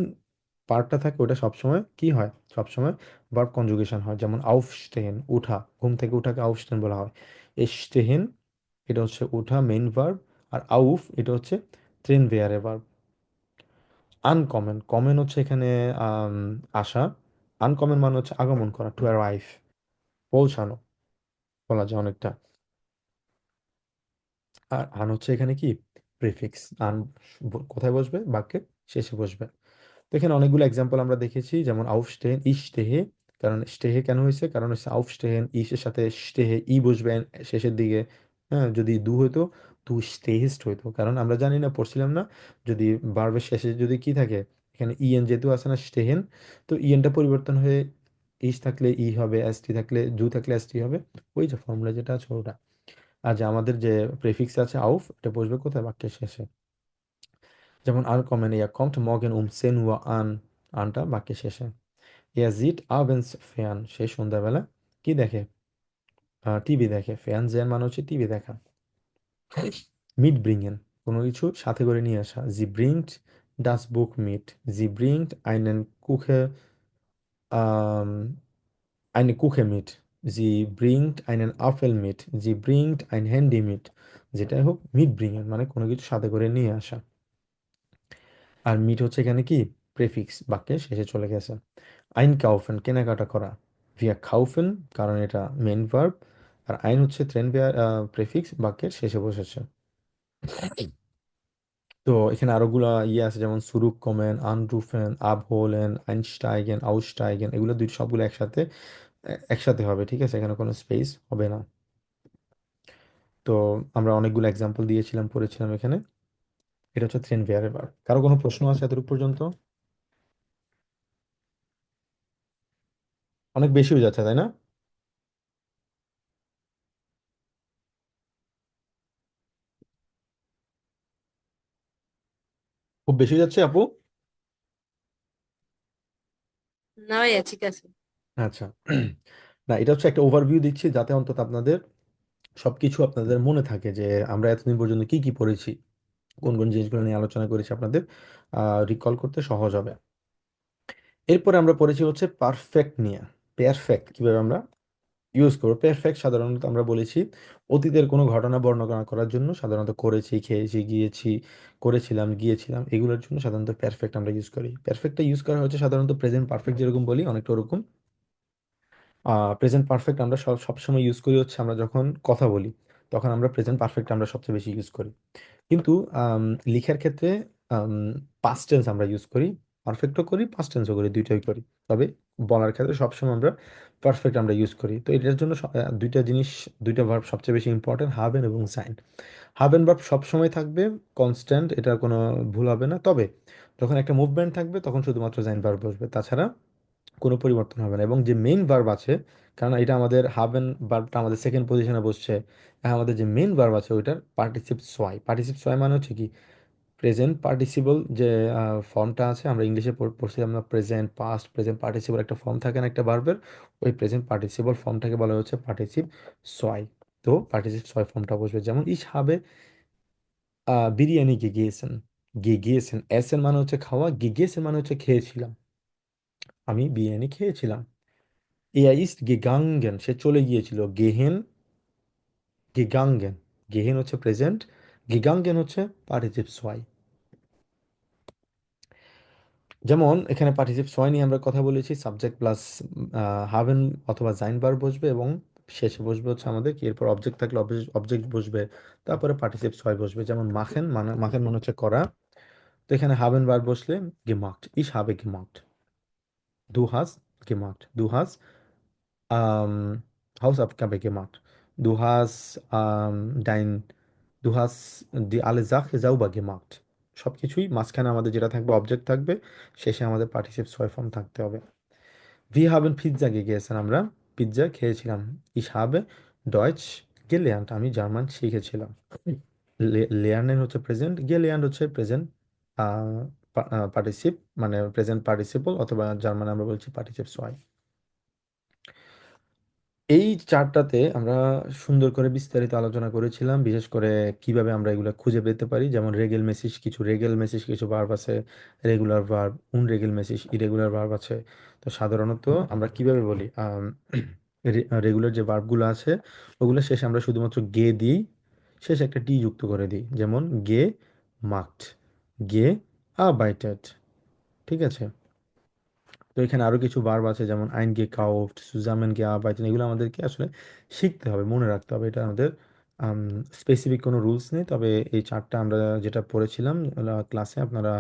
Speaker 1: পার্টটা থাকে ওটা সবসময় কি হয়? সবসময় ভার্ব কনজুগেশন হয়। যেমন আউফস্টেহেন, উঠা, ঘুম থেকে উঠাকে আউফস্টেহেন বলা হয়। স্টেহেন এটা হচ্ছে উঠা, মেইন ভার্ব। আর আউফ এটা হচ্ছে ট্রেন বেয়ারে ভার্ব। আনকমন, কমন হচ্ছে এখানে আম, আসা। আনকমন মানে হচ্ছে আগমন করা, টু অ্যারাইভ, পৌঁছানো বলা যায় অনেকটা। আর আন হচ্ছে এখানে কি? প্রিফিক্স। আন কোথায় বসবে? বাক্যের শেষে বসবে। তো এখানে অনেকগুলো এক্সাম্পল আমরা দেখেছি, যেমন আউফস্টেহেন, ইশতেহে। কারণ স্টেহে কেন হয়েছে? কারণ হচ্ছে আউফস্টেহেন, ইসের সাথে স্টেহে ই বসবে শেষের দিকে। হ্যাঁ, যদি দু হইতো দু স্টেহিস্ট হইতো। কারণ আমরা জানি না, পড়ছিলাম না, যদি ভার্বের শেষে যদি কি থাকে, এখানে ইএন যেহেতু আছে না, স্টেহেন, তো ইএনটা পরিবর্তন হয়ে ইস থাকলে ই হবে, এসটি থাকলে জু থাকলে এসটি হবে। ওই যে ফর্মুলা যেটা আছে ওটা। আর যে আমাদের যে প্রেফিক্স আছে আউফ, এটা বসবে কোথায়? বাক্যের শেষে। যেমন uncommon, yeah commode Morgan 10 Uhr an, আনটা বাক্যের শেষে। Er sieht abends fern, সে সন্ধ্যাবেলা কি দেখে? টিভি দেখে। ফ্যান জেন মানে হচ্ছে টিভি দেখা। মিট ব্রিংয়েন, কোনো কিছু সাথে করে নিয়ে আসা। জি ব্রিংট ডাস বুক মিট, জি ব্রিংট আইনেন কুখে, eine Kuche mit, sie bringt einen Apfel mit, sie bringt ein Handy mit। যেটাই হোক, মিট ব্রিংয়েন মানে কোনো কিছু সাথে করে নিয়ে আসা। আর মিট হচ্ছে এখানে কি? প্রেফিক্স, বাক্যের শেষে চলে গেছে। আইন কাউফেন, কেনাকাটা করা। ভিয়া খাউফেন, কারণ এটা মেন ভার্ব। আর আইন হচ্ছে ট্রেন প্রেফিক্স, বাক্যের শেষে বসেছে। তো এখানে আরোগুলা ইয়ে আছে, যেমন সুরুক কমেন, আনরুফেন, আবহোলেন, আইনস্টাইগেন, আউসটাইগেন, এগুলো দুই সবগুলো একসাথে একসাথে হবে, ঠিক আছে? এখানে কোনো স্পেস হবে না। তো আমরা অনেকগুলো এক্সাম্পল দিয়েছিলাম, পড়েছিলাম এখানে। এটা হচ্ছে ট্রেন ভেয়ারেভার। কারো কোনো প্রশ্ন আছে এতটুকু পর্যন্ত? অনেক বেশি হয়ে যাচ্ছে, তাই না? খুব বেশি হয়ে যাচ্ছে আপু?
Speaker 6: না ভাইয়া ঠিক আছে।
Speaker 1: আচ্ছা। না, এটা হচ্ছে একটা ওভারভিউ দিচ্ছি, যাতে অন্তত আপনাদের সবকিছু আপনাদের মনে থাকে যে আমরা এতদিন পর্যন্ত কি কি পড়েছি, কোন কোন জিনিসগুলো নিয়ে আলোচনা করেছি, আপনাদের রিকল করতে সহজ হবে। এরপরে আমরা পড়েছি হচ্ছে পারফেক্ট নিয়ে। পারফেক্ট কিভাবে আমরা ইউজ করবো? পারফেক্ট সাধারণত আমরা বলেছি অতীতের কোনো ঘটনা বর্ণনা করার জন্য, সাধারণত করেছি, খেয়েছি, গিয়েছি, করেছিলাম, গিয়েছিলাম, এগুলোর জন্য সাধারণত পারফেক্ট আমরা ইউজ করি। পারফেক্টটা ইউজ করা হচ্ছে সাধারণত প্রেজেন্ট পারফেক্ট যেরকম বলি, অনেকটা ওরকম। প্রেজেন্ট পারফেক্ট আমরা সবসময় ইউজ করি হচ্ছে আমরা যখন কথা বলি, তখন আমরা প্রেজেন্ট পারফেক্ট আমরা সবচেয়ে বেশি ইউজ করি। কিন্তু লিখার ক্ষেত্রে পাস্ট টেন্স আমরা ইউজ করি, পারফেক্টও করি, পাস্ট টেন্সও করি, দুইটাই করি। তবে বলার ক্ষেত্রে সবসময় আমরা পারফেক্ট আমরা ইউজ করি। তো এটার জন্য দুইটা জিনিস, দুইটা ভার্ব সবচেয়ে বেশি ইম্পর্টেন্ট, হাবেন এবং সাইন। হাবেন ভার্ব সবসময় থাকবে কনস্ট্যান্ট, এটার কোনো ভুল হবে না। তবে যখন একটা মুভমেন্ট থাকবে তখন শুধুমাত্র সাইন ভার্ব বসবে, তাছাড়া কোনো পরিবর্তন হবে না। এবং যে মেইন ভার্ব আছে, কারণ এটা আমাদের হাবেন ভার্বটা আমাদের সেকেন্ড পজিশনে বসছে, আমাদের যে মেইন ভার্ব আছে ওইটার পার্টিসিপ সোয়াই। পার্টিসিপ সোয়াই মানে হচ্ছে কি? প্রেজেন্ট পার্টিসিপল যে ফর্মটা আছে, আমরা ইংলিশে পড়ছিলাম না, প্রেজেন্ট, পাস্ট, প্রেজেন্ট পার্টিসিপল একটা ফর্ম থাকে না একটা ভার্বের, ওই প্রেজেন্ট পার্টিসিপল ফর্মটাকে বলা হচ্ছে পার্টিসিপ সোয়াই। তো পার্টিসিপ সোয়াই ফর্মটা বসবে, যেমন ইস habe বিরিয়ানি গিয়েছেন, গিয়েছেন, এসেন মানে হচ্ছে খাওয়া, গিয়েছেন মানে হচ্ছে খেয়েছিলাম, আমি বিরিয়ানি খেয়েছিলাম। Er ist gegangen, সে চলে গিয়েছিল। গেহেন, gegangen, গেহেন হচ্ছে প্রেজেন্ট, গিগাঙ্গেন হচ্ছে পার্টিসিপ সোয়াই। যেমন এখানে পার্টিসিপ সোয়াই নিয়ে আমরা কথা বলেছি, সাবজেক্ট প্লাস হাভেন অথবা জাইন বার বসবে এবং শেষে বসবে হচ্ছে আমাদের কি, এরপর অবজেক্ট থাকলে অবজেক্ট বসবে, তারপরে পার্টিসিপ সোয়াই বসবে। যেমন মাখেন মাখেন মানে হচ্ছে করা, তো এখানে হাভেন বার বসলে গেমাক্ট, ইস habe gemacht, du hast gemacht, du hast Hausaufgabe gemacht, du hast du hast die alle Sache sauber gemacht। সব কিছুই মাঝখানে আমাদের যেটা থাকবে অবজেক্ট থাকবে, শেষে আমাদের পার্টিসিপ ছয় ফর্ম থাকতে হবে। Wir haben পিৎজা gegessen, আমরা পিৎজা খেয়েছিলাম। Ich habe Deutsch gelernt, আমি জার্মান শিখেছিলাম। লেয়ার্নেন হচ্ছে প্রেজেন্ট, gelernt হচ্ছে প্রেজেন্ট পার্টিসিপ, মানে প্রেজেন্ট পার্টিসিপল, অথবা জার্মানে আমরা বলছি পার্টিসিপ ছয়। এই চার্টটাতে আমরা সুন্দর করে বিস্তারিত আলোচনা করেছিলাম, বিশেষ করে কিভাবে আমরা এগুলো খুঁজে পেতে পারি। যেমন রেগেল মেসিস কিছু ভার্ব আছে, রেগুলার ভার্ব, রেগেল মেসিস ইরেগুলার ভার্ব আছে। তো সাধারণত আমরা কিভাবে বলি, রেগুলার যে ভার্বগুলো আছে ওগুলো শেষে আমরা শুধুমাত্র গে দিই, শেষে একটা টি যুক্ত করে দিই। যেমন গে মাক্ট, গে আবাইটেড, ঠিক আছে। তো এখানে আরো কিছু ভার্ব আছে, যেমন আইন গে কাউফট, সুজামেন গে আরবাইটেন, এগুলো আমাদেরকে আসলে শিখতে হবে, মনে রাখতে হবে। এটা আমাদের স্পেসিফিক কোনো রুলস নেই, তবে এই চারটা আমরা যেটা পড়েছিলাম ক্লাসে, আপনারা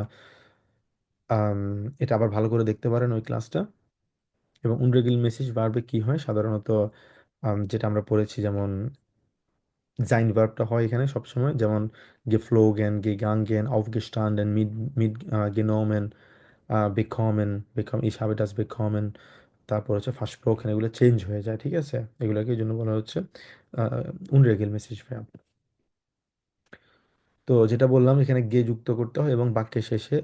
Speaker 1: আম, এটা আবার ভালো করে দেখতে পারেন ওই ক্লাসটা। এবং উনরেগেলmäßig ভার্বে কি হয় সাধারণত, যেটা আমরা পড়েছি, যেমন জাইন ভার্বটা হয় এখানে সবসময়, যেমন geflogen, gegangen, aufgestanden, mitgenommen, bekommen, ich habe das bekommen, তারপর হচ্ছে versprochen, এগুলো চেঞ্জ হয়ে যায়, ঠিক আছে। এগুলোকে এই জন্য বলা হচ্ছে unregelmäßig verb। তো যেটা বললাম, এখানে গে যুক্ত করতে হয় এবং বাক্যের শেষে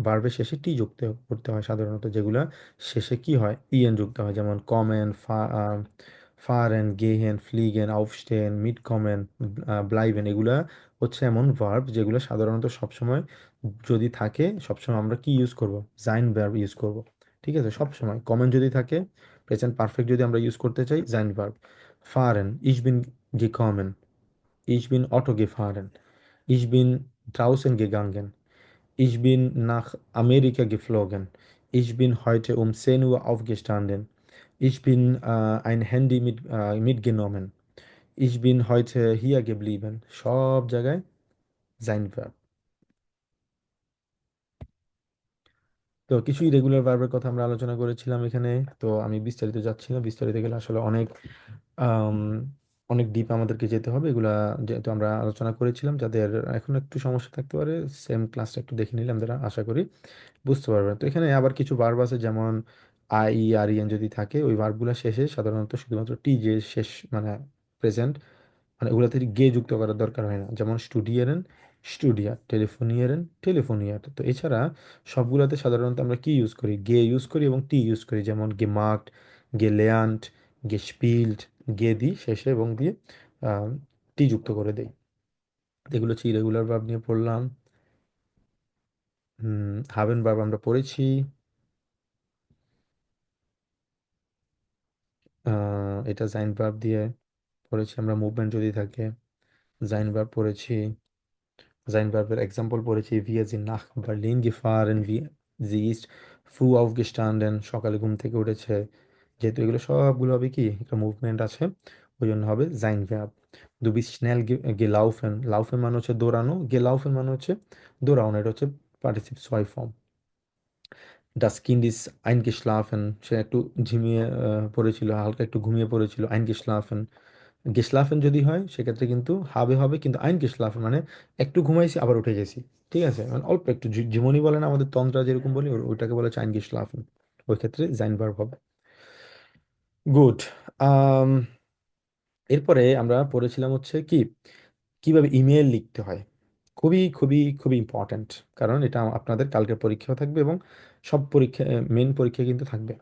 Speaker 1: ভার্বের শেষে টি যুক্ত করতে হয় সাধারণত, যেগুলা শেষে কি হয়, ইএন যুক্ত হয়। যেমন কমেন, ফারেন, গেহেন, ফ্লিগেন, আউফস্টেন, মিট কমেন, ব্লাইবেন, এগুলা হচ্ছে এমন ভার্ব যেগুলো সাধারণত সবসময় যদি থাকে, সবসময় আমরা কি ইউজ করব, জাইন ভার্ব ইউজ করব, ঠিক আছে। সবসময় কমেন যদি থাকে, প্রেজেন্ট পারফেক্ট যদি আমরা ইউজ করতে চাই, Zain verb. ফারেন, ich bin gekommen, ich bin Auto gefahren, ich bin draußen gegangen, ich bin nach Amerika geflogen, ich bin heute um 10 Uhr aufgestanden, ich bin ein Handy mitgenommen, ich bin heute hier geblieben। সব জায়গায় sein verb। তো কিছু irregular ভার্বের কথা আমরা আলোচনা করেছিলাম এখানে। তো আমি বিস্তারিত যাচ্ছি না, বিস্তারিত গেলে আসলে আম, অনেক ডিপ আমাদেরকে যেতে হবে। এগুলা যেহেতু আমরা আলোচনা করেছিলাম, যাদের এখন একটু সমস্যা থাকতে পারে, সেম ক্লাসটা একটু দেখে নিলে আমরা আশা করি বুঝতে পারবেন। তো এখানে আবার কিছু ভার্ব আছে, যেমন আই ই আর ইএন যদি থাকে, ওই ভার্বগুলো শেষে সাধারণত শুধুমাত্র টি যে শেষ, মানে প্রেজেন্ট, মানে ওগুলাতে গে যুক্ত করার দরকার হয় না। যেমন স্টুডিয়ারেন, স্টুডিয়া, টেলিফোনিয়ারেন, টেলিফোনিয়ার। তো এছাড়া সবগুলাতে সাধারণত আমরা কি ইউজ করি, গে ইউজ করি এবং টি ইউজ করি। যেমন গেমার্কড, গেলেয়ান্ট, গেস্পিল্ড, গে দিই শেষে এবং দিয়ে টি যুক্ত করে দেই। এগুলো হচ্ছে ইরেগুলার ভার্ব নিয়ে পড়লাম। হাভেন ভার্ব আমরা পড়েছি। এটা জাইন ভার্ব দিয়ে পড়েছি আমরা। মুভমেন্ট যদি থাকে, জাইন ভার্ব পড়েছি। জাইন ভার্বের এক্সাম্পল পড়েছি, wir sind nach Berlin gefahren, sie ist früh aufgestanden, সকালে ঘুম থেকে উঠেছে। যেহেতু এগুলো সবগুলো হবে কি, একটা মুভমেন্ট আছে, ওই জন্য হবে Zain verb. du bist schnell gelaufen, laufen মানে হচ্ছে দৌড়ানো, gelaufen মানে হচ্ছে দৌড়ানো, এটা হচ্ছে পার্টিসিপ ছয় form. das Kind ist eingeschlafen, সে একটু ঝিমিয়ে পড়েছিল, হালকা একটু ঘুমিয়ে পড়েছিল, eingeschlafen। গেসলাফেন যদি হয় সেক্ষেত্রে কিন্তু হবে হবে, কিন্তু আইন গেসলাফেন মানে একটু ঘুমাইছি আবার উঠে গেছি, ঠিক আছে, মানে অল্প একটু জীবনী বলে না আমাদের তন্ত্রা যেরকম বলি, ওইটাকে বলে আইন গেসলাফেন। ওই ক্ষেত্রে জাইন ভার্ব হবে। গুড। এরপরে আমরা পড়েছিলাম হচ্ছে কি, কিভাবে ইমেল লিখতে হয়। খুবই খুবই খুবই ইম্পর্ট্যান্ট, কারণ এটা আপনাদের কালকে পরীক্ষাও থাকবে এবং সব পরীক্ষা, মেন পরীক্ষা কিন্তু থাকবে।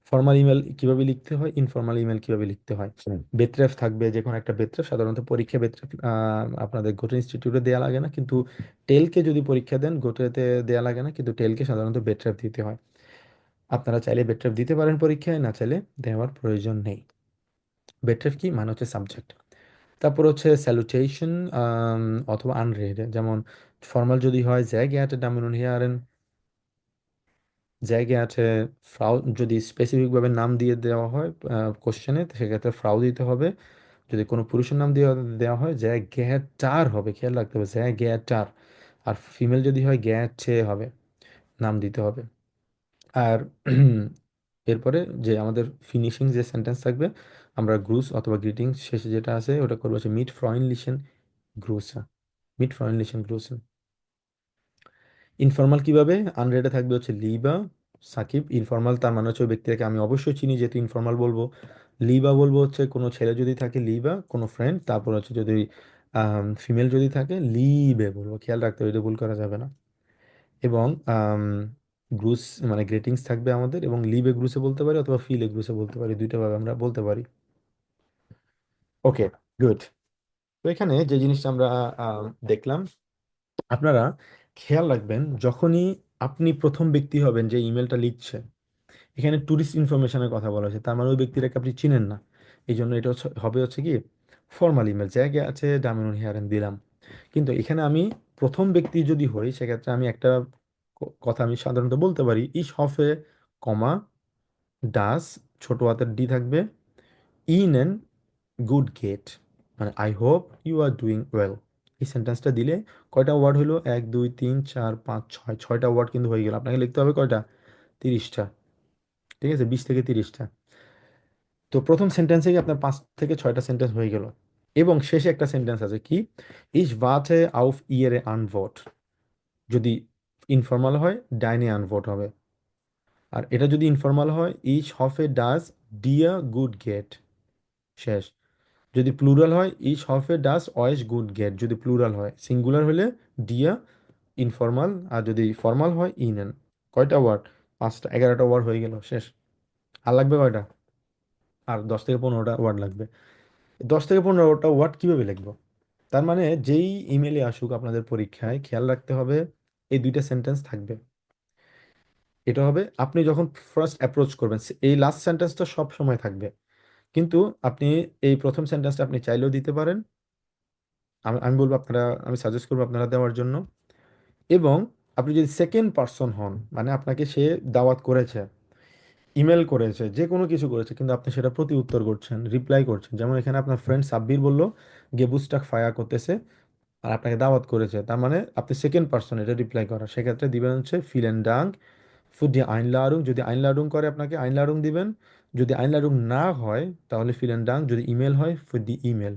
Speaker 1: ফর্মাল ইমেল কিভাবে লিখতে হয়, ইনফর্মাল ইমেল কিভাবে লিখতে হয়। বেত্রেফ থাকবে, যে কোনো একটা বেত্রেফ, সাধারণত পরীক্ষা বেত্রেফ আপনাদের গোটে ইনস্টিটিউটে দেওয়া লাগে না, কিন্তু টেলকে যদি পরীক্ষা দেন গোটেতে দেওয়া লাগে না, কিন্তু টেলকে সাধারণত বেট্রেফ দিতে হয়। আপনারা চাইলে বেট্রেফ দিতে পারেন পরীক্ষায়, না চাইলে দেওয়ার প্রয়োজন নেই। বেট্রেফ কি মানে হচ্ছে সাবজেক্ট। তারপর হচ্ছে স্যালুটেশন অথবা আনরেড, যেমন ফর্মাল যদি হয় sehr geehrte Damen und Herren, sehr geehrte ফ্রাউ, যদি স্পেসিফিকভাবে নাম দিয়ে দেওয়া হয় কোশ্চেনে সেক্ষেত্রে ফ্রাউ দিতে হবে। যদি কোনো পুরুষের নাম দেওয়া দেওয়া হয় sehr geehrter হবে, খেয়াল রাখতে হবে sehr geehrter। আর ফিমেল যদি হয় geehrte হবে, নাম দিতে হবে। আর এরপরে যে আমাদের ফিনিশিং যে সেন্টেন্স থাকবে, আমরা গ্রুস অথবা গ্রিটিংস শেষে যেটা আছে ওটা করবো হচ্ছে মিট ফ্রয়েন্ডলিশেন গ্রুসে, মিট ফ্রয়েন্ডলিশেন গ্রুসে। ইনফর্মাল কিভাবে, আনরেডে থাকবে হচ্ছে লিবা সাকিব। ইনফর্মাল তার মানে হচ্ছে ওই ব্যক্তিটাকে আমি অবশ্যই চিনি, যেহেতু ইনফর্মাল বলবো। লিবা বলবো হচ্ছে কোনো ছেলে যদি থাকে লিবা, কোনো ফ্রেন্ড। তারপর হচ্ছে যদি ফিমেল যদি থাকে লিবে বলবো, খেয়াল রাখতে হবে, এটা ভুল করা যাবে না। এবং গ্রুস মানে গ্রেটিংস থাকবে আমাদের, এবং লিবে গ্রুসে বলতে পারি অথবা ফিলে গ্রুসে বলতে পারি, দুইটা ভাবে আমরা বলতে পারি। ওকে, গুড। তো এখানে যে জিনিসটা আমরা দেখলাম, আপনারা খেয়াল রাখবেন যখনই আপনি প্রথম ব্যক্তি হবেন যে ইমেলটা লিখছে, এখানে ট্যুরিস্ট ইনফরমেশনের কথা বলা হয়েছে, তার মানে ওই ব্যক্তিটাকে আপনি চিনেন না। এই জন্য এটা হবে হচ্ছে কি ফর্মাল ইমেল, জায়গায় আছে ডামিনুন হেয়ারেন দিলাম। কিন্তু এখানে আমি প্রথম ব্যক্তি যদি হই সেক্ষেত্রে আমি একটা কথা আমি সাধারণত বলতে পারি, ইস হফে কমা ডাস, ছোট হাতের ডি থাকবে, ইনেন গুড গেট, মানে I hope you are doing well. এই সেন্টেন্সটা দিলে কয়টা ওয়ার্ড হলো, 1 2 3 4 5 6, 6টা ওয়ার্ড কিন্তু হয়ে গেল। আপনাকে লিখতে হবে কয়টা, 30টা। ঠিক আছে, 20 থেকে 30টা। তো প্রথম সেন্টেন্সে আপনার 5 থেকে 6টা সেন্টেন্স হয়ে গেল। এবং শেষে একটা সেন্টেন্স আছে কি, ইস ওয়াটে আউফ ইয়েরে আনভোট। যদি ইনফর্মাল হয় ডাইনে আনভোট হবে। আর এটা যদি ইনফর্মাল হয় ইস হফে ডাজ ডিয়া গুড গেট, শেষ। যদি প্লুরাল হয় ইস হফে ডাজ অয়েস গুড গেট, যদি প্লুরাল হয়। সিঙ্গুলার হলে ডিয়া ইনফর্মাল, আর যদি ফর্মাল হয় ইনেন। কয়টা ওয়ার্ড, 5টা, 11টা ওয়ার্ড হয়ে গেল, শেষ। আর লাগবে কয়টা, আর 10 থেকে 15টা ওয়ার্ড লাগবে। 10 থেকে 15টা ওয়ার্ড কিভাবে লিখবো, তার মানে যেই ইমেলে আসুক আপনাদের পরীক্ষায় খেয়াল রাখতে হবে এই দুইটা সেন্টেন্স থাকবে। এটা হবে আপনি যখন ফার্স্ট অ্যাপ্রোচ করবেন, এই লাস্ট সেন্টেন্সটা সব সময় থাকবে। কিন্তু আপনি এই প্রথম সেন্টেন্সটা আপনি চাইলেও দিতে পারেন, আমি আমি বলবো আপনারা, আমি সাজেস্ট করবো আপনারা দেওয়ার জন্য। এবং আপনি যদি সেকেন্ড পার্সন হন, মানে আপনাকে সে দাওয়াত করেছে, ইমেল করেছে, যে কোনো কিছু করেছে, কিন্তু আপনি সেটা প্রতি উত্তর করছেন, রিপ্লাই করছেন। যেমন এখানে আপনার ফ্রেন্ড সাব্বির বলল গেবুস্টাক ফায়ার করতেছে, আর আপনাকে দাওয়াত করেছে, তার মানে আপনি সেকেন্ড পার্সন এটা রিপ্লাই করা, সেক্ষেত্রে দিবেন হচ্ছে ফিলেন ডাঙ্ক ফু ডি আইনলাডুং। যদি আইনলাডুং করে আপনাকে আইনলাডুং দিবেন, যদি আইনলাডুং না হয় তাহলে ফিলেন ডাঙ্ক, যদি ইমেল হয় ফু ডি ইমেল।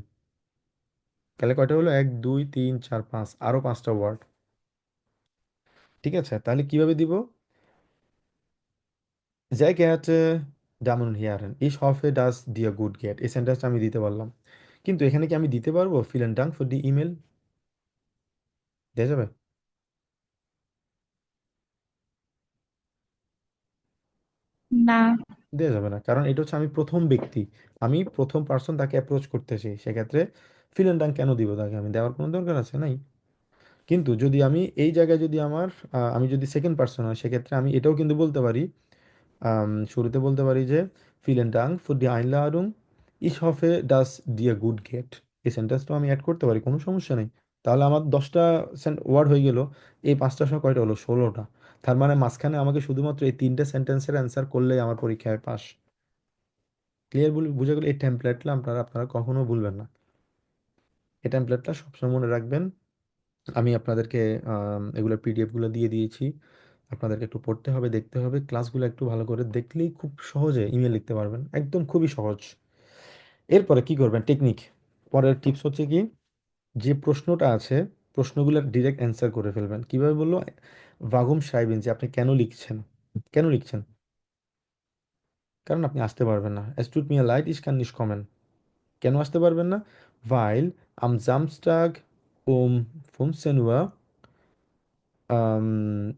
Speaker 1: তাহলে কয়টা হলো, 1 2 3 4 5, আরও 5টা ওয়ার্ড। ঠিক আছে, তাহলে কিভাবে দিব, sehr geehrte Damen und Herren, ich hoffe, dass dir gut geht, এই সেন্টেন্সটা আমি দিতে পারলাম। কিন্তু এখানে কি আমি দিতে পারবো villain dung for the email, দেওয়া যাবে?
Speaker 2: না।
Speaker 1: দেওয়া যাবে না, কারণ এটা হচ্ছে আমি প্রথম ব্যক্তি, আমি প্রথম পার্সন তাকে অ্যাপ্রোচ করতেছি, সেক্ষেত্রে ফিল অ্যান্ড ডাং কেন দিব তাকে, আমি দেওয়ার কোনো দরকার আছে নাই। কিন্তু যদি আমি এই জায়গায় যদি আমার আমি যদি সেকেন্ড পার্সন হয় সেক্ষেত্রে আমি এটাও কিন্তু বলতে পারি, শুরুতে বলতে পারি যে ফিলেন ডাং ফর দি আইনলাডুং, ইস হফে ডাস ডিয়া গুড গেট। এই সেন্টেন্সটাও আমি অ্যাড করতে পারি, কোনো সমস্যা নেই। তাহলে আমার 10টা ওয়ার্ড হয়ে গেল, এই 5টার সময় কয়টা হলো, 16টা। তার মানে মাঝখানে আমাকে শুধুমাত্র এই 3টে সেন্টেন্সের অ্যান্সার করলেই আমার পরীক্ষায় পাস। ক্লিয়ার, বুঝে গেলে এই টেমপ্লেটটা আপনারা আপনারা কখনো ভুলবেন না, এই টেমপ্লেটটা সবসময় মনে রাখবেন। আমি আপনাদেরকে এগুলোর পিডিএফগুলো দিয়ে দিয়েছি, আপনাদেরকে একটু পড়তে হবে, দেখতে হবে, ক্লাসগুলো একটু ভালো করে দেখলেই খুব সহজে ইমেল লিখতে পারবেন, একদম খুবই সহজ। এরপরে কি করবেন টেকনিক, পরের টিপস হচ্ছে কি, যে প্রশ্নটা আছে প্রশ্নগুলোর ডিরেক্ট অ্যান্সার করে ফেলবেন। কিভাবে বললো, ভাগুম সাইবেন, যে আপনি কেন লিখছেন, কেন লিখছেন, কারণ আপনি আসতে পারবেন না। Es tut mir leid, ich kann nicht kommen, কেন আসতে পারবেন না, weil am Samstag um 15 Uhr ähm,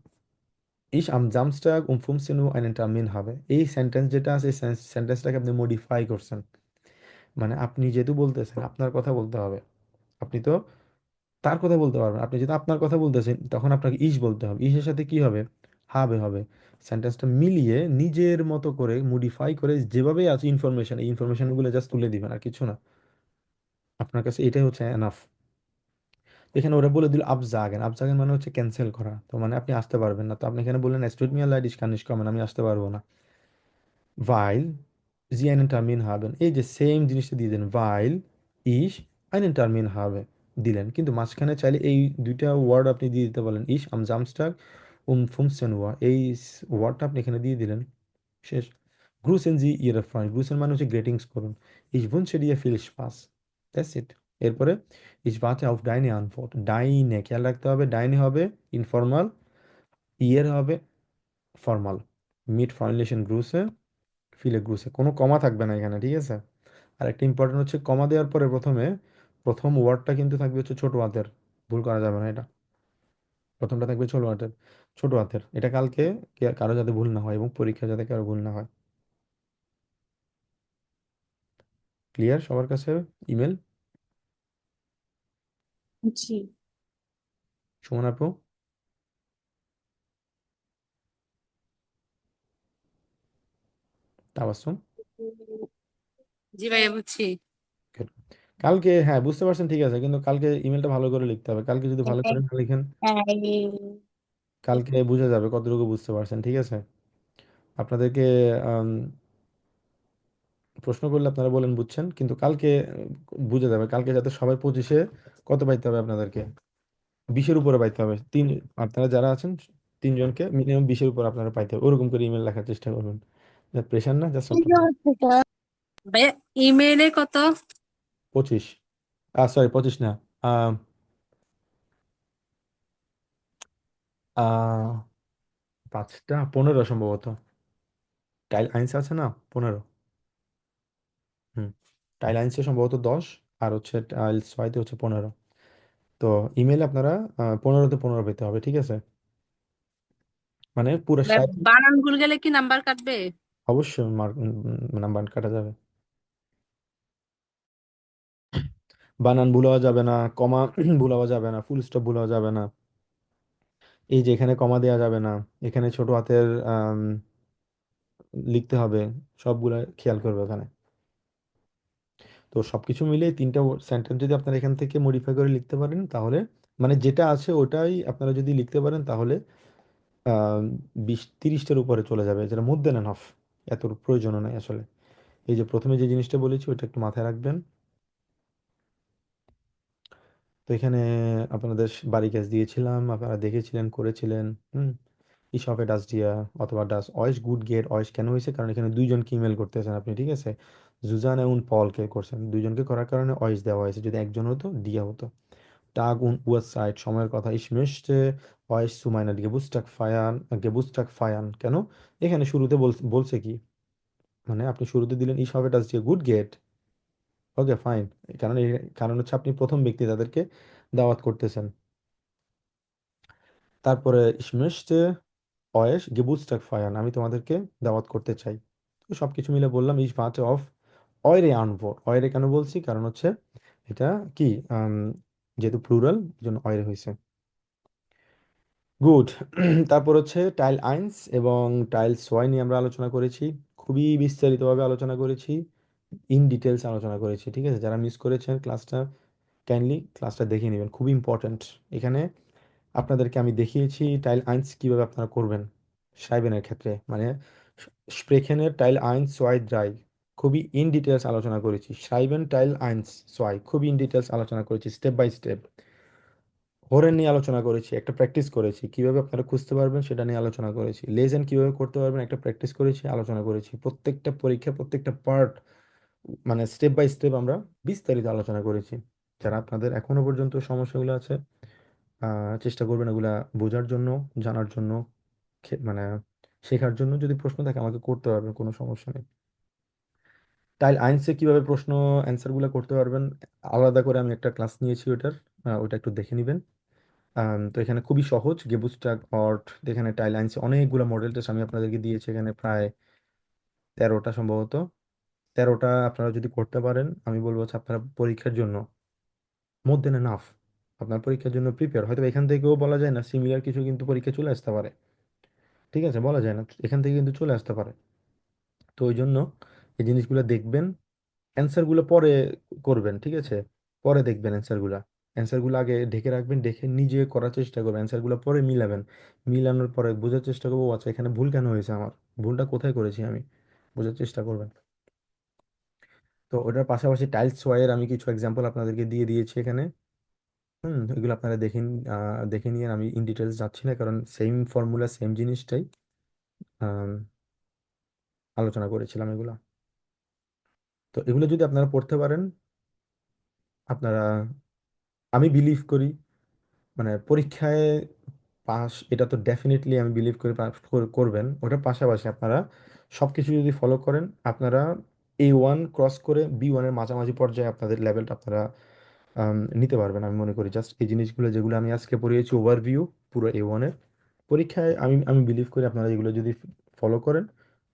Speaker 1: ich am Samstag um 15 Uhr einen Termin habe। এই সেন্টেন্স যেটা আছে এই সেন্টেন্সটাকে আপনি মডিফাই করছেন, মানে আপনি যেহেতু বলতেছেন আপনার কথা বলতে হবে, আপনি তো তার কথা বলতে পারবেন, আপনি যেহেতু আপনার কথা বলতেছেন তখন আপনাকে ইস বলতে হবে, ইসের সাথে কি হবে, হবে হবে। সেন্টেন্সটা মিলিয়ে নিজের মতো করে মডিফাই করে যেভাবেই আছে ইনফরমেশন, এই ইনফরমেশনগুলো জাস্ট তুলে দিবেন, আর কিছু না। আপনার কাছে এটাই হচ্ছে এনাফ। এখানে ওরা বলে দিল আবজাগেন, আবজাগেন মানে হচ্ছে ক্যান্সেল করা, তো মানে আপনি আসতে পারবেন না। তো আপনি এখানে বললেন স্টুড মি লাইট, ইস কান নিশ কমেন, আমি আসতে পারবো না। ভাইল জি আইনেন টার্মিন হাবেন, এই যে সেম জিনিসটা দিয়ে দেন, ভাইল ইস আইনেন টার্মিন হবে দিলেন, কিন্তু মাঝখানে চাইলে এই দুইটা ওয়ার্ড আপনি দিয়ে দিতে বলেন, ইস আম জামস্টাগ ফুমসেন ওয়া, এই ওয়ার্ডটা আপনি এখানে দিয়ে দিলেন, শেষ। গ্রুসেন জি ইয়ের ফ্রাই, গ্রুসেন মানে হচ্ছে গ্রেটিংস করুন। ইস wünsche dir viel Spaß, that's it. এরপরে ইস warte auf deine Antwort, ডাইনে খেয়াল রাখতে হবে, ডাইনে হবে ইনফর্মাল, ইয়ের হবে ফর্মাল। মিট ফর্মুলেশন গ্রুসে ফিলে গ্রুসে, কোনো কমা থাকবে না এখানে, ঠিক আছে। আর একটা ইম্পর্টেন্ট হচ্ছে কমা দেওয়ার পরে প্রথম ওয়ার্ডটা কিন্তু থাকবে হচ্ছে ছোট হাতের, ভুল করা যাবে না এটা। প্রথমটা থাকবে ছোট হাতের, এটা কালকে কারো যাতে ভুল না হয় এবং পরীক্ষা যাতে কারো ভুল না হয়। ক্লিয়ার সবার কাছে? ইমেল
Speaker 7: জি।
Speaker 1: সুমন আপু? তাবাসসুম?
Speaker 6: জি ভাইয়া বুঝছি।
Speaker 1: Good. কালকে হ্যাঁ বুঝতে পারছেন, ঠিক আছে, কিন্তু কালকে ইমেলটা ভালো করে লিখতে হবে। কালকে যদি ভালো করে না লিখেন, কালকে বোঝা যাবে কতটুকু বুঝতে পারছেন, ঠিক আছে। আপনাদেরকে আম, প্রশ্ন করলে আপনারা বলেন বুঝছেন, কিন্তু কালকে বুঝে যাবে। কালকে যাতে সবাই 25-এ কত পাইতে হবে আপনাদেরকে, 20-এর উপরে পাইতে হবে। আপনারা যারা আছেন তিনজনকে মিনিমাম 20-এর উপর আপনারা পাইতে হবে, ওরকম করে ইমেল লেখার চেষ্টা করবেন। প্রেশার না, জাস্ট আপনাদের
Speaker 6: ভাইয়া ইমেইলে কত?
Speaker 1: 25, সরি 25 না, আহ, আহ, 5টা 15 সম্ভবত। টাইল আইন্স আছে না, 15। হুম, টাইল আইন্সে সম্ভবত 10, আর হচ্ছে টাইল 6-তে হচ্ছে 15। তো ইমেলে আপনারা 15-তে 15 পেতে হবে, ঠিক আছে। মানে পুরো
Speaker 6: ভাইয়া,
Speaker 1: সাইট,
Speaker 6: বানান ভুল গেলে কি নাম্বার কাটবে?
Speaker 1: অবশ্যই মার্ক নাম্বার কাটা যাবে। বানান ভুল হওয়া যাবে না, কমা ভুল হওয়া যাবে না, ফুল স্টপ ভুল হওয়া যাবে না, এই যে এখানে কমা দেওয়া যাবে না, এখানে ছোট হাতের লিখতে হবে, সবগুলা খেয়াল করবে ওখানে। তো সবকিছু মিলিয়ে 3টা সেন্টেন্স যদি আপনারা এখান থেকে মডিফাই করে লিখতে পারেন, তাহলে মানে যেটা আছে ওটাই আপনারা যদি লিখতে পারেন, তাহলে 20-30টার উপরে চলে যাবে, যেটা মধ্যে দেন অফ, এত প্রয়োজনও নাই আসলে। এই যে প্রথমে যে জিনিসটা বলেছি ওটা একটু মাথায় রাখবেন। তো এখানে আপনাদের বাড়ি কাজ দিয়েছিলাম, আপনারা দেখেছিলেন, করেছিলেন। হুম, ich hoffe, dass dir অথবা ডাস euch gut geht, euch কেন হয়েছে, কারণ এখানে দুইজনকে ইমেল করতেছেন আপনি, ঠিক আছে। জুজান এবং পলকে করছেন, দুইজনকে করার কারণে euch দেওয়া হয়েছে, যদি একজন হতো দিয়া হতো। টাগ und Uhrzeit সময়ের কথা, ich möchte euch zu meiner Geburtstag feiern, কেন এখানে শুরুতে বলছে কি, মানে আপনি শুরুতে দিলেন ich hoffe, dass dir gut geht, okay fine, কারণ হচ্ছে আপনি প্রথম ব্যক্তি তাদেরকে দাওয়াত করতেছেন। তারপরে ich möchte euch Geburtstag feiern, আমি তোমাদেরকে দাওয়াত করতে চাই। তো সবকিছু মিলে বললাম ich warte auf eure Antwort, eure কেন বলছি, কারণ হচ্ছে এটা কি আম, যেহেতু প্লুরাল এই জন্য eure হয়েছে। গুড। তারপর হচ্ছে টাইল আইন্স এবং টাইল সোয়াই নিয়ে আমরা আলোচনা করেছি, খুবই বিস্তারিতভাবে আলোচনা করেছি, ইন ডিটেলস আলোচনা করেছি, ঠিক আছে। যারা মিস করেছেন ক্লাসটা, কাইন্ডলি ক্লাসটা দেখে নেবেন, খুবই ইম্পর্ট্যান্ট। এখানে আপনাদেরকে আমি দেখিয়েছি টাইল আইন্স কিভাবে আপনারা করবেন সাইবেনের ক্ষেত্রে, মানে স্প্রেখেনের টাইল আইন্স সোয়াই ড্রাই, খুবই ইন ডিটেলস আলোচনা করেছি। সাইবেন টাইল আইন্স সোয়াই খুবই ইন ডিটেলস আলোচনা করেছি, স্টেপ বাই স্টেপ। হোরেন নিয়ে আলোচনা করেছি, একটা প্র্যাকটিস করেছি, কিভাবে আপনারা খুঁজতে পারবেন সেটা নিয়ে আলোচনা করেছি। লেজেন্ড কিভাবে করতে পারবেন একটা প্র্যাকটিস করেছি, আলোচনা করেছি। প্রত্যেকটা পরীক্ষা প্রত্যেকটা পার্ট মানে স্টেপ বাই স্টেপ আমরা বিস্তারিত আলোচনা করেছি। যারা আপনাদের এখনো পর্যন্ত সমস্যাগুলো আছে, চেষ্টা করবেন এগুলা বোঝার জন্য, জানার জন্য, মানে শেখার জন্য। যদি প্রশ্ন থাকে আমাকে করতে পারবেন, কোনো সমস্যা নেই। টাইল আইন্সে কিভাবে প্রশ্ন অ্যান্সার গুলো করতে পারবেন আলাদা করে আমি একটা ক্লাস নিয়েছি ওটার, ওটা একটু দেখে নেবেন। তো এখানে খুবই সহজ, গেবুস্টাক অর্ট, এখানে টাইল আইন্সে অনেকগুলো মডেল টেস্ট আমি আপনাদেরকে দিয়েছি, এখানে প্রায় 13টা সম্ভবত। 13টা আপনারা যদি করতে পারেন, আমি বলবো হচ্ছে আপনারা পরীক্ষার জন্য মধ্যে না নাফ, আপনার পরীক্ষার জন্য প্রিপেয়ার। হয়তো এখান থেকেও বলা যায় না, সিমিলার কিছু কিন্তু পরীক্ষা চলে আসতে পারে, ঠিক আছে, বলা যায় না, এখান থেকে কিন্তু চলে আসতে পারে। তো ওই জন্য এই জিনিসগুলো দেখবেন, অ্যান্সারগুলো পরে করবেন, ঠিক আছে। পরে দেখবেন অ্যান্সারগুলা। অ্যান্সারগুলো আগে ঢেকে রাখবেন, দেখে নিজে করার চেষ্টা করবেন, অ্যান্সারগুলো পরে মিলাবেন। মিলানোর পরে বোঝার চেষ্টা করবো, ও আচ্ছা এখানে ভুল কেন হয়েছে, আমার ভুলটা কোথায় করেছি আমি, বোঝার চেষ্টা করবেন। তো ওটার পাশাপাশি টাইলস ওয়াইয়ের আমি কিছু এক্সাম্পল আপনাদেরকে দিয়ে দিয়েছি এখানে। এগুলো আপনারা দেখে নিয়ে আমি ইন ডিটেলস যাচ্ছি না, কারণ সেম ফর্মুলা সেম জিনিসটাই আম, আলোচনা করেছিলাম এগুলা। তো এগুলো যদি আপনারা পড়তে পারেন, আপনারা, আমি বিলিভ করি মানে পরীক্ষায় পাস, এটা তো ডেফিনেটলি আমি বিলিভ করি পাস করবেন। ওটার পাশাপাশি আপনারা সব কিছু যদি ফলো করেন, আপনারা A1 ক্রস করে B1-এর মাঝামাঝি পর্যায়ে আপনাদের লেভেলটা আপনারা নিতে পারবেন আমি মনে করি। জাস্ট এই জিনিসগুলো যেগুলো আমি আজকে পড়িয়েছি ওভারভিউ পুরো A1-এর, পরীক্ষায় আমি আমি বিলিভ করি আপনারা এগুলো যদি ফলো করেন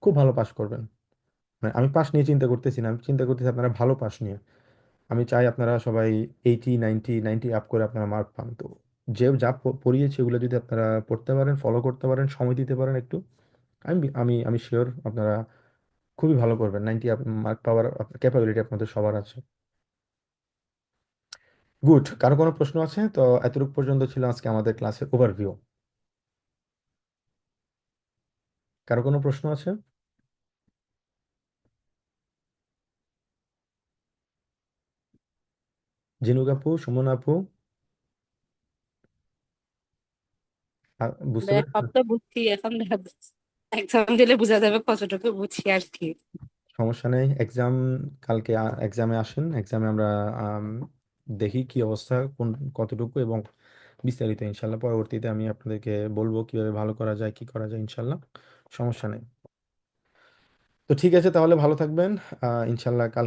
Speaker 1: খুব ভালো পাস করবেন। মানে আমি পাস নিয়ে চিন্তা করতেছি না, আমি চিন্তা করতেছি আপনারা ভালো পাস নিয়ে। আমি চাই আপনারা সবাই 80 90 90 আপ করে আপনারা মার্ক পান। তো যে যা পড়িয়েছি ওগুলো যদি আপনারা পড়তে পারেন, ফলো করতে পারেন, সময় দিতে পারেন একটু, আমি শিওর আপনারা খুবই ভালো করবেন। 90 মার্ক পাওয়ার ক্যাপাবিলিটি আপনাদের সবার আছে। গুড। কারো কোনো প্রশ্ন আছে? তো এতটুকু পর্যন্ত ছিল আজকে আমাদের ক্লাসের ওভারভিউ। কারো কোনো প্রশ্ন আছে? জিনুক আপু, সুমন আপু, বুঝতে পেরেছেন?
Speaker 6: সবটা বুঝছি এখন এক্সাম দিলে বোঝা যাবে কতটুকু বুঝছি আর কি।
Speaker 1: সমস্যা নেই, কালকে এক্সামে আসেন, এক্সামে আমরা আম, দেখি কি অবস্থা, কতটুকু এবং বিস্তারিত ইনশাল্লাহ পরবর্তীতে আমি আপনাদেরকে বলবো কিভাবে ভালো করা যায়, কি করা যায় ইনশাল্লাহ। সমস্যা নেই। তো ঠিক আছে, তাহলে ভালো থাকবেন। ইনশাল্লাহ কাল